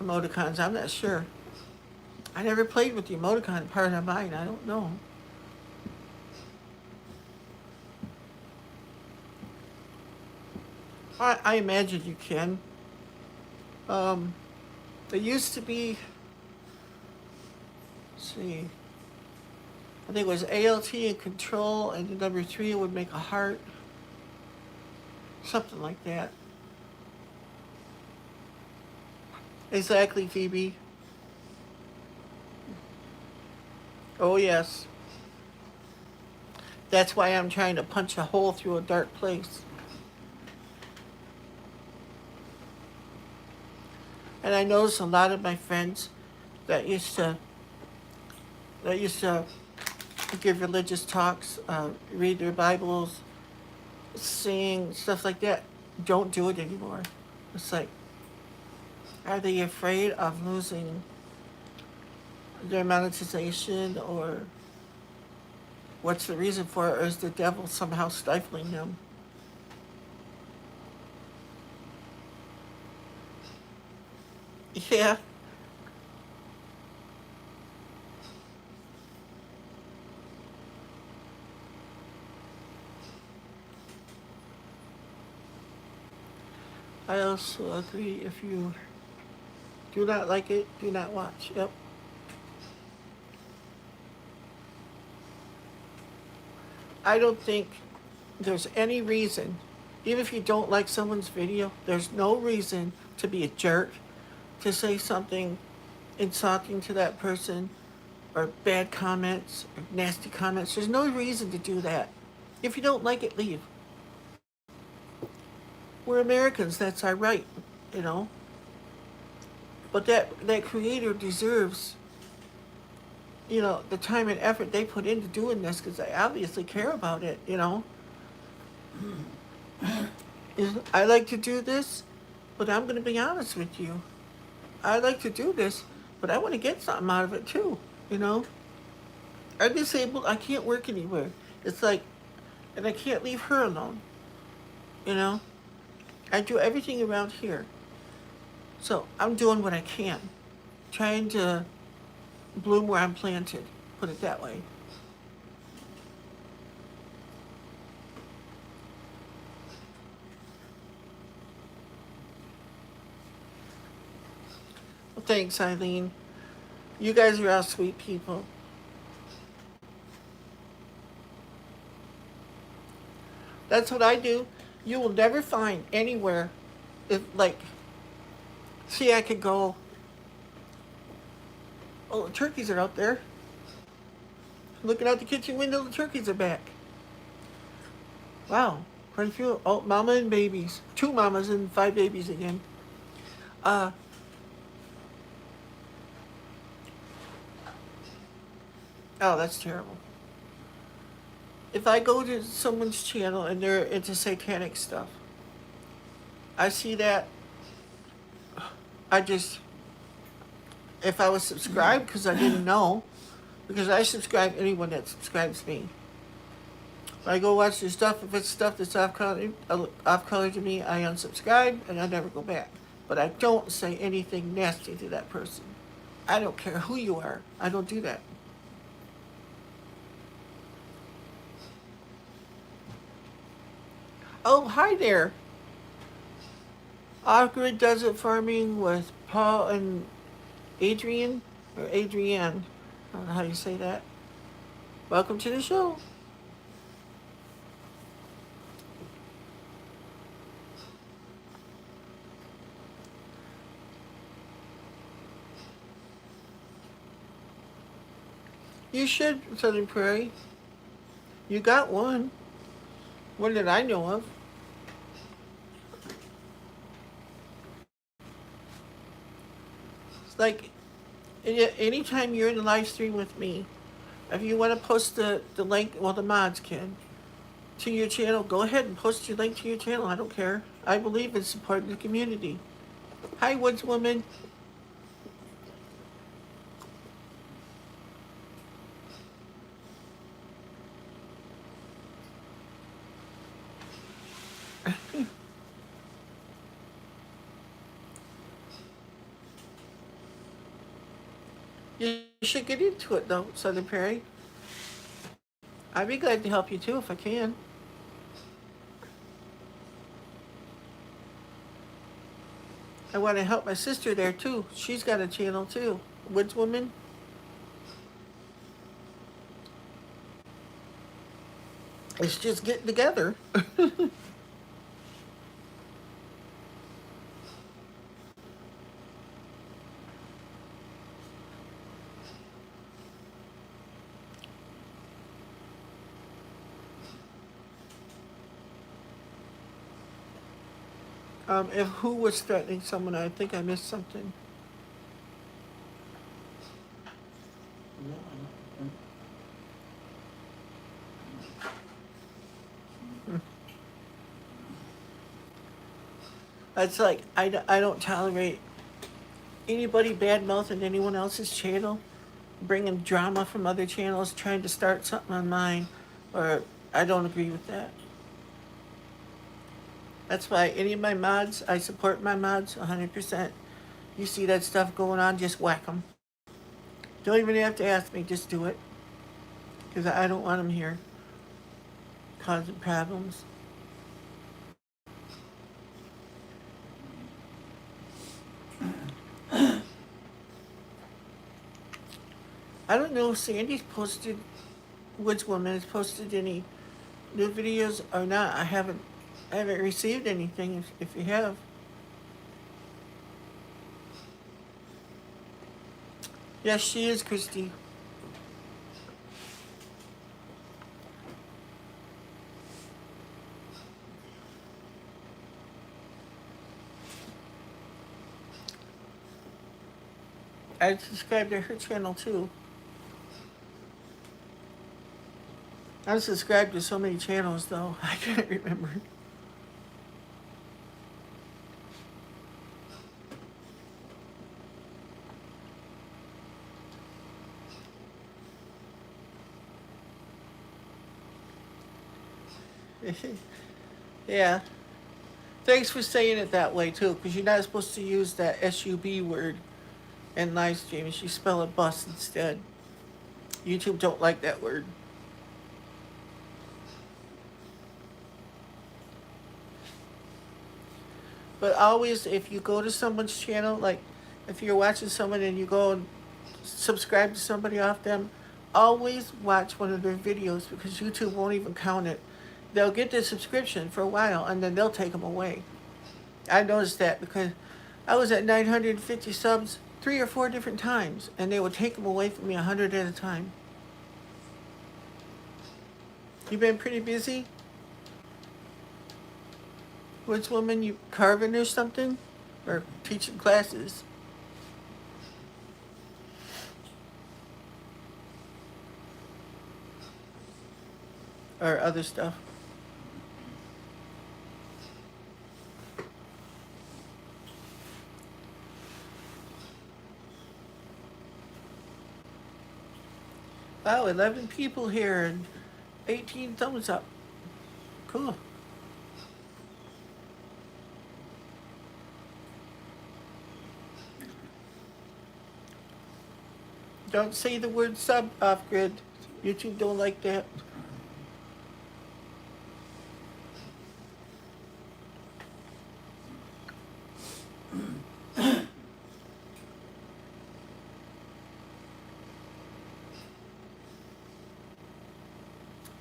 emoticons. I'm not sure. I never played with the emoticon part of mine. I don't know. I imagine you can. Um, there used to be, let's see, I think it was ALT and control, and the number 3 would make a heart. Something like that. Exactly, Phoebe. Oh, yes. That's why I'm trying to punch a hole through a dark place. And I notice a lot of my friends that used to give religious talks, read their Bibles, sing, stuff like that, don't do it anymore. It's like, are they afraid of losing their monetization, or what's the reason for it? Or is the devil somehow stifling them? Yeah. I also agree if you Do not like it, do not watch. Yep. I don't think there's any reason, even if you don't like someone's video, there's no reason to be a jerk, to say something insulting to that person, or bad comments, or nasty comments. There's no reason to do that. If you don't like it, leave. We're Americans, that's our right, you know? But that creator deserves, the time and effort they put into doing this because they obviously care about it, you know? I like to do this, but I'm going to be honest with you. I like to do this, but I want to get something out of it too, you know? I'm disabled, I can't work anywhere. It's like, and I can't leave her alone, you know? I do everything around here. So I'm doing what I can, trying to bloom where I'm planted, put it that way. Well, thanks, Eileen. You guys are all sweet people. That's what I do. You will never find anywhere, if like, see, I could go. Oh, the turkeys are out there. Looking out the kitchen window, the turkeys are back. Wow, quite a few. Oh, mama and babies. 2 mamas and 5 babies again. Uh, oh, that's terrible. If I go to someone's channel and they're into satanic stuff, I see that, I just, if I was subscribed, because I didn't know, because I subscribe anyone that subscribes me. When I go watch their stuff, if it's stuff that's off color to me, I unsubscribe and I never go back. But I don't say anything nasty to that person. I don't care who you are. I don't do that. Oh, hi there. Off-grid desert farming with Paul and Adrian, or Adrienne. I don't know how you say that. Welcome to the show. You should, Southern Prairie. You got one. One that I know of. It's like, anytime you're in the live stream with me, if you want to post the link, well, the mods can, to your channel, go ahead and post your link to your channel. I don't care. I believe in supporting the community. Hi, Woodswoman. You should get into it, though, Southern Prairie. I'd be glad to help you, too, if I can. I want to help my sister there, too. She's got a channel, too. Woodswoman. It's just getting together. If who was threatening someone, I think I missed something. No, It's like, I don't tolerate anybody bad mouthing anyone else's channel, bringing drama from other channels, trying to start something on mine, or I don't agree with that. That's why any of my mods, I support my mods 100%. You see that stuff going on, just whack them. Don't even have to ask me, just do it. Because I don't want them here causing problems. I don't know if Sandy's posted, Woods Woman has posted any new videos or not. I haven't received anything. If you have, yes, she is, Christy. I subscribe to her channel too. I'm subscribed to so many channels though, I can't remember. Yeah. Thanks for saying it that way too, because you're not supposed to use that SUB word in live streams. You spell it bus instead. YouTube don't like that word. But always, if you go to someone's channel, like if you're watching someone and you go and subscribe to somebody off them, always watch one of their videos because YouTube won't even count it. They'll get the subscription for a while and then they'll take them away. I noticed that because I was at 950 subs 3 or 4 different times and they would take them away from me 100 at a time. You been pretty busy? Woods Woman, you carving or something? Or teaching classes? Or other stuff? Wow, 11 people here and 18 thumbs up. Cool. Don't say the word sub off grid. YouTube don't like that.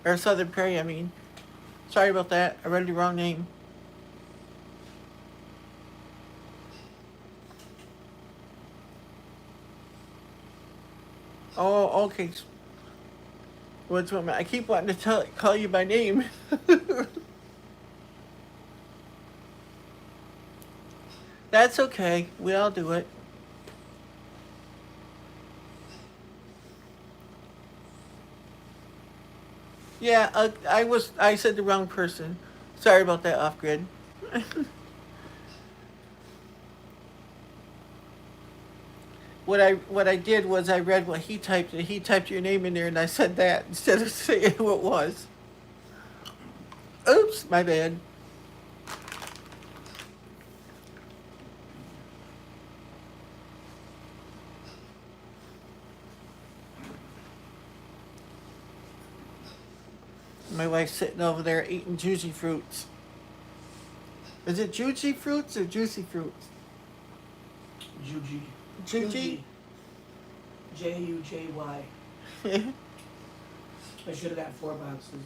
Or Southern Prairie, I mean. Sorry about that. I read the wrong name. Oh, okay. Woods Woman. I keep wanting to call you by name. That's okay. We all do it. Yeah, I said the wrong person. Sorry about that, off grid. What I did was I read what he typed and he typed your name in there and I said that instead of saying who it was. Oops, my bad. My wife's sitting over there eating juicy fruits. Is it juicy fruits or juicy fruits? Juji. Juji? Jujy. I should have got 4 boxes.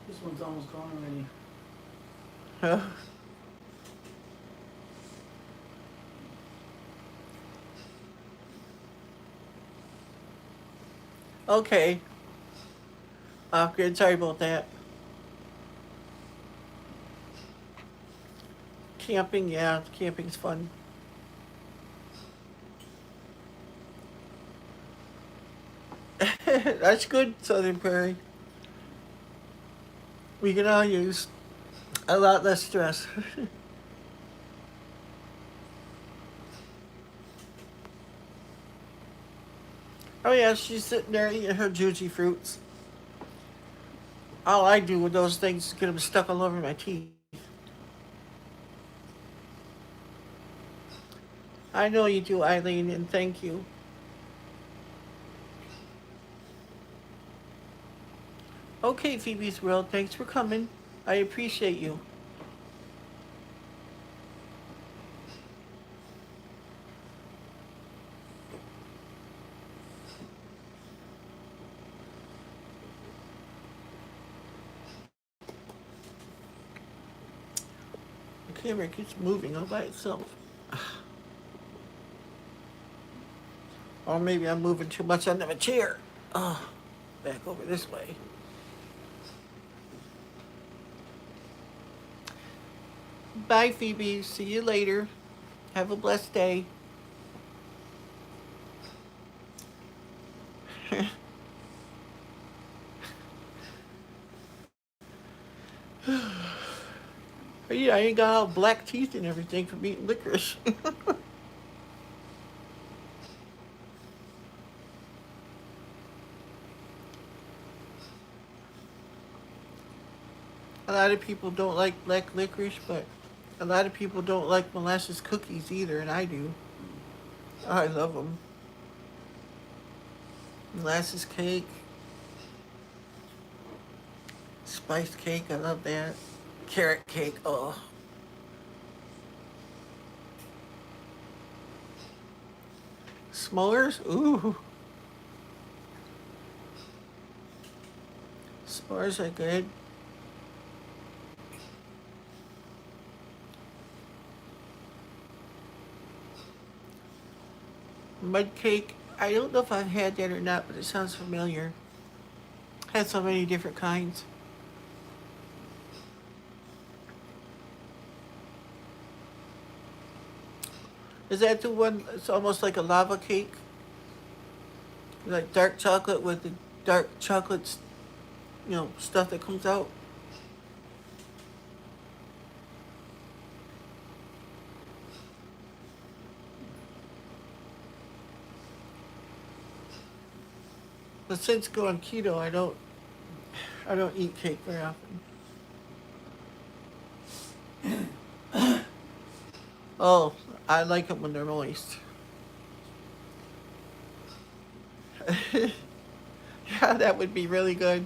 This one's almost gone already. Huh? Okay. Off grid, sorry about that. Camping, yeah, camping's fun. That's good, Southern Prairie. We can all use a lot less stress. Oh yeah, she's sitting there eating her juicy fruits. All I do with those things is get them stuck all over my teeth. I know you do, Eileen, and thank you. Okay, Phoebe's World, thanks for coming. I appreciate you. camera keeps moving all by itself. Or maybe I'm moving too much under my chair. Oh, back over this way. Bye, Phoebe. See you later. Have a blessed day. Yeah, I ain't got all black teeth and everything from eating licorice. A lot of people don't like black licorice, but a lot of people don't like molasses cookies either, and I do. I love them. Molasses cake, spiced cake, I love that. Carrot cake, oh. S'mores, ooh. S'mores are good. Mud cake, I don't know if I've had that or not, but it sounds familiar. Had so many different kinds. Is that the one that's almost like a lava cake? Like dark chocolate with the dark chocolate, stuff that comes out? But since going keto, I don't eat cake very often. Oh, I like them when they're moist. Yeah, that would be really good.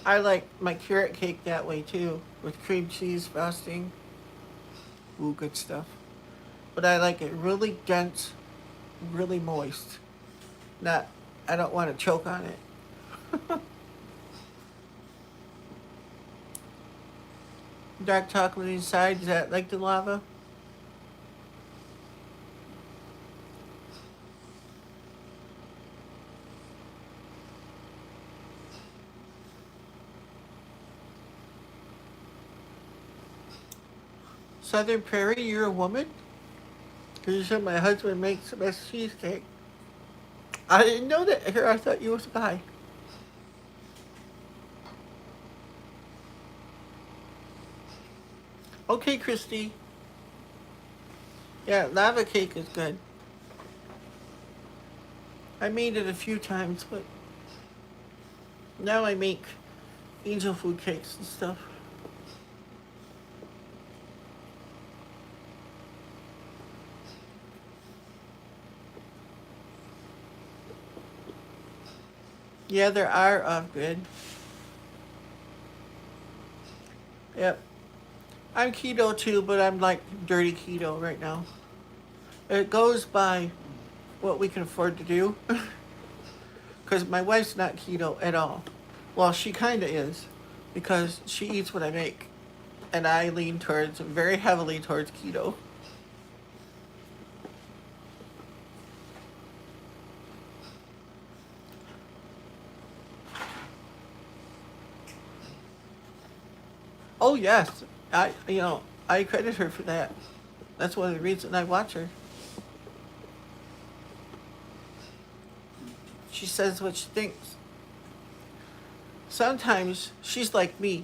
I like my carrot cake that way too, with cream cheese frosting. Ooh, good stuff. But I like it really dense, really moist. Not, I don't want to choke on it. Dark chocolate inside, is that like the lava? Southern Prairie, you're a woman? Because you said my husband makes the best cheesecake. I didn't know that. Here, I thought you was a guy. Okay, Christy. Yeah, lava cake is good. I made it a few times, but now I make angel food cakes and stuff. Yeah, there are good. Yep. I'm keto too, but I'm like dirty keto right now. It goes by what we can afford to do. Because my wife's not keto at all. Well, she kind of is, because she eats what I make. And I lean towards, very heavily towards keto. Oh, yes. I credit her for that. That's one of the reasons I watch her. She says what she thinks. Sometimes she's like me.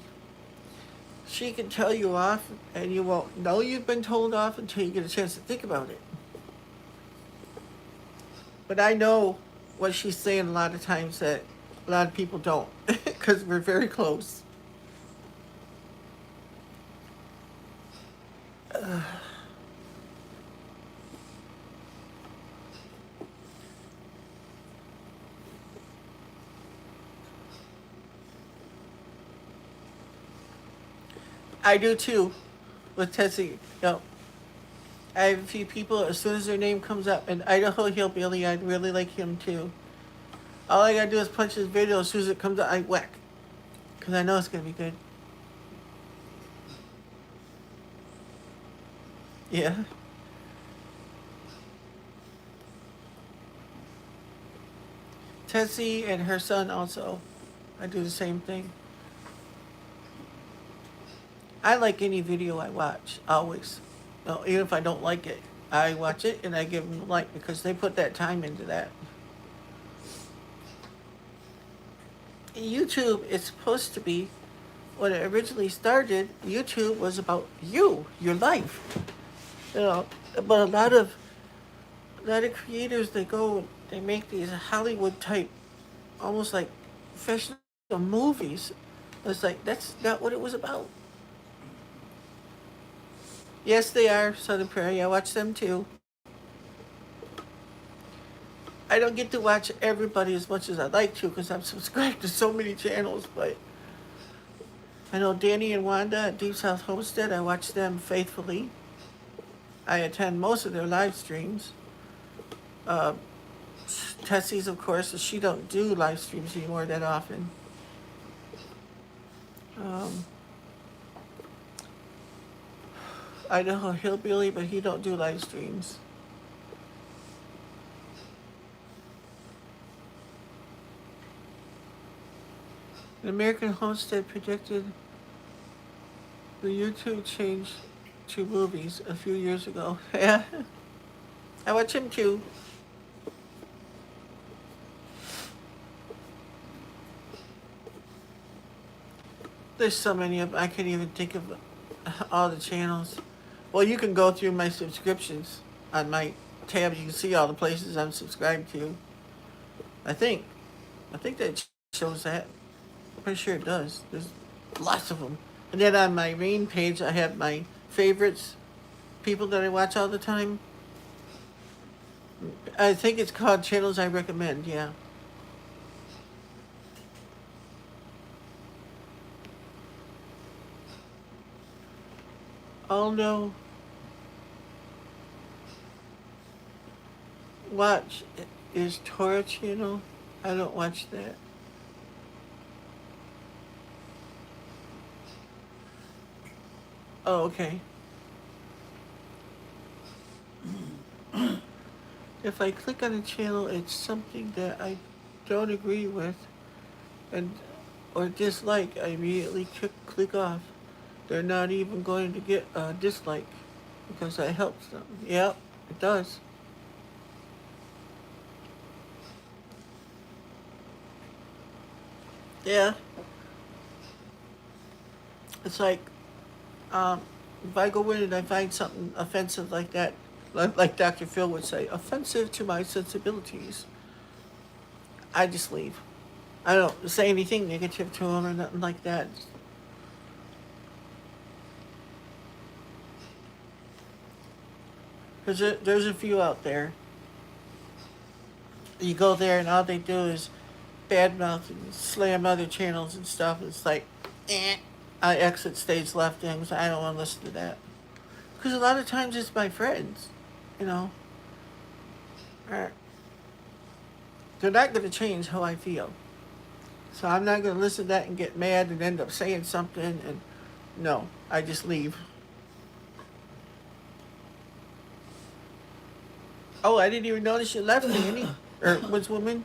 She can tell you off, and you won't know you've been told off until you get a chance to think about it. But I know what she's saying a lot of times that a lot of people don't, because we're very close. I do too, with Tessie. I have a few people, as soon as their name comes up, and Idaho Hillbilly, I really like him too. All I gotta do is punch his video, as soon as it comes up, I whack. Because I know it's gonna be good. Yeah. Tessie and her son also. I do the same thing. I like any video I watch, always. No, even if I don't like it, I watch it and I give them a like because they put that time into that. YouTube is supposed to be, when it originally started, YouTube was about you, your life. You know, but a lot of creators, they make these Hollywood type, almost like professional movies. It's like that's not what it was about. Yes, they are Southern Prairie. I watch them too. I don't get to watch everybody as much as I'd like to because I'm subscribed to so many channels. But I know Danny and Wanda at Deep South Homestead. I watch them faithfully. I attend most of their live streams. Uh, Tessie's, of course, she don't do live streams anymore that often. Um, I know Hillbilly, but he don't do live streams. The American Homestead predicted the YouTube change to movies a few years ago. Yeah, I watch him too. There's so many of them, I can't even think of all the channels. Well, you can go through my subscriptions on my tab. You can see all the places I'm subscribed to. I think. I think that shows that. I'm pretty sure it does. There's lots of them. And then on my main page, I have my favorites, people that I watch all the time. I think it's called Channels I Recommend, yeah. Aldo Watch is Torah Channel. I don't watch that. Oh, okay. If I click on a channel, it's something that I don't agree with and or dislike. I immediately click off. They're not even going to get a dislike because I helped them. Yep, it does. Yeah, it's like um, if I go in and I find something offensive like that, like Dr. Phil would say, offensive to my sensibilities, I just leave. I don't say anything negative to him or nothing like that. Because there's a few out there. You go there and all they do is badmouth and slam other channels and stuff. It's like, eh. I exit stage left things. I don't want to listen to that. Because a lot of times it's my friends, you know. Or they're not going to change how I feel. So I'm not going to listen to that and get mad and end up saying something. And no, I just leave. Oh, I didn't even notice you left, Danny. Or was woman.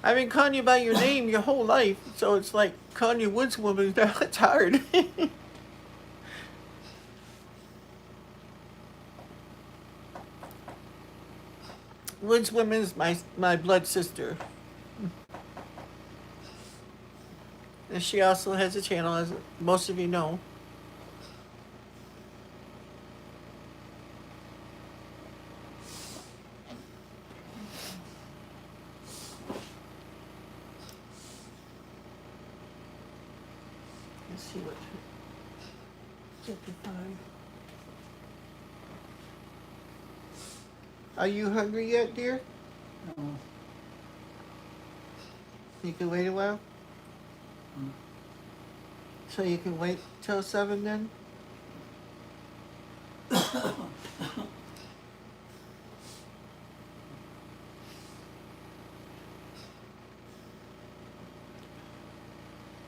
I've been calling you by your name your whole life, so it's like calling you Woods Woman. It's hard. Woods Woman is my blood sister. And she also has a channel, as most of you know. Let's see what 55. Are you hungry yet, dear? No. You can wait a while? Mm. So you can wait till 7 then? I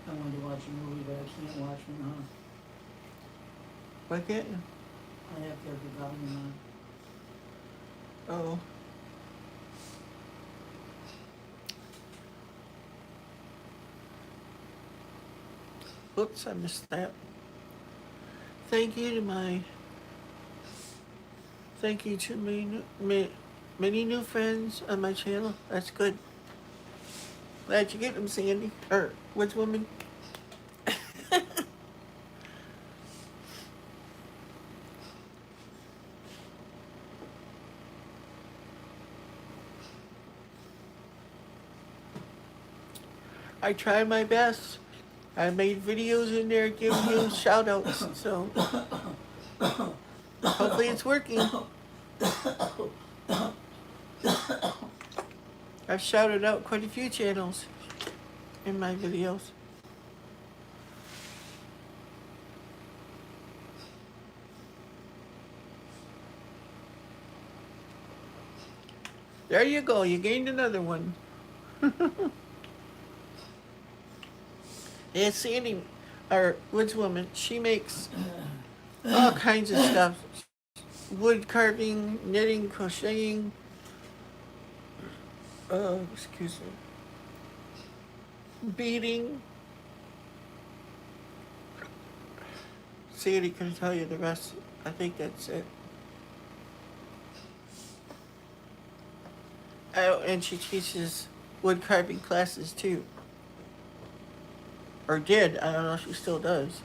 wanted to watch watch a movie, but I can't watch one on. Why can't you? I have to have the volume on. Oh. Oops, I missed that. Thank you to my many new friends on my channel. That's good. Glad you get them, Sandy. Or which woman? I try my best. I made videos in there giving you shout outs, so hopefully it's working. I've shouted out quite a few channels in my videos. There you go, you gained another one. Yeah, Sandy, our woods woman, she makes all kinds of stuff. Wood carving, knitting, crocheting. Excuse me. Beading. Sandy can tell you the rest. I think that's it. Oh, and she teaches wood carving classes too. Or did. I don't know if she still does.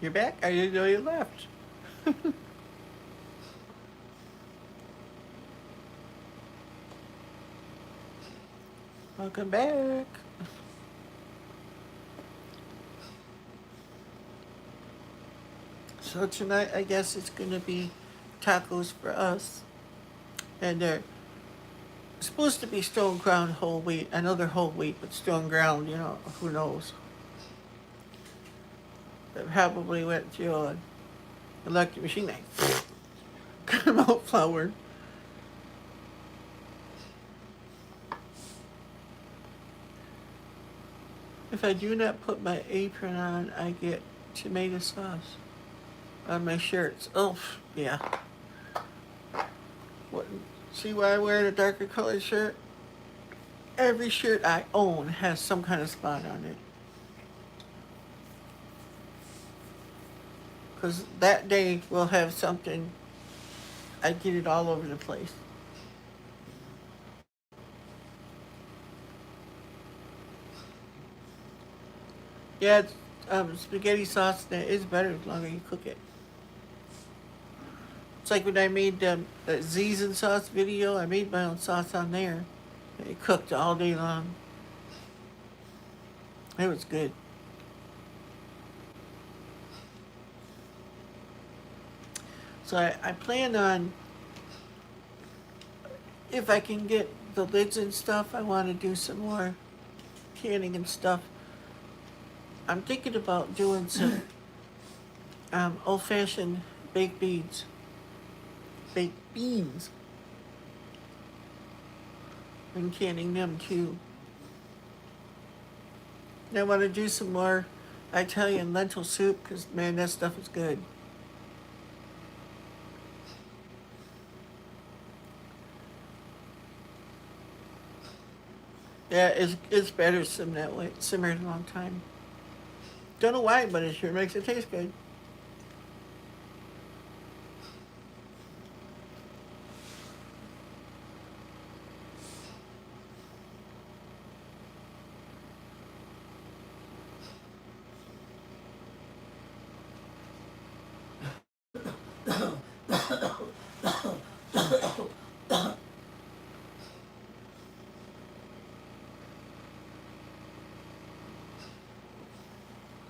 You're back? I didn't know you left. Welcome back. So tonight, I guess it's gonna be tacos for us. And they're supposed to be stone ground whole wheat. I know they're whole wheat, but stone ground, you know, who knows? They probably went through an electric machine. They come out flour. If I do not put my apron on, I get tomato sauce on my shirts. Oh, yeah. What? See why I wear the darker colored shirt? Every shirt I own has some kind of spot on it. Because that day we'll have something, I get it all over the place. Yeah, spaghetti sauce that is better the longer you cook it. It's like when I made that Z's and sauce video, I made my own sauce on there. It cooked all day long. It was good. So I plan on, if I can get the lids and stuff, I want to do some more canning and stuff. I'm thinking about doing some old-fashioned baked beans. Baked beans. And canning them too. And I want to do some more Italian lentil soup because, man, that stuff is good. Yeah, it's better simmered that way. It's simmered a long time. Don't know why, but it sure makes it taste good.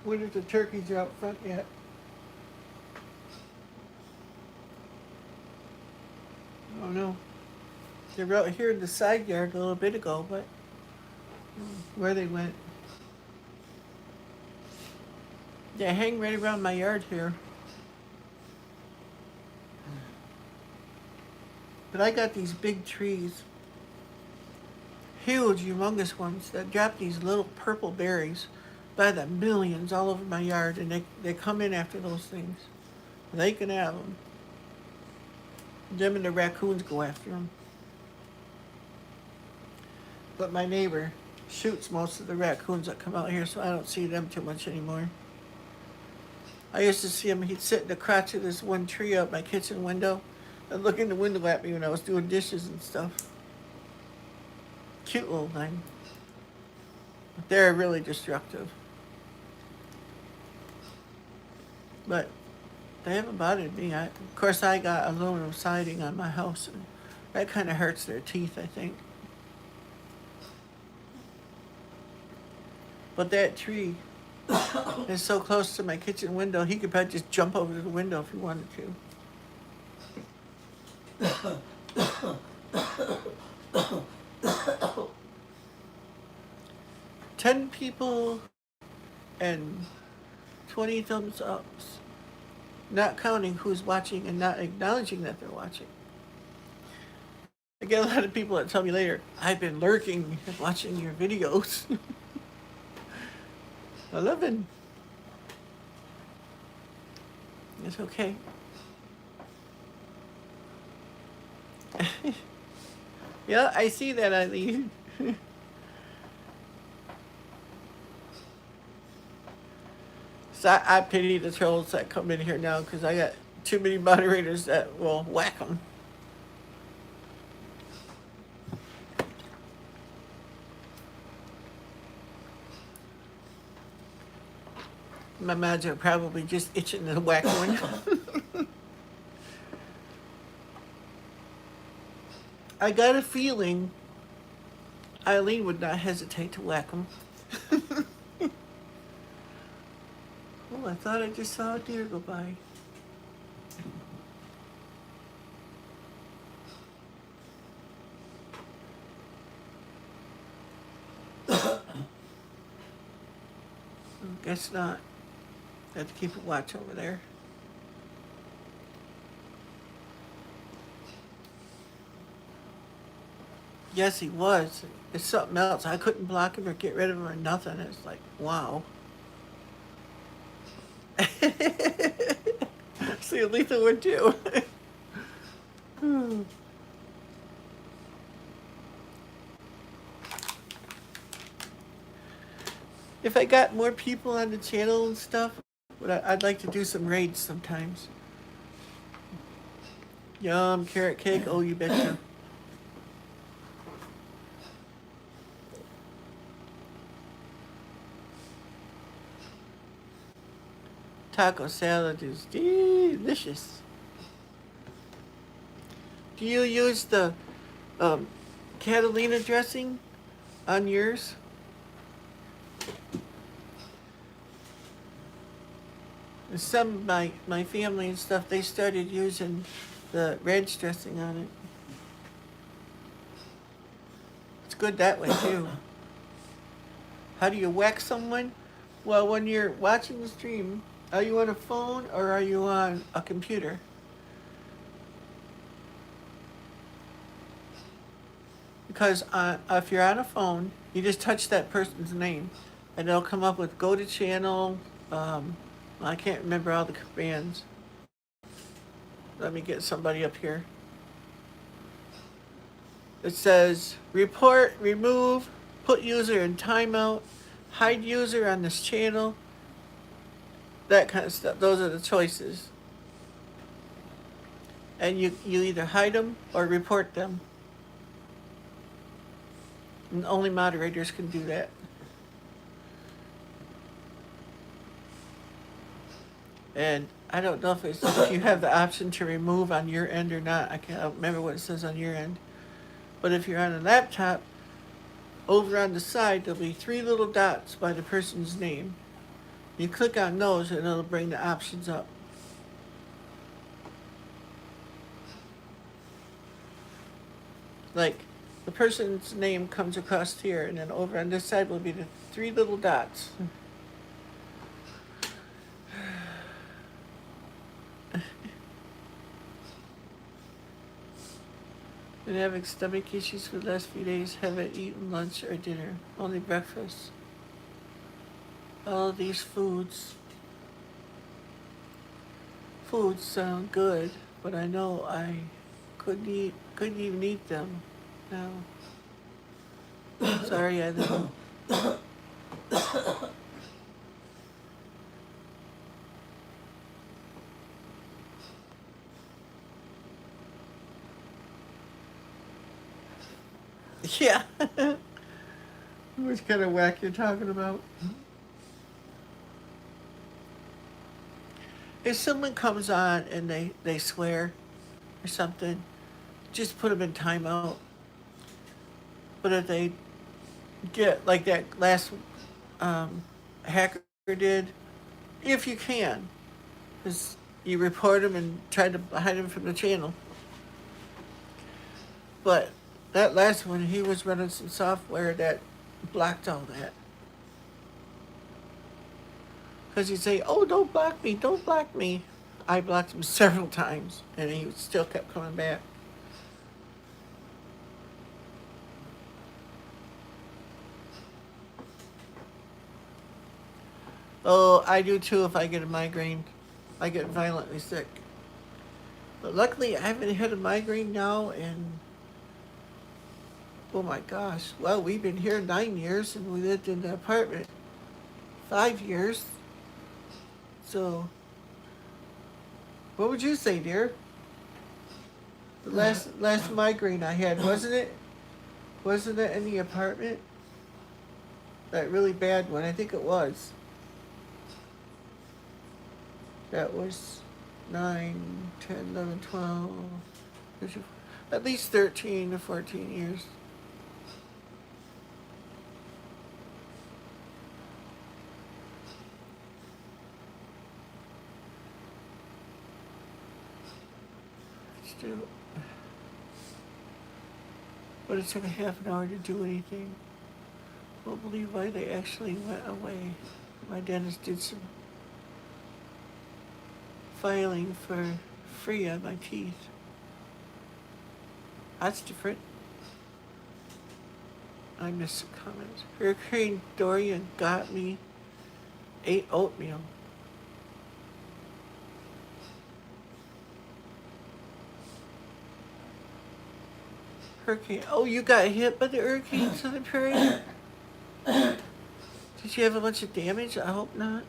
What if the turkeys are out front yet? Oh no. They were out here in the side yard a little bit ago, but where they went. They hang right around my yard here. But I got these big trees, huge, humongous ones that drop these little purple berries by the millions all over my yard, and they come in after those things. They can have them. Them and the raccoons go after them. But my neighbor shoots most of the raccoons that come out here, so I don't see them too much anymore. I used to see him, he'd sit in the crotch of this one tree out my kitchen window and look in the window at me when I was doing dishes and stuff. Cute little thing. But they're really destructive. But they haven't bothered me. Of course, I got aluminum siding on my house, and that kind of hurts their teeth, I think. But that tree is so close to my kitchen window, he could probably just jump over to the window if he wanted to. 10 people and 20 thumbs ups, not counting who's watching and not acknowledging that they're watching. I get a lot of people that tell me later, I've been lurking and watching your videos. 11. It's okay. Yeah, I see that, Eileen. So I pity the trolls that come in here now because I got too many moderators that will whack them. My mods are probably just itching to whack one. I got a feeling Eileen would not hesitate to whack them. Oh, I thought I just saw a deer go by. Guess not. I have to keep a watch over there. Yes, he was. It's something else. I couldn't block him or get rid of him or nothing. It's like, wow. See, a lethal one too. If I got more people on the channel and stuff, I'd like to do some raids sometimes. Yum, carrot cake. Oh, you betcha. Taco salad is delicious. Do you use the Catalina dressing on yours? Some of my family and stuff, they started using the ranch dressing on it. It's good that way too. How do you whack someone? Well, when you're watching the stream, are you on a phone or are you on a computer? Because if you're on a phone, you just touch that person's name, and it'll come up with go to channel. I can't remember all the commands. Let me get somebody up here. It says report, remove, put user in timeout, hide user on this channel, that kind of stuff. Those are the choices. And you either hide them or report them. And only moderators can do that. And I don't know if you have the option to remove on your end or not. I don't remember what it says on your end. But if you're on a laptop, over on the side, there'll be 3 little dots by the person's name. You click on those and it'll bring the options up. like the person's name comes across here, and then over on this side will be the three little dots. Been having stomach issues for the last few days. Haven't eaten lunch or dinner, only breakfast. All of these foods sound good, but I know I couldn't even eat them. No. Sorry, I didn't. Yeah. Which kind of whack you're talking about? If someone comes on and they swear or something, just put them in timeout. But if they get like that last hacker did, if you can, is you report them and try to hide them from the channel. But that last one, he was running some software that blocked all that. Because he'd say, "Oh, don't block me, don't block me." I blocked him several times, and he still kept coming back. Oh, I do too if I get a migraine. I get violently sick. But luckily, I haven't had a migraine now in, oh my gosh, well, we've been here 9 years, and we lived in the apartment 5 years. So, what would you say, dear? The last migraine I had, wasn't it? Wasn't it in the apartment? That really bad one, I think it was. That was 9, 10, 11, 12, at least 13 to 14 years. Still. But it took a half an hour to do anything. Won't believe why they actually went away. My dentist did some filing for free on my teeth. That's different. I missed a comment. Hurricane Dorian got me. Ate oatmeal. Hurricane. Oh, you got hit by the hurricane, Southern Prairie? Did you have a bunch of damage? I hope not.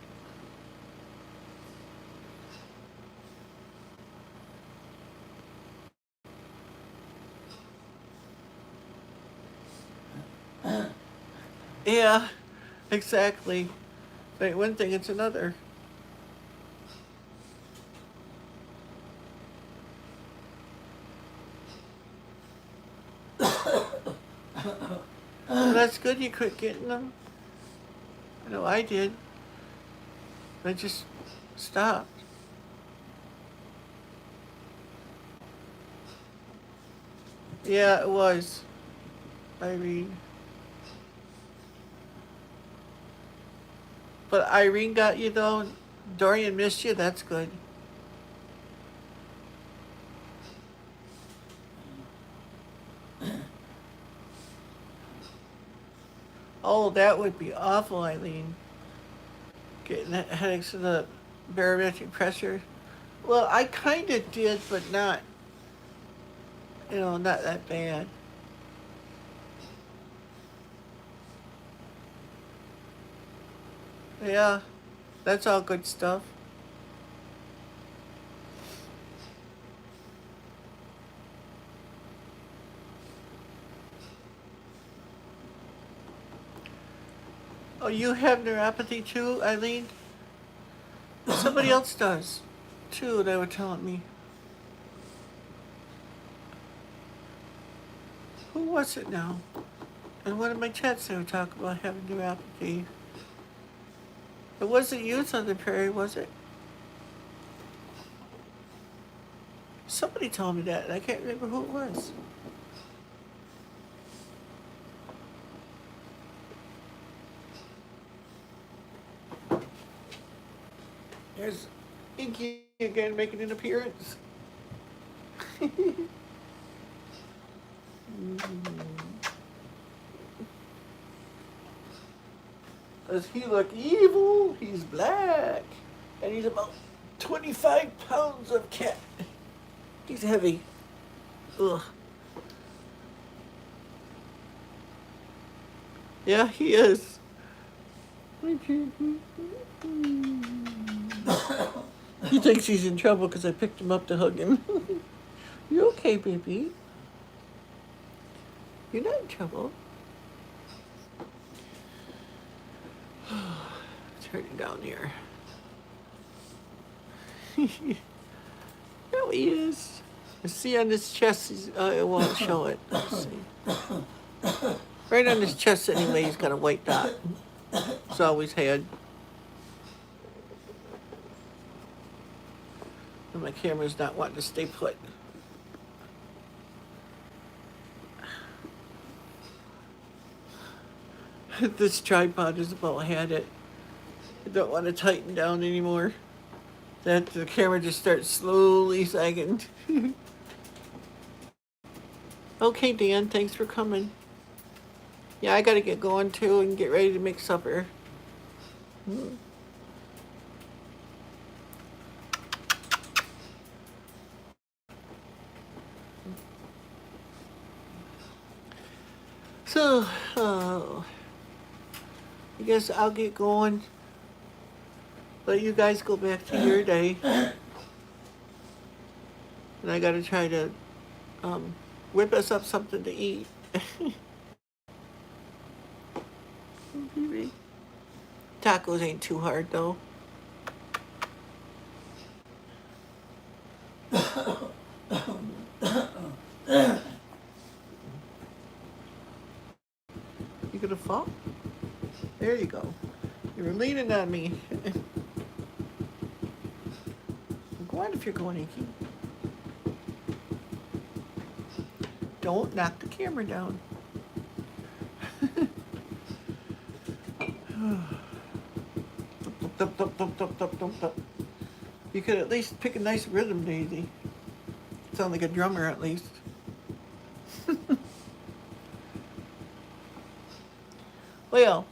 Yeah, exactly. But one thing, it's another. Well, that's good you quit getting them. I know I did. I just stopped. Yeah, it was. Irene. But Irene got you though. Dorian missed you. That's good. Oh, that would be awful, Eileen. Getting headaches from the barometric pressure. Well, I kind of did, but not, not that bad. Yeah, that's all good stuff. Oh, you have neuropathy too, Eileen? Somebody else does, too, they were telling me. Who was it now? In one of my chats they were talking about having neuropathy. It wasn't you, Southern Prairie, was it? Somebody told me that, and I can't remember who it was. There's Inky again making an appearance. Does he look evil? He's black. And he's about 25 pounds of cat. He's heavy. Ugh. Yeah, he is. He thinks he's in trouble because I picked him up to hug him. You okay, baby? You're not in trouble. Turn it down here. There he is. You see on his chest, it won't show it. Let's see. Right on his chest anyway, he's got a white dot. It's always had. And my camera's not wanting to stay put. This tripod is about had it. I don't want to tighten down anymore. That the camera just starts slowly sagging. Okay, Dan, thanks for coming. Yeah, I gotta get going too and get ready to make supper. So, I guess I'll get going. Let you guys go back to your day. And I gotta try to whip us up something to eat. Tacos ain't too hard though. You gonna fall? There you go. You were leaning on me. Go on if you're going, Inky. Don't knock the camera down. You could at least pick a nice rhythm, Daisy. Sound like a drummer at least. Well,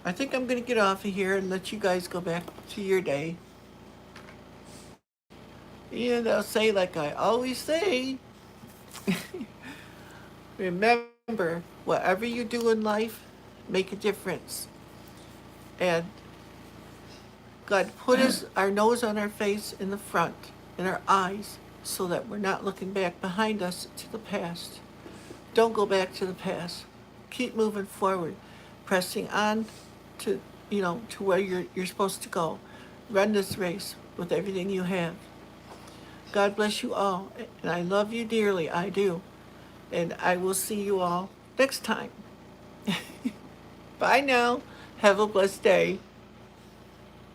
I think I'm gonna get off of here and let you guys go back to your day. And I'll say like I always say, remember, whatever you do in life, make a difference. And God put our nose on our face in the front, and our eyes, so that we're not looking back behind us to the past. Don't go back to the past. Keep moving forward, pressing on to to where you're supposed to go. Run this race with everything you have. God bless you all, and I love you dearly. I do, and I will see you all next time. Bye now. Have a blessed day.